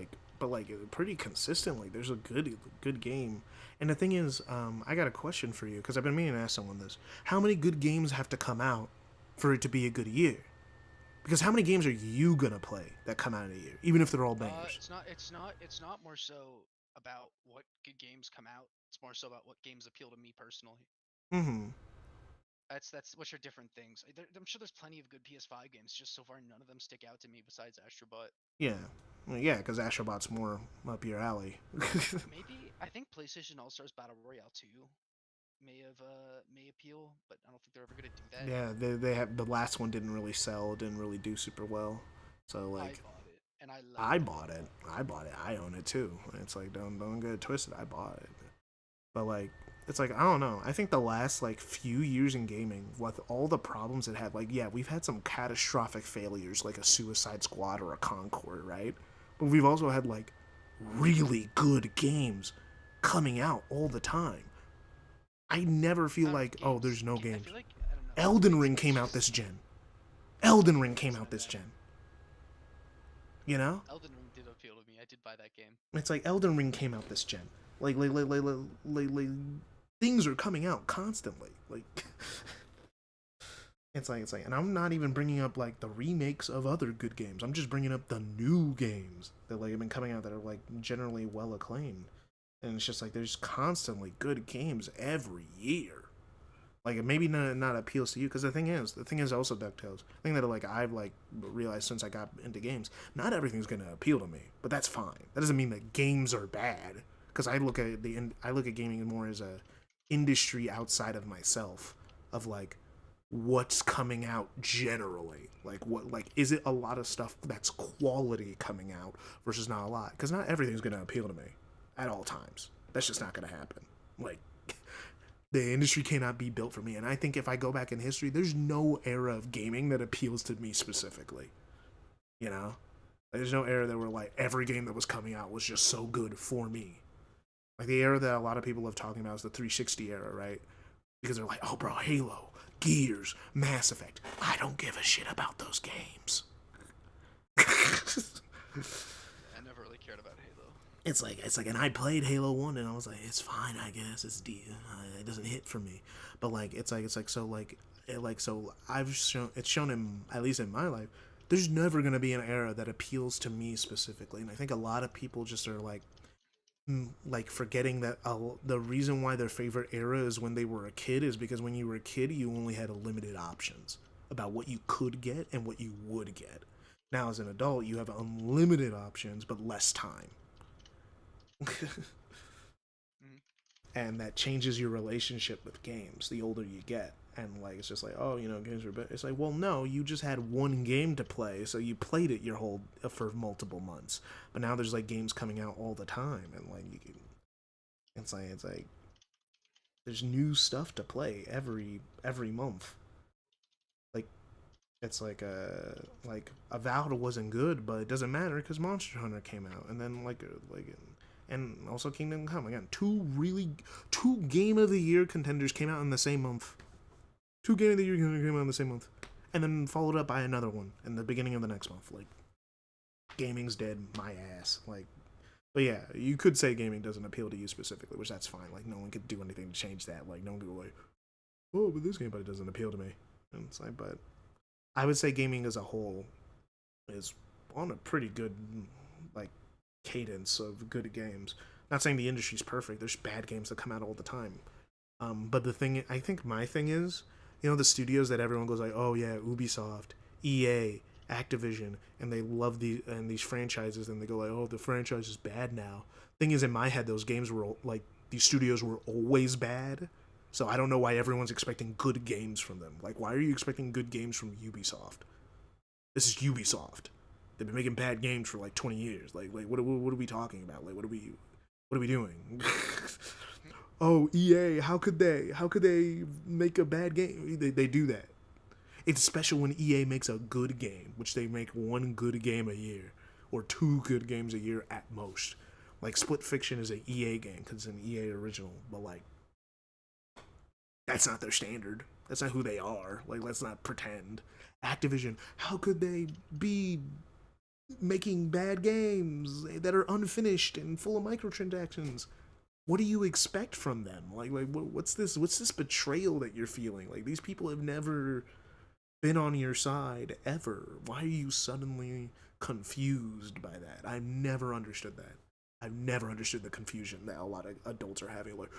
pretty consistently, there's a good game. And the thing is, I got a question for you, because I've been meaning to ask someone this: how many good games have to come out for it to be a good year? Because how many games are you gonna play that come out in a year, even if they're all bangers? It's not more so. about what good games come out. It's more so about what games appeal to me personally. Mm-hmm. That's which are different things. I'm sure there's plenty of good PS5 games. Just so far, none of them stick out to me besides Astrobot. Yeah. Well, yeah, because Astrobot's more up your alley. Maybe I think PlayStation All Stars Battle Royale 2 may appeal, but I don't think they're ever gonna do that. Yeah, they have the last one didn't really sell, didn't really do super well. So I like, bought it and I loved I it. bought it. I bought it. I own it too. It's like don't get it twisted. I bought it. But like, it's like I don't know. I think the last like few years in gaming, with all the problems it had, like yeah, we've had some catastrophic failures like a Suicide Squad or a Concord, right? But we've also had like really good games coming out all the time. I never feel Not like games. there's no I games. feel like I don't know. Elden Ring came out just- this gen. Elden Ring came out this gen. You know? Elden Ring did appeal to me. I did buy that game. It's like Elden Ring came out this gen. Like things are coming out constantly. Like it's like, and I'm not even bringing up like the remakes of other good games. I'm just bringing up the new games that like have been coming out that are like generally well acclaimed. And it's just like there's constantly good games every year. Like maybe not appeals to you because the thing is also DuckTales. The thing that like I've like realized since I got into games, not everything's gonna appeal to me, but that's fine. That doesn't mean that games are bad because I look at gaming more as a industry outside of myself of like what's coming out generally. Like what like is it a lot of stuff that's quality coming out versus not a lot? Because not everything's gonna appeal to me at all times. That's just not gonna happen. Like the industry cannot be built for me. And I think if I go back in history, there's no era of gaming that appeals to me specifically. You know? Like, there's no era that were like every game that was coming out was just so good for me. Like the era that a lot of people have talking about is the 360 era, right? Because they're like, oh bro, Halo, Gears, Mass Effect. I don't give a shit about those games. I never really cared about Halo. It's like, and I played Halo 1 and I was like, it's fine, I guess. It doesn't hit for me. But like, it's like, so I've shown, it's shown in, at least in my life, there's never going to be an era that appeals to me specifically. And I think a lot of people just are like forgetting that the reason why their favorite era is when they were a kid is because when you were a kid, you only had limited options about what you could get and what you would get. Now as an adult, you have unlimited options, but less time. And that changes your relationship with games the older you get. And like it's just like, oh, you know, games are better. It's like, well, no, you just had one game to play, so you played it your whole for multiple months. But now there's like games coming out all the time, and like you can, it's like there's new stuff to play every month. Like it's like Avowed wasn't good, but it doesn't matter because Monster Hunter came out, and then and also Kingdom Come. Again, two Game of the Year contenders came out in the same month. 2 Game of the Year contenders came out in the same month. And then followed up by another one in the beginning of the next month. Like, gaming's dead, my ass. Like, but yeah, you could say gaming doesn't appeal to you specifically, which that's fine. Like, no one could do anything to change that. Like, no one could go like, oh, but this game, but it doesn't appeal to me. And it's like, but I would say gaming as a whole is on a pretty good, like, cadence of good games. Not saying the industry's perfect. There's bad games that come out all the time. But the thing, I think my thing is, you know, the studios that everyone goes like, oh yeah, Ubisoft, EA, Activision, and they love these franchises, and they go like, oh, the franchise is bad now. Thing is, in my head, those games were like, these studios were always bad. So I don't know why everyone's expecting good games from them. Like, why are you expecting good games from Ubisoft? This is Ubisoft. They've been making bad games for like 20 years. Like what are we talking about? Like, what are we doing? Oh, EA, how could they make a bad game? They do that. It's special when EA makes a good game, which they make 1 good game a year, or 2 good games a year at most. Like, Split Fiction is an EA game, because it's an EA original, but like, that's not their standard. That's not who they are. Like, let's not pretend. Activision, how could they be making bad games that are unfinished and full of microtransactions? What do you expect from them? Like what's this betrayal that you're feeling? Like, these people have never been on your side ever. Why are you suddenly confused by that? I've never understood that. I've never understood the confusion that a lot of adults are having. Like,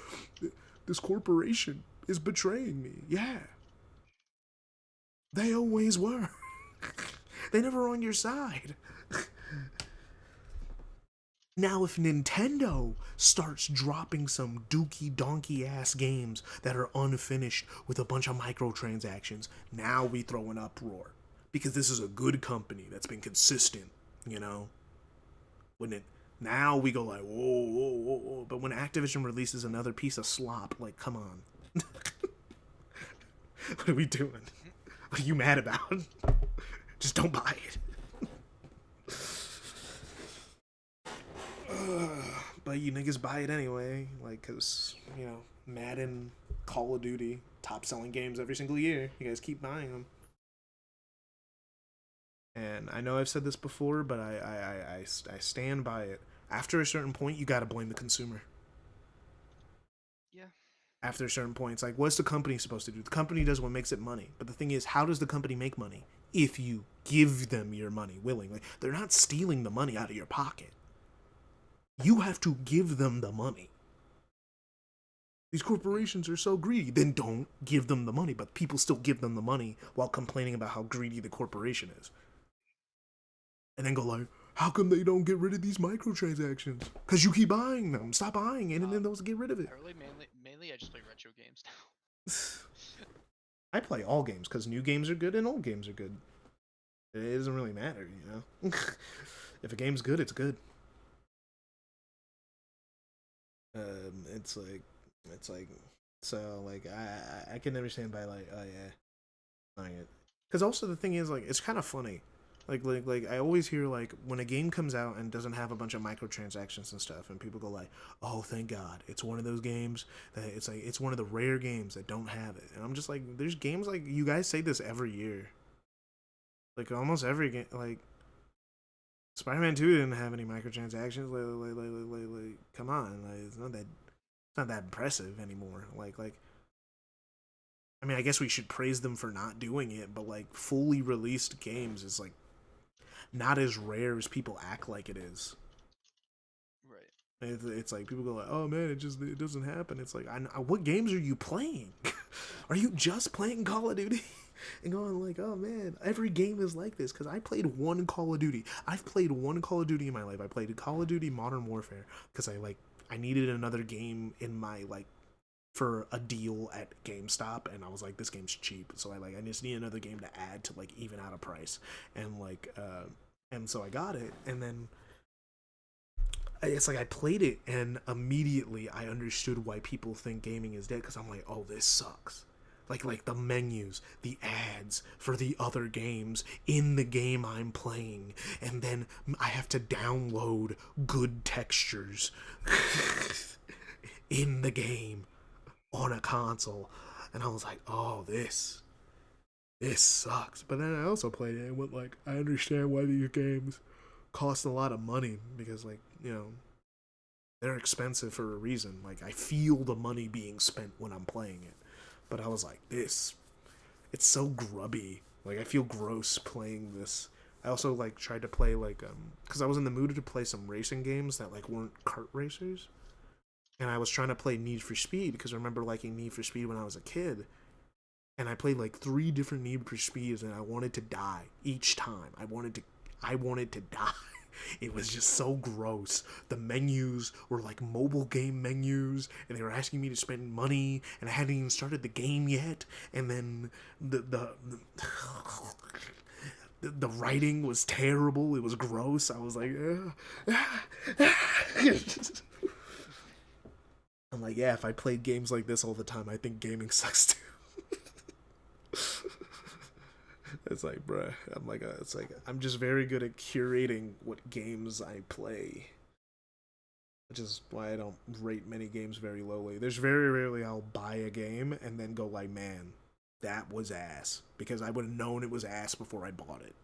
this corporation is betraying me. Yeah. They always were. They never were on your side. Now, if Nintendo starts dropping some dookie donkey ass games that are unfinished with a bunch of microtransactions, now we throw an uproar. Because this is a good company that's been consistent, you know? Now we go like, whoa, whoa, whoa, whoa. But when Activision releases another piece of slop, like, come on. What are we doing? What are you mad about? Just don't buy it. But you niggas buy it anyway, like, cause, you know, Madden, Call of Duty, top selling games every single year. You guys keep buying them. And I know I've said this before, but I stand by it. After a certain point, you gotta blame the consumer. Yeah. After a certain point, it's like, what's the company supposed to do? The company does what makes it money. But the thing is, how does the company make money? If you give them your money willingly. They're not stealing the money out of your pocket. You have to give them the money. These corporations are so greedy. Then don't give them the money, but people still give them the money while complaining about how greedy the corporation is. And then go like, how come they don't get rid of these microtransactions? Because you keep buying them. Stop buying it, and then they'll get rid of it. Mainly I just play retro games now. I play all games, because new games are good and old games are good. It doesn't really matter, you know? If a game's good, it's good. It's like, so, like, I can never stand by, like, oh, yeah, buying it. Because also the thing is, like, it's kind of funny. Like, I always hear, like, when a game comes out and doesn't have a bunch of microtransactions and stuff, and people go like, oh, thank God, it's one of those games that, it's like, it's one of the rare games that don't have it. And I'm just like, there's games, like, you guys say this every year. Like, almost every game, like, Spider-Man 2 didn't have any microtransactions. Like, come on, like, it's not that impressive anymore. Like, I mean, I guess we should praise them for not doing it, but like, fully released games is like not as rare as people act like it is. Right. It's like people go like, oh man, it doesn't happen. It's like, what games are you playing? Are you just playing Call of Duty? And going like, oh man, every game is like this. Because I played one Call of Duty. I've played one Call of Duty in my life. I played Call of Duty Modern Warfare because I needed another game in my, like, for a deal at GameStop, and I was like, this game's cheap, so I just need another game to add to, like, even out a price. And like, and so I got it, and then it's like I played it, and immediately I understood why people think gaming is dead, because I'm like, oh, this sucks. Like the menus, the ads for the other games in the game I'm playing, and then I have to download good textures in the game on a console, and I was like, oh, this sucks. But then I also played it and went like, I understand why these games cost a lot of money, because, like, you know, they're expensive for a reason. Like, I feel the money being spent when I'm playing it. But I was like, it's so grubby. Like, I feel gross playing this. I also, like, tried to play, like, because I was in the mood to play some racing games that, like, weren't kart racers. And I was trying to play Need for Speed, because I remember liking Need for Speed when I was a kid. And I played, like, 3 different Need for Speeds, and I wanted to die each time. I wanted to die. It was just so gross. The menus were like mobile game menus, and they were asking me to spend money, and I hadn't even started the game yet. And then the writing was terrible. It was gross. I was like, I'm like, yeah, if I played games like this all the time, I think gaming sucks too. It's like, bruh, I'm just very good at curating what games I play. Which is why I don't rate many games very lowly. There's very rarely I'll buy a game and then go like, man, that was ass. Because I would have known it was ass before I bought it.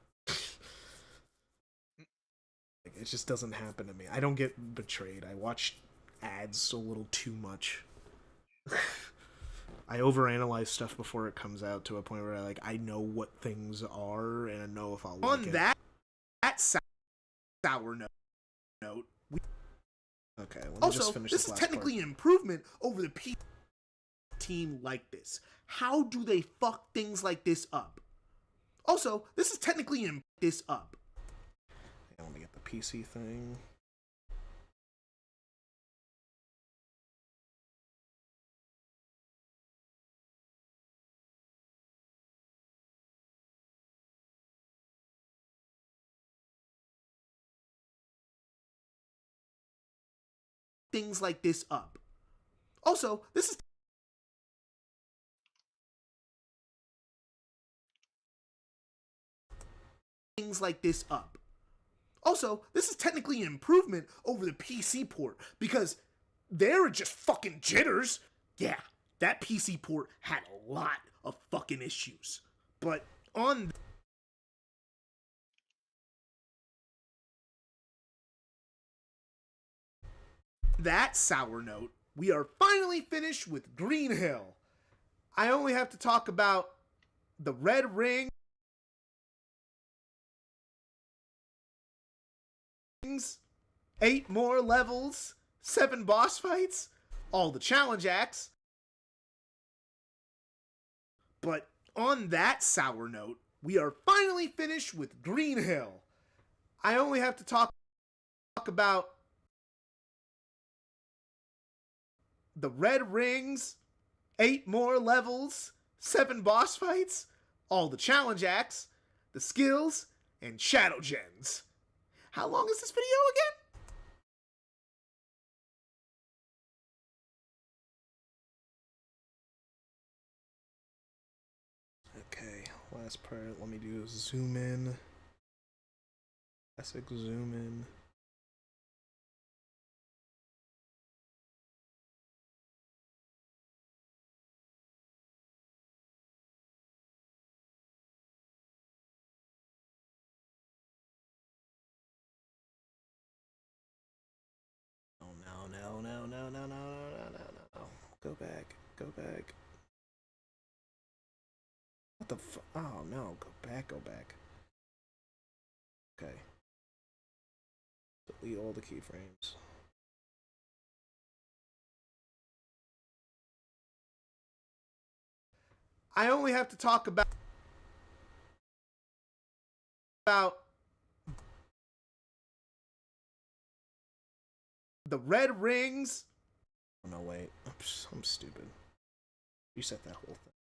Like, it just doesn't happen to me. I don't get betrayed. I watch ads a little too much. I overanalyze stuff before it comes out to a point where I know what things are and I know if I'll like it. On that sour note, Okay, let me Also, just finish this this is last technically part. an improvement over the team like this. How do they fuck things like this up? Also, this is technically this up. Let me get the PC thing. Things like this up. Also, this is things like this up. Also, this is technically an improvement over the PC port because they're just fucking jitters. Yeah, that PC port had a lot of fucking issues. But on that sour note, we are finally finished with Green Hill. I only have to talk about the red ring, 8 more levels, 7 boss fights, all the challenge acts. But on that sour note, we are finally finished with Green Hill. I only have to talk about the red rings, 8 more levels, 7 boss fights, all the challenge acts, the skills, and shadow gens. How long is this video again? Okay, last part. Let me do zoom in. Classic zoom in. Oh no. Go back. Go back. What the fu- Oh no, go back. Okay. Delete all the keyframes. I only have to talk about the red rings. Oh no, wait. I'm stupid. Reset that whole thing.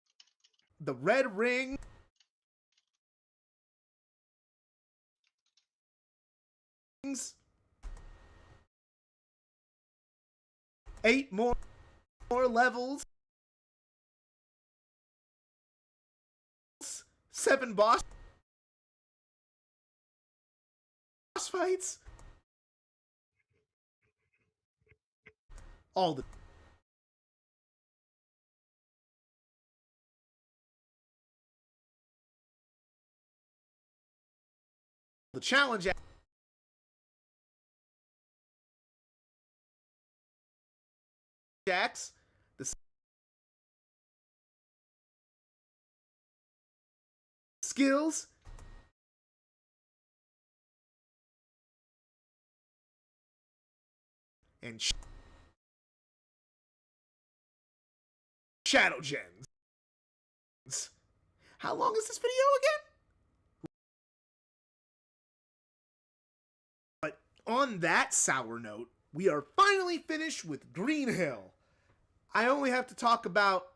The red ring. Eight more levels. 7 boss fights. All the challenge acts, the skills, and shadow gens. How long is this video again? But on that sour note, we are finally finished with Green Hill. I only have to talk about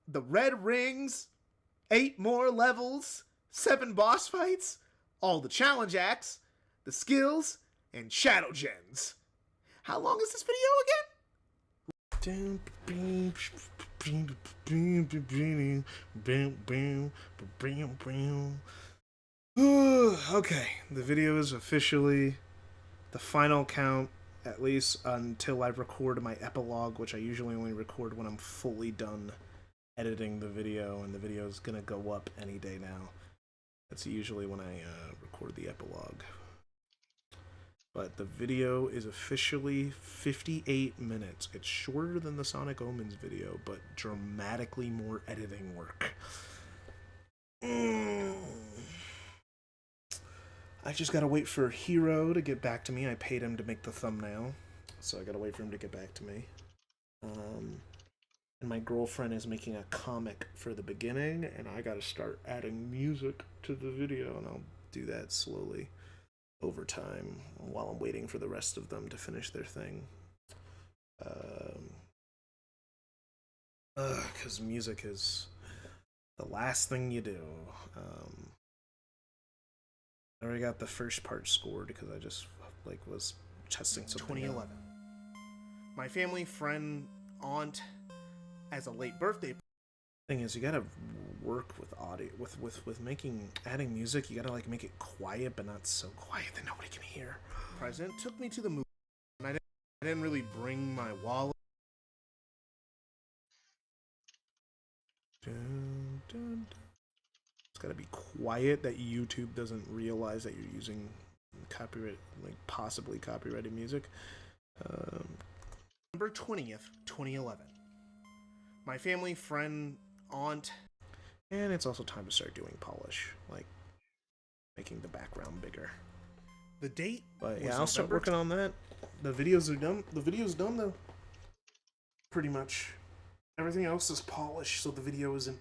the red rings, 8 more levels, 7 boss fights, all the challenge acts, the skills, and shadow gens. How long is this video again? Okay, the video is officially the final count, at least until I record my epilogue, which I usually only record when I'm fully done editing the video, and the video is gonna go up any day now. That's usually when I record the epilogue. But the video is officially 58 minutes. It's shorter than the Sonic Omens video, but dramatically more editing work. I just gotta wait for Hero to get back to me. I paid him to make the thumbnail. so I gotta wait for him to get back to me. And my girlfriend is making a comic for the beginning, and I gotta start adding music to the video, and I'll do that slowly over time while I'm waiting for the rest of them to finish their thing. Because music is the last thing you do. I already got the first part scored because I just was testing something. 2011. My family, friend, aunt, as a late birthday. Thing is, you gotta work with audio, with adding music. You gotta make it quiet, but not so quiet that nobody can hear. Present took me to the movie, and I didn't really bring my wallet. Dun, dun, dun. It's gotta be quiet that YouTube doesn't realize that you're using copyright, possibly copyrighted music. November 20th, 2011. My family, friend, aunt. And it's also time to start doing polish, making the background bigger. The date. But yeah, I'll start working on that. The videos are done. The video's done though. Pretty much. Everything else is polished, so the video isn't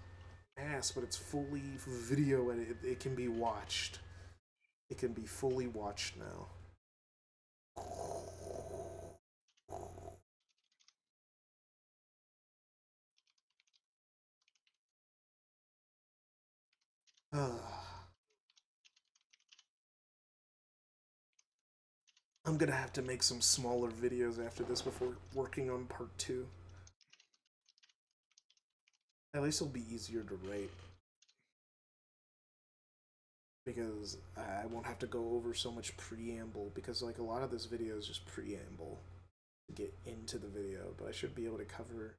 ass, but it's fully video and it can be watched. It can be fully watched now. I'm gonna have to make some smaller videos after this before working on part 2. At least it'll be easier to rate. Because I won't have to go over so much preamble, because a lot of this video is just preamble to get into the video, but I should be able to cover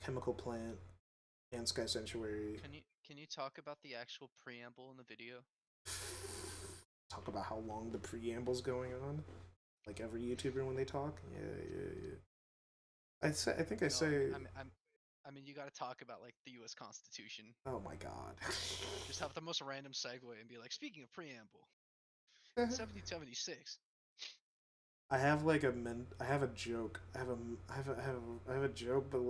Chemical Plant and Sky Sanctuary. Can you talk about the actual preamble in the video? Talk about how long the preamble's going on? Like every YouTuber when they talk? Yeah. I think I say... I mean, you gotta talk about the U.S. Constitution. Oh my god. Just have the most random segue and be like, speaking of preamble, 1776. I have I have a joke. I have a joke, but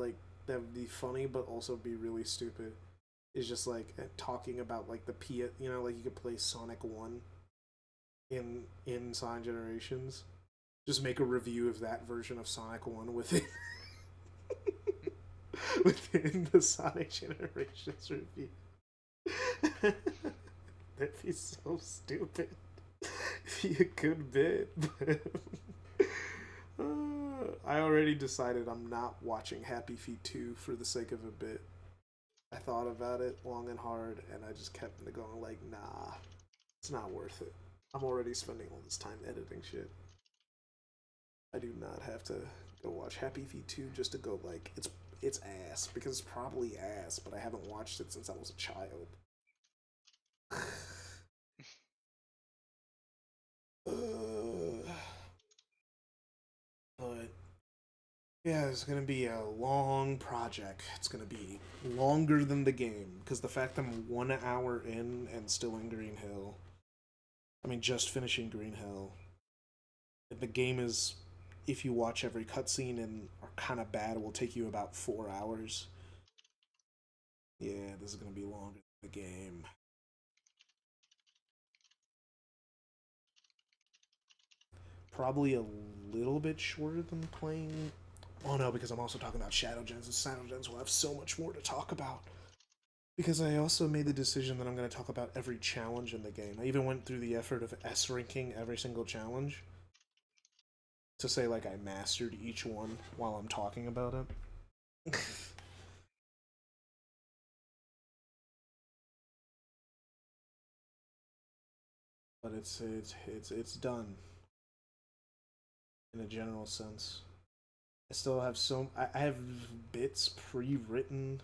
that would be funny, but also be really stupid. It's just talking about the you could play Sonic 1 in Sonic Generations. Just make a review of that version of Sonic 1 within within the Sonic Generations review. That'd be so stupid. It'd be a good bit, but I already decided I'm not watching Happy Feet 2 for the sake of a bit. I thought about it long and hard, and I just kept going nah, it's not worth it. I'm already spending all this time editing shit. I do not have to go watch Happy Feet 2 just to go it's ass, because it's probably ass, but I haven't watched it since I was a child. But yeah, it's gonna be a long project. It's gonna be longer than the game, because the fact I'm 1 hour in and still in Green Hill. I mean, just finishing Green Hill. The game is, if you watch every cutscene and are kind of bad, it will take you about 4 hours. Yeah, this is gonna be longer than the game. Probably a little bit shorter than playing... Oh no, because I'm also talking about Shadow Gens, and Shadow Gens will have so much more to talk about. Because I also made the decision that I'm going to talk about every challenge in the game. I even went through the effort of S-ranking every single challenge. To say, I mastered each one while I'm talking about it. But it's done. In a general sense. I still have I have bits pre-written.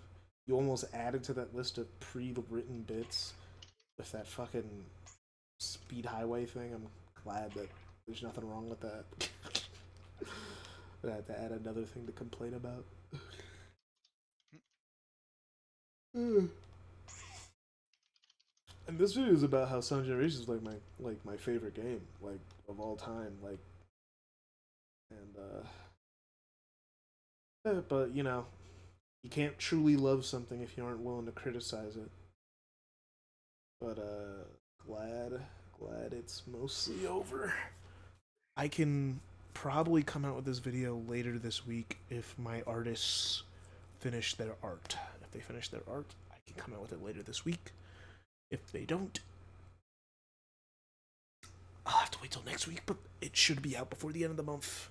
You almost added to that list of pre-written bits with that fucking speed highway thing. I'm glad that there's nothing wrong with that. But I had to add another thing to complain about. And this video is about how Sonic Generations is my favorite game, of all time, and But you know, you can't truly love something if you aren't willing to criticize it. But glad it's mostly over. I can probably come out with this video later this week if my artists finish their art. If they finish their art, I can come out with it later this week. If they don't, I'll have to wait till next week, but it should be out before the end of the month.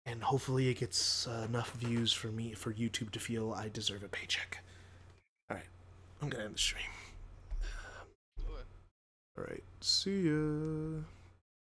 And hopefully it gets enough views for YouTube to feel I deserve a paycheck. Alright, I'm gonna end the stream. Alright, see ya.